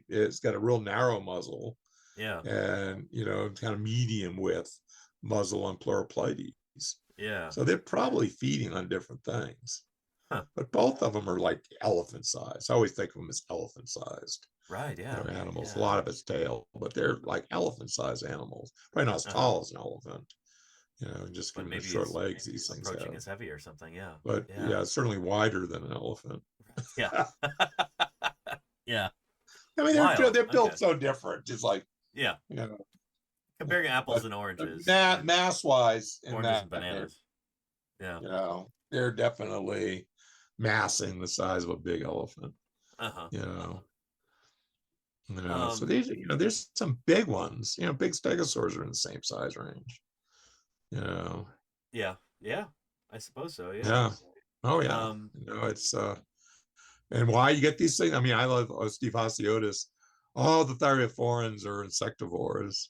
it's got a real narrow muzzle Yeah. and, kind of medium width muzzle on Pleuropleides. Yeah. So they're probably feeding on different things. Huh. But both of them are like elephant size. I always think of them as elephant sized, Right, yeah. animals. A Yeah. lot of it's tail, but they're like elephant sized animals. Probably not as Uh-huh. tall as an elephant, just But given the maybe short it's legs these things approaching have. as heavy or something. Yeah. But Yeah. yeah, it's certainly wider than an elephant. Yeah. Yeah. I mean, Wild. they're Okay. built so different. Just like Yeah. you know, Comparing apples but and oranges or mass wise, in oranges that and bananas. Yeah. they're definitely massing the size of a big elephant. Uh-huh. You Uh-huh. know, so Um, these, there's some big ones. Big stegosaurs are in the same size range. You know, yeah. Yeah. I suppose so, yeah. yeah, oh yeah. Um It's and why you get these things. I mean, I love Steve Hasiotis. All the thyreophorans are insectivores.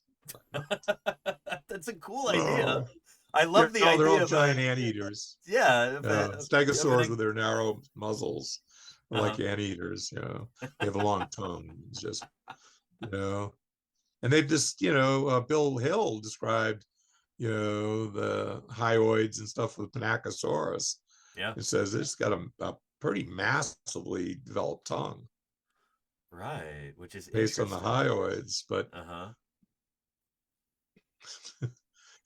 that's a cool idea. Oh, I love the they're all idea of giant anteaters. yeah, of Stegosaurs an with their narrow muzzles are uh-huh. like anteaters. They have a long tongue. It's just, you know, and they've just, Bill Hill described, the hyoids and stuff with Panachosaurus. Yeah. It says it's got a pretty massively developed tongue Right, which is based on the interesting. hyoids, but Uh-huh.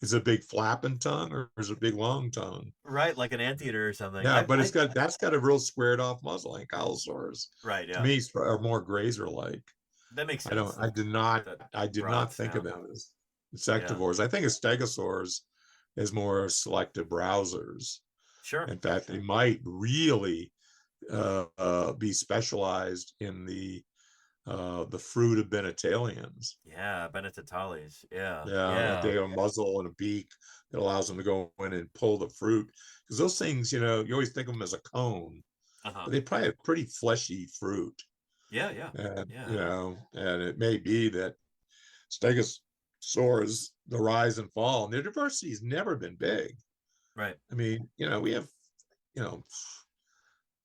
is it a big flapping tongue or is it a big long tongue? Right, like an anteater or something. Yeah, but I that's got a real squared off muzzle like Allosaurus. right, To yeah. me, are more grazer like. That makes I don't. sense. That that I did broad not think of snout. them as Yeah. insectivores. I think of stegosaurs as more selective browsers. Sure. In fact, they might really be specialized in the fruit of Benetalians. Yeah, Benetatalis. Yeah. Yeah, that Yeah. they have a muzzle and a beak that allows them to go in and pull the fruit. Because those things, you always think of them as a cone, Uh-huh. but they probably have pretty fleshy fruit. Yeah, yeah. And Yeah. and it may be that stegosaurs, the rise and fall, and their diversity has never been big. Right. I mean, we have, you know,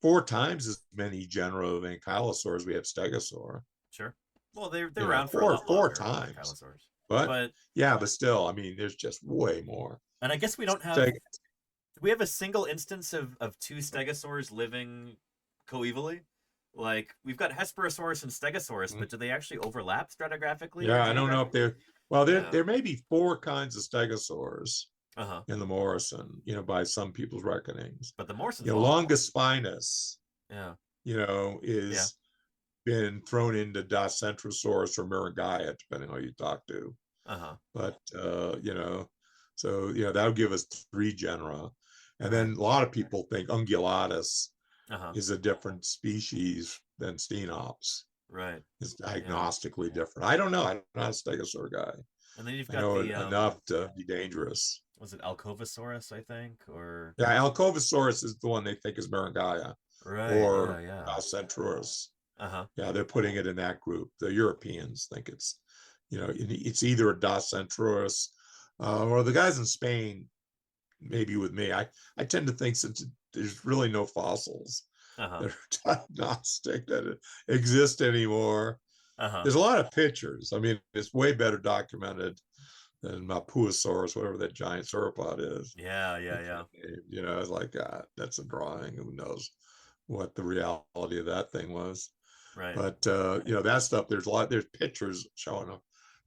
4 times as many genera of ankylosaurs we have stegosaur. Sure. Well, they're around for a Four lot four longer, times. ankylosaurs. But But yeah, but still, I mean, there's just way more. and I guess we don't have Steg- do we have a single instance of two stegosaurs living coevally? Like we've got Hesperosaurus and Stegosaurus, but do they actually overlap stratigraphically or yeah, I don't know if geographically? Yeah. there may be 4 kinds of stegosaurs Uh-huh. in the Morrison, by some people's reckonings. But the Morson's long. Longus spinus, Yeah. Yeah. is been thrown into Dacentrosaurus or Miragaia, depending on who you talk to. Uh-huh. But so that would give us three genera. And Right. then a lot of people think ungulatus Uh-huh. is a different species than Stenops. Right. It's Yeah. diagnostically different. I don't know. I'm not a stegosaur guy. And then you've I got know the enough to be dangerous. was it Alcovosaurus, I think, or Yeah, Alcovosaurus is the one they think is Marangaya right, yeah, or yeah. Centrurus. Uh-huh. Yeah, they're putting it in that group. The Europeans think it's either a Das Centrurus or the guys in Spain, maybe with me. I tend to think since there's really no fossils Uh-huh. that are diagnostic that exist anymore. Uh-huh. There's a lot of pictures. I mean, it's way better documented than Mapuosaurus, whatever that giant sauropod is. Yeah, yeah, yeah. It's like that's a drawing. Who knows what the reality of that thing was? Right. But that stuff. There's pictures showing a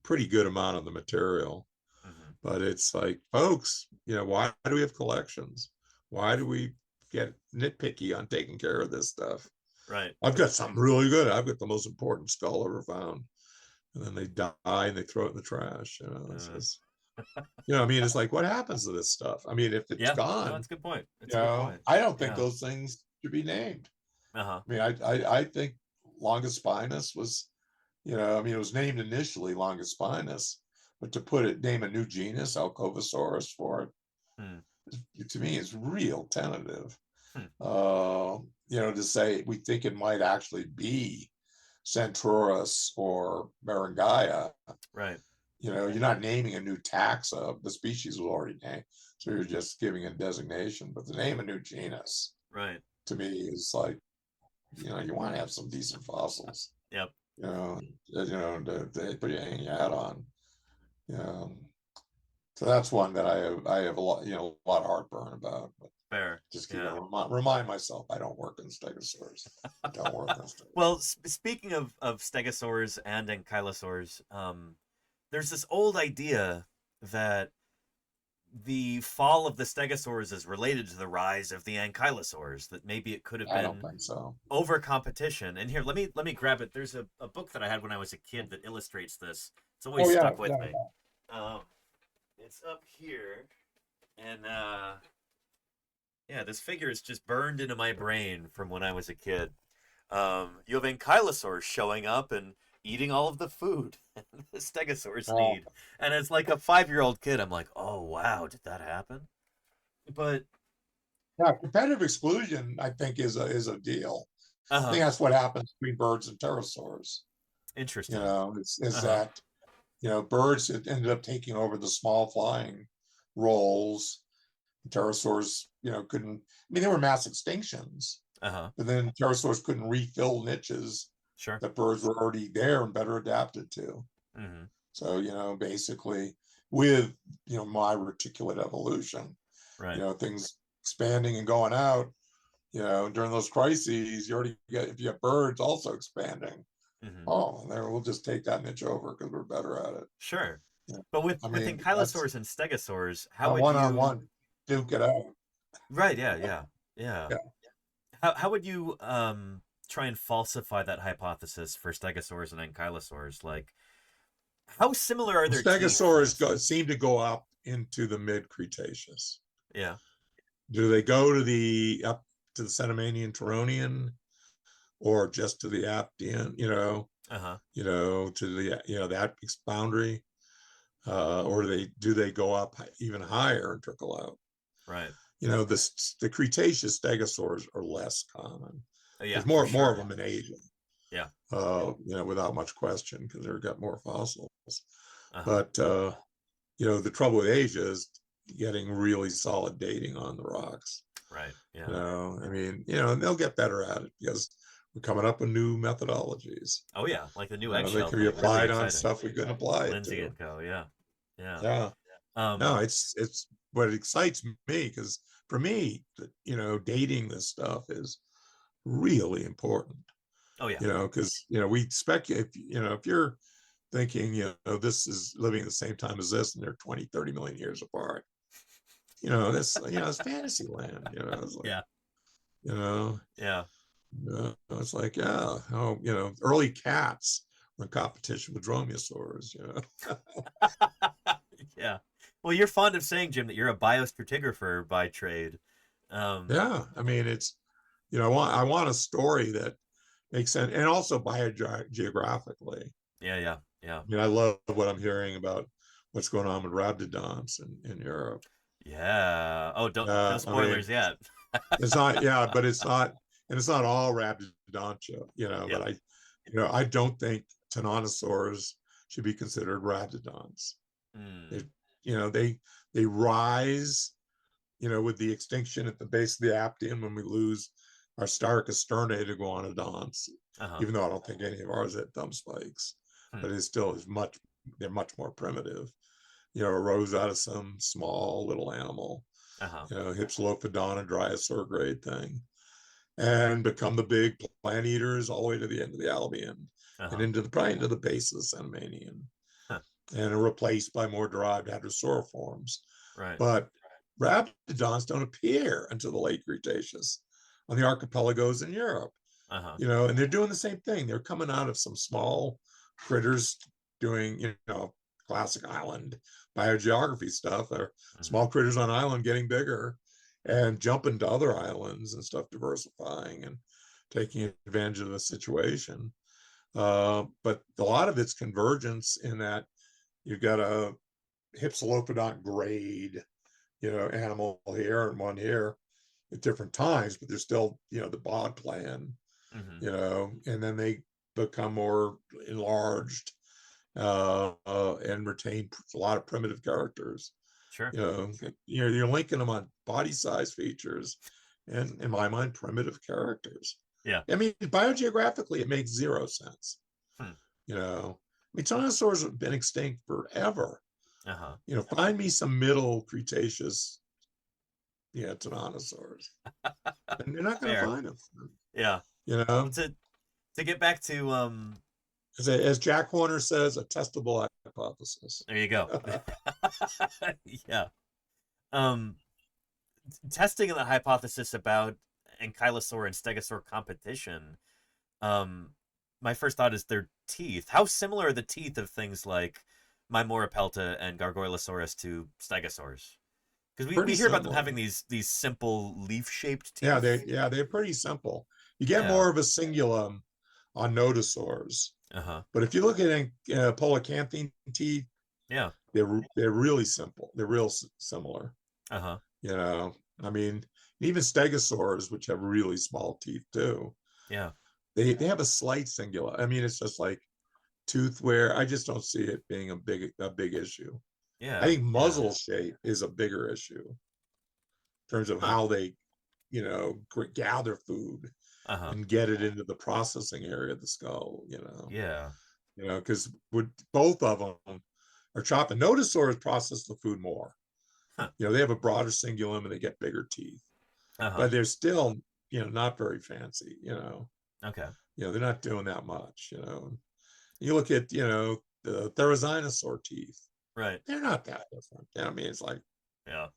pretty good amount of the material. Mm-hmm. But it's like, folks, why do we have collections? Why do we get nitpicky on taking care of this stuff? Right. I've got something really good. I've got the most important skull ever found. And then they die and they throw it in the trash. Uh, I mean, it's like, what happens to this stuff? I mean, if it's yeah. No, gone, it's a good point. It's a good point. I don't think Yeah. those things should be named. Uh-huh. I mean, I think Longus spinus was, I mean, it was named initially Longus spinus, but to name a new genus, Alcovosaurus, for Hmm. it, to me, is real tentative. Hmm. To say we think it might actually be Centrurus or Marangaya. Right. You're not naming a new taxa. The species was already named, so you're just giving a designation. But to name a new genus, Right. to me, is like, you want to have some decent fossils. Yep. To put your hang your hat on. So that's one that I have a lot, a lot of heartburn about. But Fair. just Yeah. remind myself I don't work in stegosaurs. I don't work in stegosaurs. Well, speaking of stegosaurs and ankylosaurs, there's this old idea that the fall of the stegosaurs is related to the rise of the ankylosaurs, that maybe it could have I don't been think so. over competition. And here, let me grab it. There's a book that I had when I was a kid that illustrates this. It's always stuck with me. It's up here, and yeah, this figure is just burned into my brain from when I was a kid. You have ankylosaurs showing up and eating all of the food the stegosaurs need. And as like a 5-year-old kid, I'm like, oh wow, did that happen? But yeah, competitive exclusion, I think, is a deal. I think that's what happens between birds and pterosaurs. Interesting. Is that birds that ended up taking over the small flying roles. Pterosaurs, couldn't. I mean, there were mass extinctions, but then pterosaurs couldn't refill niches Sure. that birds were already there and better adapted to. Mm-hmm. So basically, with my reticulate evolution, Right. Things expanding and going out. During those crises, you already get, if you have birds also expanding. Mm-hmm. Oh, then we'll just take that niche over because we're better at it. Sure. But with ankylosaurs and stegosaurs, how would one-on-one duke it out? Right. Yeah. How would you try and falsify that hypothesis for stegosaurs and ankylosaurs? Like, how similar are their stegosaurs seem to go up into the mid-Cretaceous. Yeah. Do they go to up to the Cenomanian Turonian, or just to the Aptian? To the that boundary, or do they go up even higher and trickle out? Right. The Cretaceous stegosaurs are less common. Yeah. There's more of them in Asia. Yeah. Without much question, because they've got more fossils. But the trouble with Asia is getting really solid dating on the rocks. Right. Yeah. I mean, and they'll get better at it because we're coming up with new methodologies. Oh yeah, like the new eggshell. They can be applied really on stuff we couldn't apply it Lindsay to. and Co. Yeah. No, it's what excites me, because for me, dating this stuff is really important. Oh yeah. Because we speculate. If you're thinking, this is living at the same time as this, and they're 20, 30 million years apart. It's fantasy land. It's like, yeah. It's like, early cats in competition with dromaeosaurs, Yeah. Well, you're fond of saying, Jim, that you're a biostratigrapher by trade. Yeah, I mean, it's, I want a story that makes sense, and also biogeographically. Yeah, yeah, yeah, I mean, I love what I'm hearing about what's going on with rhabdodonts in Europe. yeah. Oh, don't no I mean, spoilers yet. it's not, yeah, but it's not, and it's not all rhabdodontia, Yeah. but I don't think Tyrannosaurs should be considered rhabdodonts. They, Mm. they rise, with the extinction at the base of the Aptian when we lose our Starcasternae to iguanodonts, Uh-huh. even though I don't think any of ours had thumb spikes, Hmm. but it still is they're much more primitive. Arose out of some small little animal, Uh-huh. Hypsilophodon, Dryosaur grade thing, and become the big plant eaters all the way to the end of the Albian and Uh-huh. probably into the base of the Cenomanian, Huh. and are replaced by more derived hadrosaur forms. Right. But rhabdodonts don't appear until the late Cretaceous on the archipelagos in Europe, Uh-huh. and they're doing the same thing. They're coming out of some small critters doing, classic island biogeography stuff. They're Mm-hmm. small critters on island getting bigger Mm-hmm. and jumping to other islands and stuff, diversifying and taking advantage of the situation. But a lot of it's convergence in that you've got a Hypsilophodont grade, animal here and one here at different times, but they're still, the bod plan, Mm-hmm. and then they become more enlarged and retain a lot of primitive characters. Sure. You're linking them on body size features, and in my mind, primitive characters. Yeah. I mean, biogeographically, it makes zero sense. Hmm. I mean, dinosaurs have been extinct forever. Uh-huh. Find me some middle Cretaceous, tyrannosaurs, and you're not going to Fair. find them. Yeah. You Well, know, to get back to as Jack Horner says, a testable hypothesis. there you go. Yeah. Um testing the hypothesis about ankylosaur and stegosaur competition, um my first thought is their teeth. How similar are the teeth of things like Mimorapelta and Gargoylosaurus to stegosaurs? Because we Pretty hear about them similar. having these simple leaf-shaped Yeah, teeth. they're pretty simple. You get Yeah. more of a cingulum on nodosaurs, Uh-huh. but if you look at polacanthine teeth, Yeah. they're really simple. They're real similar. Uh-huh. You know, I mean, even stegosaurs, which have really small teeth too, Yeah. they have a slight cingula. I mean, it's just like tooth wear. I just don't see it being a big issue. I Yeah. think Yeah. muzzle shape is a bigger issue in terms of Huh. how they, gather food Uh-huh. and get it into the processing area of the skull. Yeah. Because with both of them are chopping. Nodosaurs process the food more. Huh. They have a broader cingulum and they get bigger teeth, Uh-huh. but they're still, not very fancy. Okay. They're not doing that much. You look at, the Therizinosaur teeth. Right. They're not that different. I mean, it's like Yeah.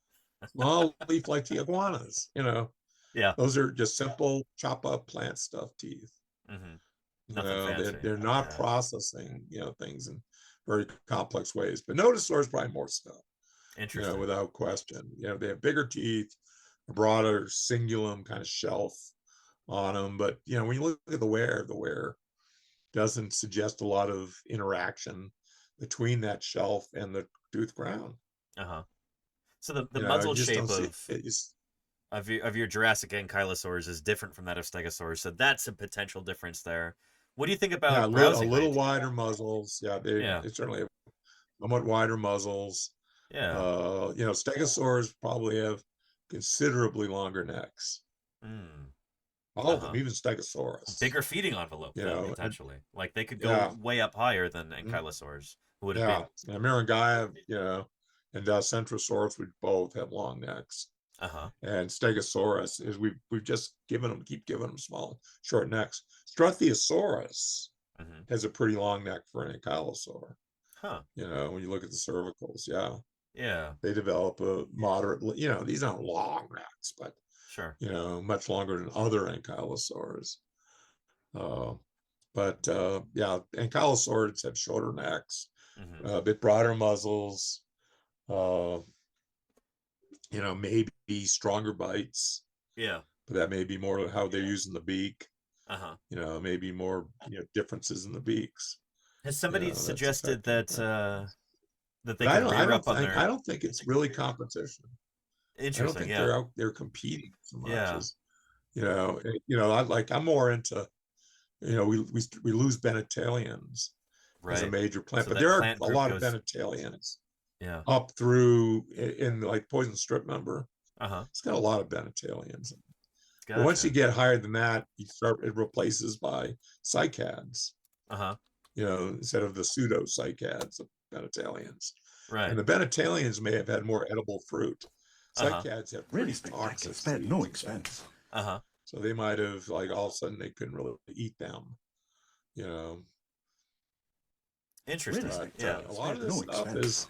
small leaf-like iguanas. Yeah. Those are just simple chop up plant stuff teeth. Mm-hmm. Nothing They're fancy. they're not Yeah. processing things in very complex ways. But nodosaurs probably more stuff. Interesting. Without question. They have bigger teeth, a broader cingulum kind of shelf on them. But when you look at the wear doesn't suggest a lot of interaction between that shelf and the tooth crown. Uh-huh. So the You muzzle just shape don't see it. of your Jurassic ankylosaurs is different from that of stegosaurs, so that's a potential difference there. What do you think Yeah, about a browsing little height? wider muzzles. Yeah, Yeah. they certainly have somewhat wider muzzles. Yeah. Stegosaurs probably have considerably longer necks. Mm. All of them, Uh-huh. even Stegosaurus. Bigger feeding envelope then And potentially. Like they could go yeah, way up higher than mm, ankylosaurs, who would have yeah. been And Mirangaya, and Centrosaurus would both have long necks. uh-huh. And Stegosaurus is we've just keep giving them small, short necks. Struthiosaurus Mm-hmm. has a pretty long neck for an ankylosaur. Huh. When you look at the cervicals, yeah, Yeah. they develop a moderate. These aren't long necks, but Sure. much longer than other ankylosaurs. Uh, But yeah, ankylosaurids have shorter necks, Hmm. a bit broader muzzles, uh, maybe stronger bites, Yeah. but that may be more how they're using the beak. Uh-huh. Maybe more differences in the beaks. Has somebody That's suggested affecting that that. that they But I could don't, I rear don't up on think, I their? don't think it's really competition. I don't Interesting. think Yeah. they're competing so much Yeah. as I'm more into we lose Benetalians as a Right. major plant, So but that there are plant a group lot of goes. Benetalians Yeah. up through in like poison strip member. Uh-huh. It's got a lot of Benetalians. But once you Gotcha. get higher than that, it replaces by cycads, Uh-huh. instead of the pseudo cycads of Benetalians. And Right. the Benetalians may have had more edible fruit. Uh-huh. Cycads have Really pretty spectacular. toxic Spared no seeds. expense. Uh-huh. So they might have, like, all of a sudden they couldn't really eat them, you know. Interesting. Really But Yeah. a lot of this no stuff expense.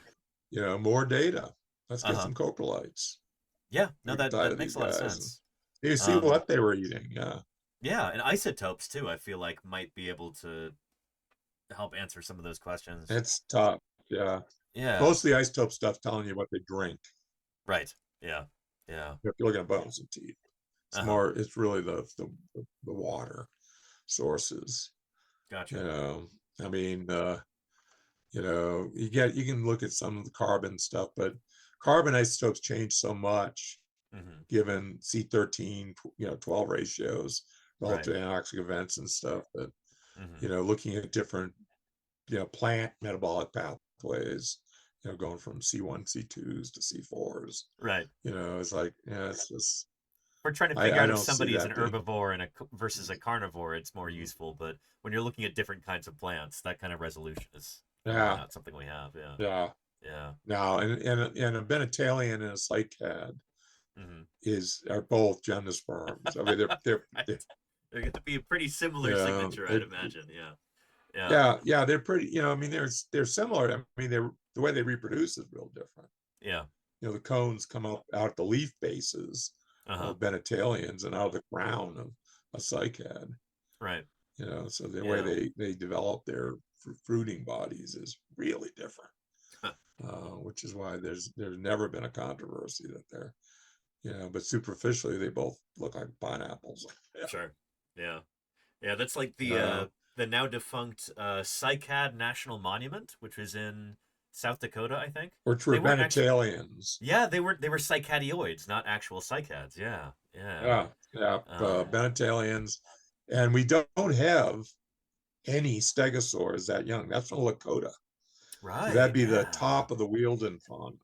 is, more data. Let's get Uh-huh. some coprolites. Yeah. No, We can that tie to that makes these a lot of guys and sense. you see Um, what they were eating. Yeah. yeah, and isotopes too, I feel like might be able to help answer some of those questions. It's tough. Yeah. Yeah. Most of the isotope stuff telling you what they drink. Right. Yeah. Yeah. If you're looking at bones and teeth, Uh-huh. it's really the water sources. Gotcha. I mean, you can look at some of the carbon stuff, but carbon isotopes change so much Mm-hmm. given C13, 12 ratios Right. relative to anoxic events and stuff that, Mm-hmm. looking at different, plant metabolic pathways, going from C1, C2s to C4s, Right. it's like, yeah, it's just, We're trying to figure I out if don't see somebody is an that being. herbivore and versus a carnivore, it's more useful. But when you're looking at different kinds of plants, that kind of resolution is really Yeah, not something we have. Yeah. yeah. Yeah. Now, and a Benetalian and a cycad Mm-hmm. are both gymnosperms. I mean, they're They're going to be a pretty similar yeah, signature, I'd imagine. Yeah. Yeah. yeah, they're pretty. I mean, they're similar. I mean, the way they reproduce is real different. Yeah. The cones come up out the leaf bases Uh-huh. of Benetalians and out of the crown of a cycad. Right. So the way Yeah. they develop their fruiting bodies is really different. Which is why there's never been a controversy that they're, but superficially they both look like pineapples. Sure. Yeah. Yeah, that's like Uh, the now defunct Cycad National Monument, which was in South Dakota, I think. which They were weren't actually. Benetalians. Yeah, they were cycadioids, not actual cycads. Yeah. Yeah. Yeah, yeah, Um, Benetalians, and we don't have any stegosaurs that young. That's from Lakota. So that'd right. be the Yeah. top of the Wealden fauna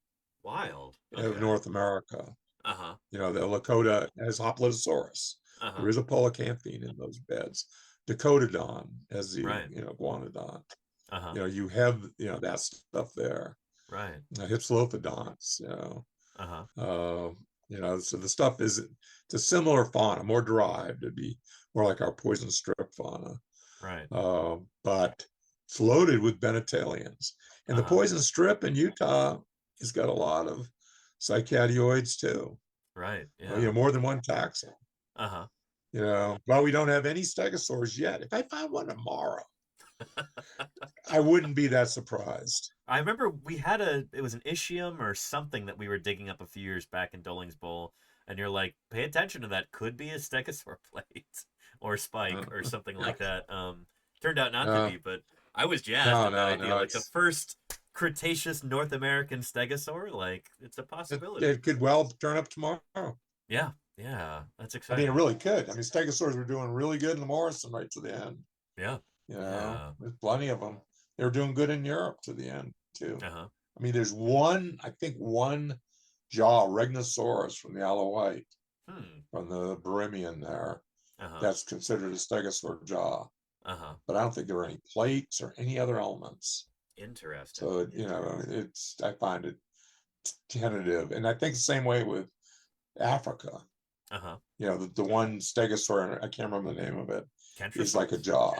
Wild. of Okay. North America. Uh-huh. The Lakota has Hoplitosaurus. There Uh-huh. is a polacanthine in those beds. Dakotodon as the Right. guanodon. Uh-huh. You have that stuff there. Right. Hypsilophodonts. Uh-huh. So the stuff is it's a similar fauna, more derived. It'd be more like our poison strip fauna, Right. but it's loaded with Benetalians. And the Uh-huh. poison strip in Utah has got a lot of cycadioids too. Right. Yeah. More than one taxon. Uh-huh. Well, we don't have any stegosaurs yet. If I found one tomorrow, I wouldn't be that surprised. I remember we had it was an ischium or something that we were digging up a few years back in Doling's Bowl, and you're like, pay attention to that. Could be a stegosaur plate or spike or something like that. Turned out not to be, but I was jazzed at that idea. Like the first Cretaceous North American stegosaur, like it's a possibility. It could well turn up tomorrow. Yeah, yeah, that's I exciting. mean, it really could. I mean, stegosaurs were doing really good in the Morrison right to the end. Yeah. There's plenty of them. They were doing good in Europe to the end too. Uh-huh. I mean, there's one jaw, Regnosaurus from the Isle of Wight, from the Birimian there. That's considered a stegosaur jaw. But I don't think there were any plates or any other elements. Interesting. So, I find it tentative. And I think the same way with Africa. The one stegosaur, I can't remember the name of it, is like a jaw.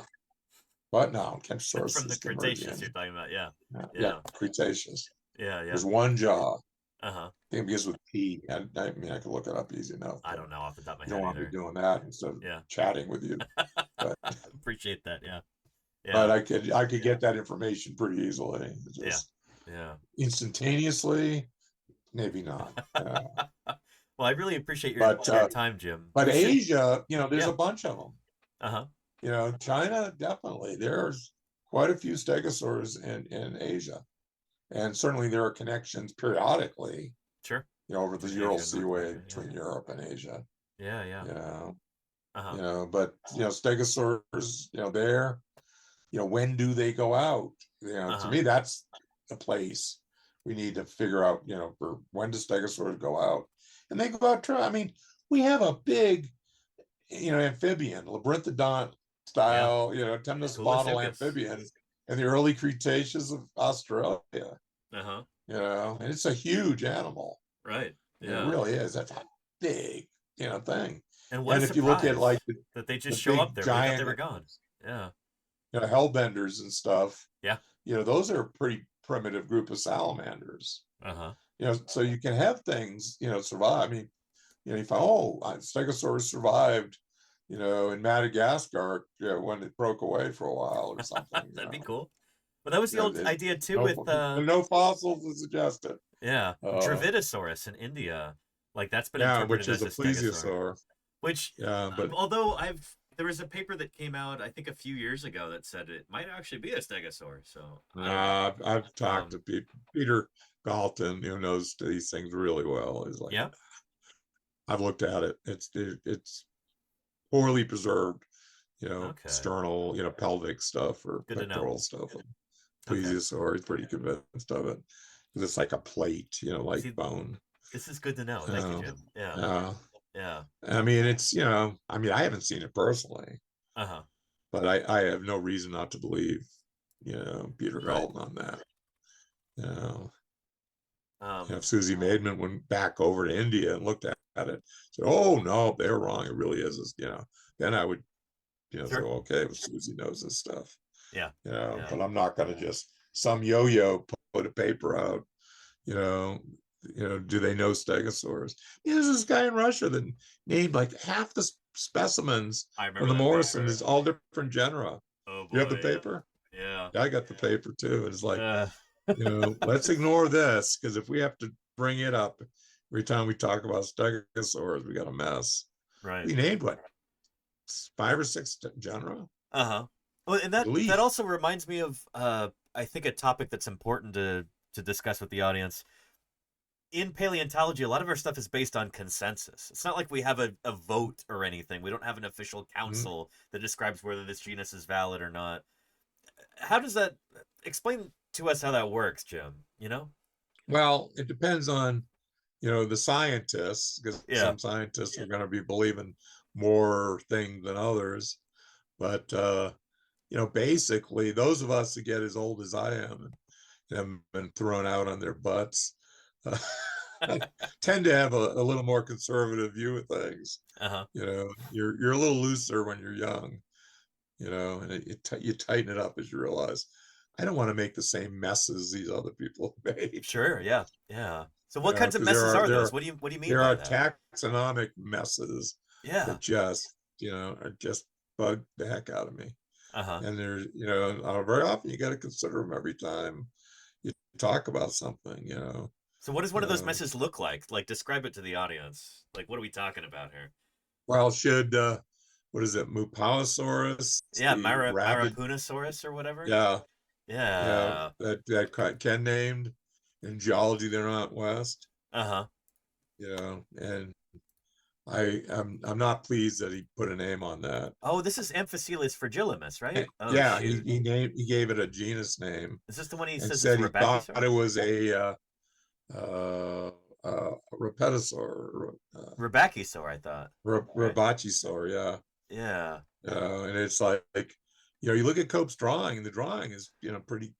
But no, Kentrosaurus from the Cretaceous you're talking about, yeah, Cretaceous. Yeah. There's one jaw. I think it begins with P. I mean, I could look it up easy enough. I don't know off the top of my head. You don't want to be doing that instead of chatting with you. but Appreciate that. Yeah. but Yeah. I could get that information pretty easily. Yeah. Just Yeah. instantaneously, maybe not. Well, I really appreciate But your time, Jim. but We should. Asia, there's Yeah. a bunch of them. Uh-huh. China, definitely. There's quite a few stegosaurs in Asia. And certainly there are connections periodically, Sure. over the Between Ural Asia and North Seaway America. Yeah. between Europe and Asia. Yeah. Yeah. You know, Uh-huh. but stegosaurs, there, when do they go out? To Uh-huh. me, that's the place we need to figure out, for when do stegosaurs go out? And they go out, I mean, we have a big, amphibian, labyrinthodont Yeah. style, Temnus bottle Coolopithecus. amphibian in the early Cretaceous of Australia, Uh-huh. and it's a huge animal. Right. It Yeah. really is. That's a big, thing. And what a And if you look at surprise like that they the just show up big there. We thought they giant, were gone. Yeah. hellbenders and stuff, Yeah. those are a pretty primitive group of salamanders. Uh-huh. So you can have things, survive. I mean, you find, stegosaurus survived, in Madagascar, when it broke away for a while or something. That'd be cool. But that was the old idea too no, with no fossils to suggest it. yeah, Dravidosaurus in India. Like that's been Yeah, interpreted which is as a a stegosaur. plesiosaur. Which Yeah, but although there was a paper that came out I think a few years ago that said it might actually be a stegosaur. So I don't know. I've talked to Peter Galton, who knows these things really well. He's like, Yeah. I've looked at it. It's poorly preserved, Okay. sternal, pelvic stuff or Good to know. pectoral stuff. Okay. Plesiosaur is pretty convinced of it. It's like a plate, like See, bone. this is good to know. Thank you, Jim. Yeah. Yeah. I mean, it's, I haven't seen it personally, Uh-huh. but I have no reason not to believe, Peter Right. Galton on that. Um, If Susie Maidman went back over to India and looked at it, said, "Oh no, they're wrong. It really is." Then I would, Sure. say, "Okay, well, Susie knows this stuff." Yeah. Yeah. But I'm not going to just some yo-yo put a paper out. Do they know stegosaurs? There's this guy in Russia that named like half the specimens I from remember the that Morrison paper. is all different genera. Oh boy. You have the paper? Yeah. I got the paper too. It's like, let's ignore this, because if we have to bring it up every time we talk about stegosaurs, we got a mess. Right. We named what, 5 or 6 genera? Uh-huh. Well, and that also reminds me of I think a topic that's important to discuss with the audience. In paleontology, a lot of our stuff is based on consensus. It's not like we have a vote or anything. We don't have an official council that describes whether this genus is valid or not. How does that explain to us how that works, Jim? Well, it depends on, the scientists, because some scientists are going to be believing more things than others. But, basically, those of us that get as old as I am and have been thrown out on their butts tend to have a little more conservative view of things. Uh-huh. You're a little looser when you're young, and you tighten it up as you realize, I don't want to make the same messes these other people have made. Sure, yeah. So what kinds of messes are those? What do you mean there by are that? taxonomic messes that just, are just bug the heck out of me. Uh-huh. And there's, very often you got to consider them every time you talk about something, So what does one of those messes look like? Like, describe it to the audience. Like, what are we talking about here? Well, what is it, Mupalosaurus? Yeah, Marapunosaurus or whatever? Yeah. Yeah. That Ken named in geology there out west. Uh-huh. And I'm not pleased that he put a name on that. Oh, this is Amphicoelus fragilis, right? Oh, yeah, shoot. he gave it a genus name. Is this the one he and says said is he thought Rabacisaurus? it was a Repetosaur. Rabacisaur, I thought. Rabacisaur, yeah. Yeah. And it's like, you look at Cope's drawing, and the drawing is, pretty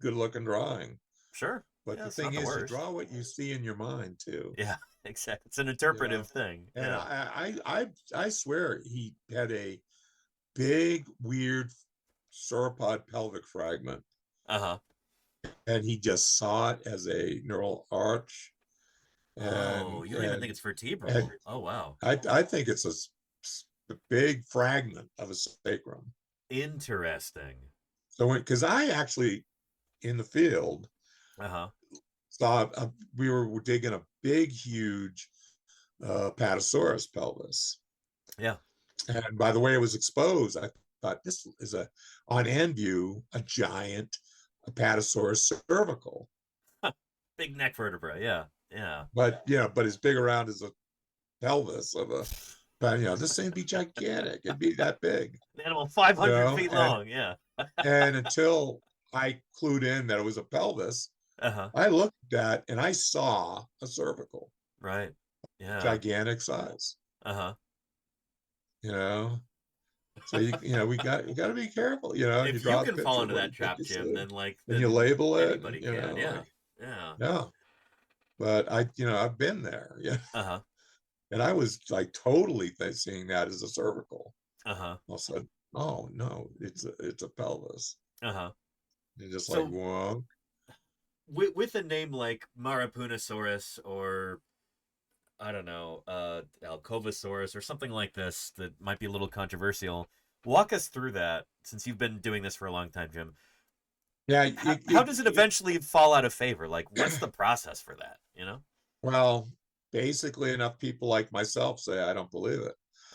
good looking drawing. Sure. But the thing is, you draw what you see in your mind too. Yeah, exactly. It's an interpretive thing. And yeah. I swear he had a big, weird sauropod pelvic fragment. Uh-huh. And he just saw it as a neural arch. You don't even think it's vertebral. Oh, wow. I think it's a big fragment of a sacrum. Interesting. So because I actually in the field Uh-huh. saw we were digging a big, huge Patasaurus pelvis. Yeah. And by the way it was exposed, I thought this is on end view, a giant Apatosaurus cervical. Big neck vertebra. Yeah. Yeah. But but as big around as a pelvis of a, but this thing would be gigantic. It'd be that big. An animal 500 feet And long. Yeah. until I clued in that it was a pelvis, Uh-huh. I looked at that and I saw a cervical, Right. Yeah. gigantic size. Uh-huh. So we got to be careful, and you If you draw a can fall picture of into what you that think trap, you Jim, see, then and you label it, and anybody can. Yeah. Yeah. yeah. But I've been there, yeah, Uh-huh. and I was like totally seeing that as a cervical. Uh-huh. I said, oh no, it's a pelvis. Uh-huh. You're just like, So whoa. with a name like Marapunosaurus or I don't know, Alcovosaurus or something like this that might be a little controversial, walk us through that since you've been doing this for a long time, Jim. Yeah, How does it eventually fall out of favor? Like, what's the process for that? well, basically enough people like myself say I don't believe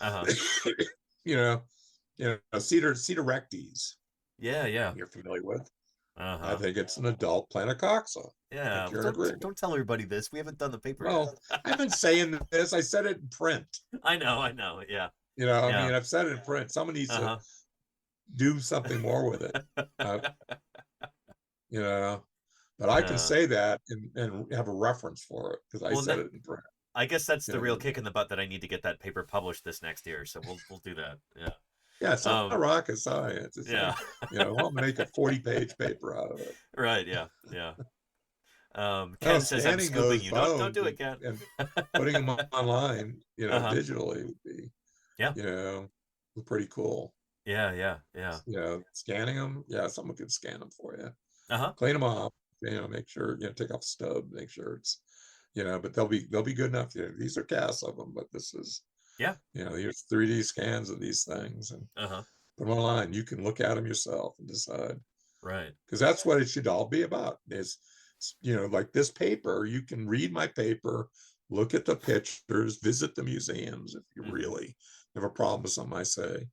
Uh-huh. it. you know, cedar rectes. Yeah, yeah. You're familiar with. I Uh-huh. think it's an adult Planocoxa. I Yeah. think Well, you're in agreement. don't tell everybody this. We haven't done the paper Well, yet. I've been saying this. I said it in print. I know. Yeah. I Yeah. mean, I've said it in print. Someone needs to Uh-huh. do something more with it. Uh, but I can Yeah. say that and have a reference for it because I Well, said it in print. I guess that's You the real know, kick in the butt that I need to get that paper published this next year. So we'll do that. Yeah. yeah, it's not Um. rocket science. It's Yeah. like, I'll make a 40-page paper out of it. Right. Yeah. Yeah. No, Ken says I'm scanning scooping those you. Don't bones do it, Ken. and putting them online, Uh-huh. digitally would be, Yeah. pretty cool. Yeah. Scanning them, yeah, someone could scan them for you. Uh-huh. Clean them off, make sure, take off the stub, make sure it's, but they'll be good enough. These are casts of them, but this is, Yeah. here's 3D scans of these things and Uh-huh. put them online. You can look at them yourself and decide. Right. Because that's what it should all be about is, like this paper, you can read my paper, look at the pictures, visit the museums if you really have a problem with something I say,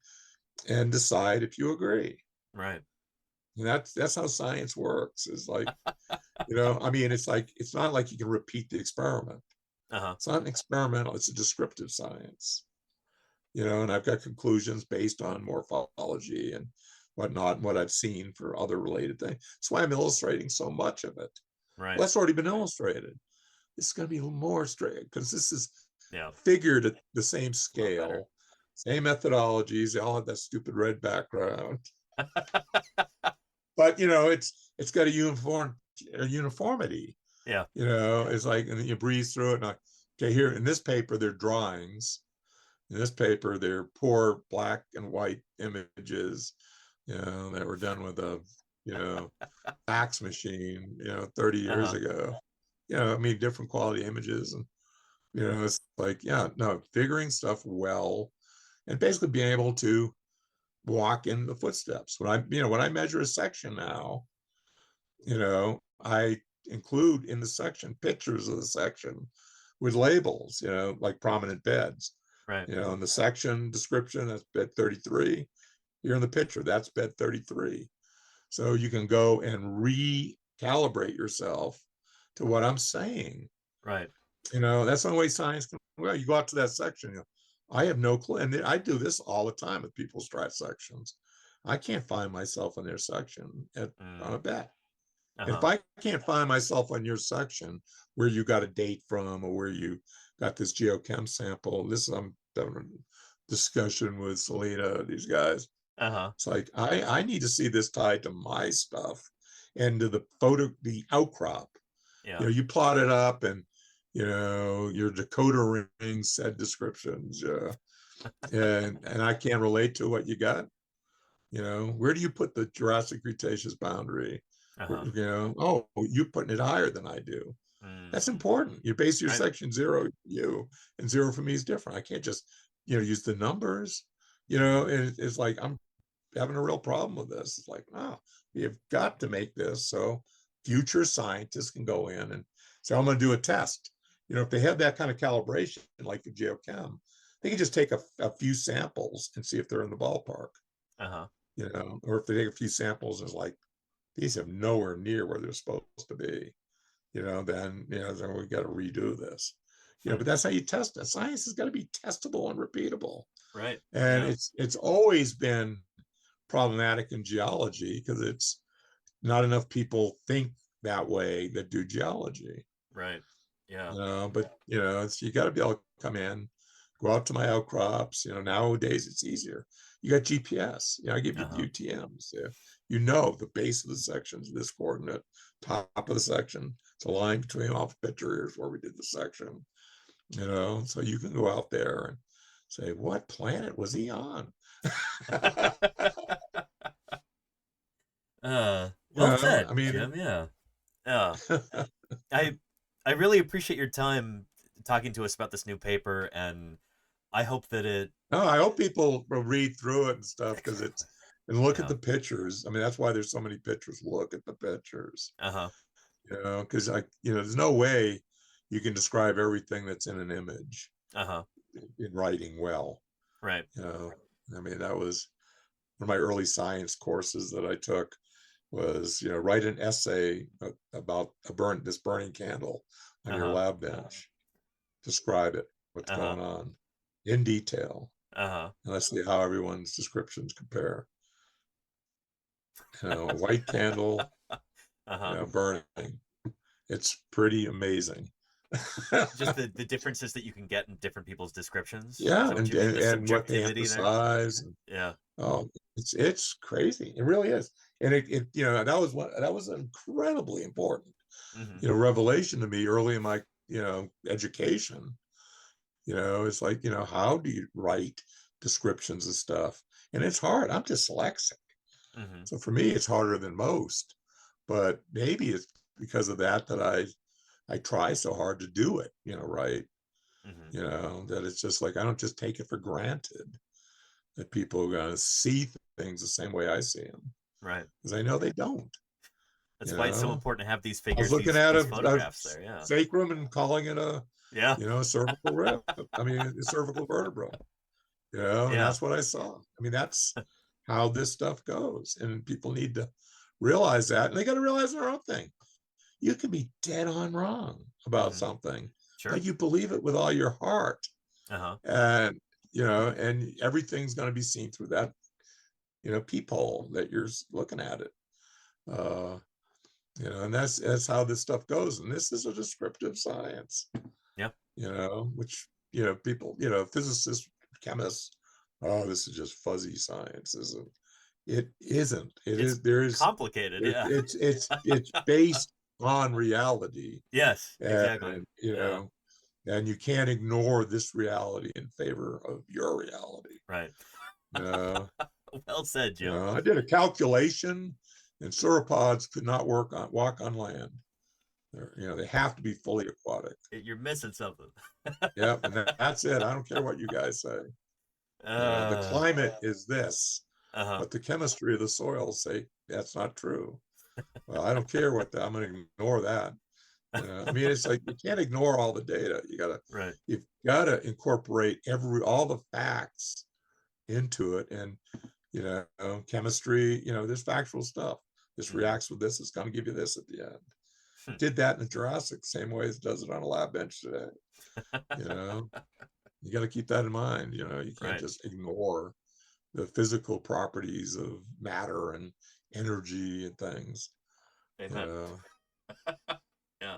and decide if you agree. Right. And that's how science works. Is like, I mean, it's not like you can repeat the experiment. Uh-huh. It's not an experimental, it's a descriptive science. And I've got conclusions based on morphology and whatnot, and what I've seen for other related things. That's why I'm illustrating so much of it. Right. Well, that's already been illustrated. It's going to be a little more straight because this is figured at the same scale, same methodologies. They all have that stupid red background. But it's got a uniformity. Yeah. It's like, and then you breeze through it. And okay, here in this paper, they're drawings. In this paper, they're poor black and white images, that were done with a, fax machine, 30 years ago. I mean, different quality images. And, it's like, figuring stuff well and basically being able to walk in the footsteps. When I measure a section now, I include in the section pictures of the section with labels, like prominent beds. Right. In the section description, that's bed 33. Here in the picture, that's bed 33. So you can go and recalibrate yourself to what I'm saying. Right. That's the only way science can. Well, you go out to that section. I have no clue, and I do this all the time with people's sections. I can't find myself in their section on a bet. If I can't find myself on your section where you got a date from or where you got this geochem sample, I'm having a discussion with Selena, these guys. It's like, I need to see this tied to my stuff and to the outcrop. Yeah. You plot it up and, your decoder ring said descriptions. And I can't relate to what you got. Where do you put the Jurassic Cretaceous boundary? You're putting it higher than I do. That's important. You base your section 0 you and 0 for me is different. I can't just use the numbers. it's like, I'm having a real problem with this. It's like, no, you've got to make this so future scientists can go in and say, I'm going to do a test. If they have that kind of calibration, like the geochem, they can just take a few samples and see if they're in the ballpark, Uh-huh. or if they take a few samples and it's like, these have nowhere near where they're supposed to be, then we got to redo this. But that's how you test it. Science has got to be testable and repeatable. Right. And Yeah. it's always been problematic in geology because it's not enough people think that way that do geology. Right. Yeah. But it's, you got to be able to come in, go out to my outcrops. Nowadays it's easier. You got GPS. I give you the Uh-huh. UTMs. The base of the section is this coordinate, top of the section. It's a line between all the picture. Here's where we did the section. So you can go out there and say, what planet was he on? Well said, I mean, Jim. Yeah. Yeah. I I really appreciate your time talking to us about this new paper, and I hope that it. no, I hope people will read through it and stuff and look at Yeah. the pictures. I mean, that's why there's so many pictures. Look at the pictures, Uh-huh. because there's no way you can describe everything that's in an image Uh-huh. in writing well. Right. I mean, that was one of my early science courses that I took was, write an essay about this burning candle on your Uh-huh. lab bench. Describe it, what's Uh-huh. going on in detail. Uh-huh. And let's see how everyone's descriptions compare. A white candle, Uh-huh. burning. It's pretty amazing. Just the differences that you can get in different people's descriptions. Is Yeah, that what and, you mean? and The and what they subjectivity there? emphasize. Yeah. Oh, it's crazy. It really is. And that was incredibly important, Mm-hmm. revelation to me early in my, education. It's like, how do you write descriptions of stuff? And it's hard. I'm dyslexic. Mm-hmm. So for me, it's harder than most. But maybe it's because of that I try so hard to do it, right. Mm-hmm. That it's just like I don't just take it for granted that people are going to see things the same way I see them, Right. because I know they don't. That's You why it's so know, important to have these I was figures, looking these at these a photographs there. Yeah. sacrum and calling it Yeah. a cervical rib. I mean, a cervical vertebra. And Yeah. that's what I saw. I mean, that's how this stuff goes, and people need to realize that, and they got to realize their own thing. You can be dead on wrong about Mm-hmm. something, Sure. but you believe it with all your heart, Uh-huh. and and everything's going to be seen through that peephole that you're looking at it. Uh, and that's how this stuff goes. And this is a descriptive science. Yeah. Which people, physicists, chemists, oh, this is just fuzzy science, isn't it? Isn't it? It's Is there is complicated. Yeah. it's based on reality, Yes. Exactly. and Yeah. and you can't ignore this reality in favor of your reality. Right. Uh, Well said, Jim. I did a calculation, and sauropods could not walk on land. They have to be fully aquatic. You're missing something. Yep, and that's it. I don't care what you guys say. The Uh. climate is this, Uh-huh. but the chemistry of the soil say that's not true. Well, I don't care I'm going to ignore that. I mean, it's like you can't ignore all the data. Right. You've got to incorporate all the facts into it, and chemistry. There's factual stuff. This Mm-hmm. reacts with this. It's going to give you this at the end. Hmm. Did that in the Jurassic, same way as it does it on a lab bench today. You got to keep that in mind. You can't Right. just ignore the physical properties of matter and energy and things. Amen. Yeah.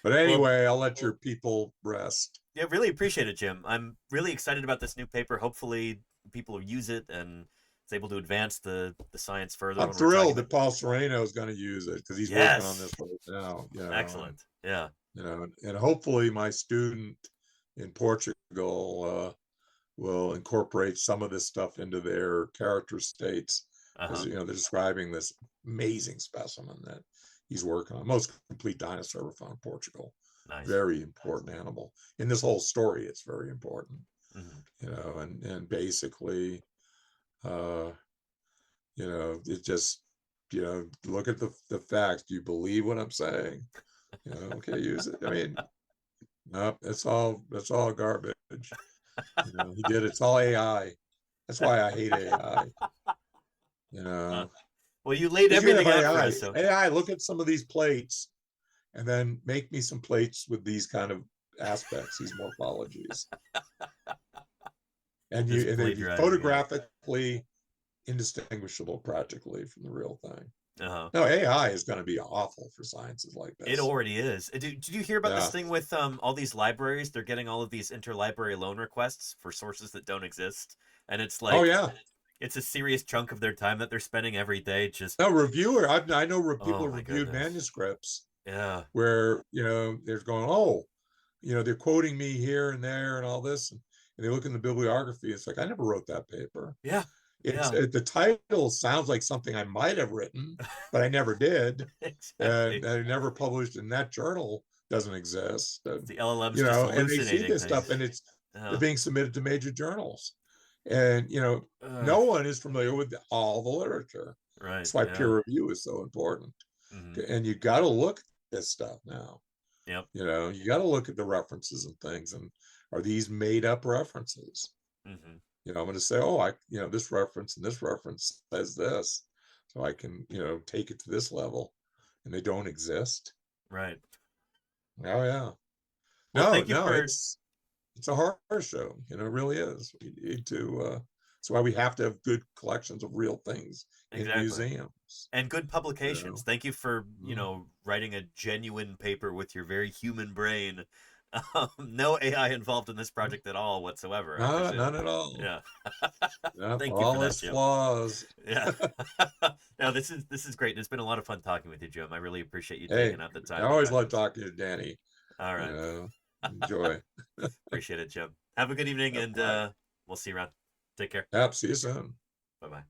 But Well, anyway, I'll let your people rest. yeah, really appreciate it, Jim. I'm really excited about this new paper. Hopefully, people will use it and it's able to advance the science further I'm when we're talking thrilled that about. Paul Sereno is going to use it because he's working on Yes. this right now. Excellent. Yeah. And hopefully my student in Portugal will incorporate some of this stuff into their character states, because Uh-huh. they're describing this amazing specimen that he's working on. Most complete dinosaur we found in Portugal. Nice. Very important animal in this whole story. It's very important. Mm-hmm. And basically Uh, it just, look at the facts. Do you believe what I'm saying? Okay, use it. I mean, no, that's all garbage. He did. It's all AI. That's why I hate AI. You Uh, know, well, you laid because you have everything out for AI. us, so AI, look at some of these plates, and then make me some plates with these kind of aspects, these morphologies, and just they'd be plagiarizing it. photographically indistinguishable practically from the real thing. Uh-huh. No, AI is going to be awful for sciences like It this. already is. Did you hear about this Yeah. thing with all these libraries? They're getting all of these interlibrary loan requests for sources that don't exist, and it's Oh like yeah. it's a serious chunk of their time that they're spending every day just. No, reviewer. I know people Oh have my reviewed goodness. manuscripts Yeah. where they're going, oh, they're quoting me here and there and all this, and they look in the bibliography. It's like, I never wrote that paper. Yeah. It's Yeah. the title sounds like something I might have written, but I never did, and Exactly. I never published in that journal. Doesn't exist, and The LLM's just and they see hallucinating this stuff, things. and it's they're Yeah. being submitted to major journals, and Ugh. no one is familiar with all the literature. Right. That's why Yeah. peer review is so important, Mm-hmm. and you got to look at this stuff now. Yep. You got to look at the references and things, and are these made up references? Mm-hmm. I'm going to say, oh, this reference and this reference says this, so I can, take it to this level, and they don't exist. Right. Oh yeah, Well, no, thank you no, for it's a horror show. It really is. We need to. That's why we have to have good collections of real things in exactly. museums. And good You know, publications. Thank you for, Mhm. writing a genuine paper with your very human brain. No AI involved in this project at all whatsoever, I No, presume. none at all. Yeah. Not Thank you for all that, its Jim. flaws. Yeah. No, this is great. It's been a lot of fun talking with you, Jim. I really appreciate you Hey, taking out the I time to always kind love of. talking to Danny. All You right. know, enjoy. Appreciate it, Jim. Have a good evening, All and right. we'll see you around. Take care. Yep. See you soon. Bye bye.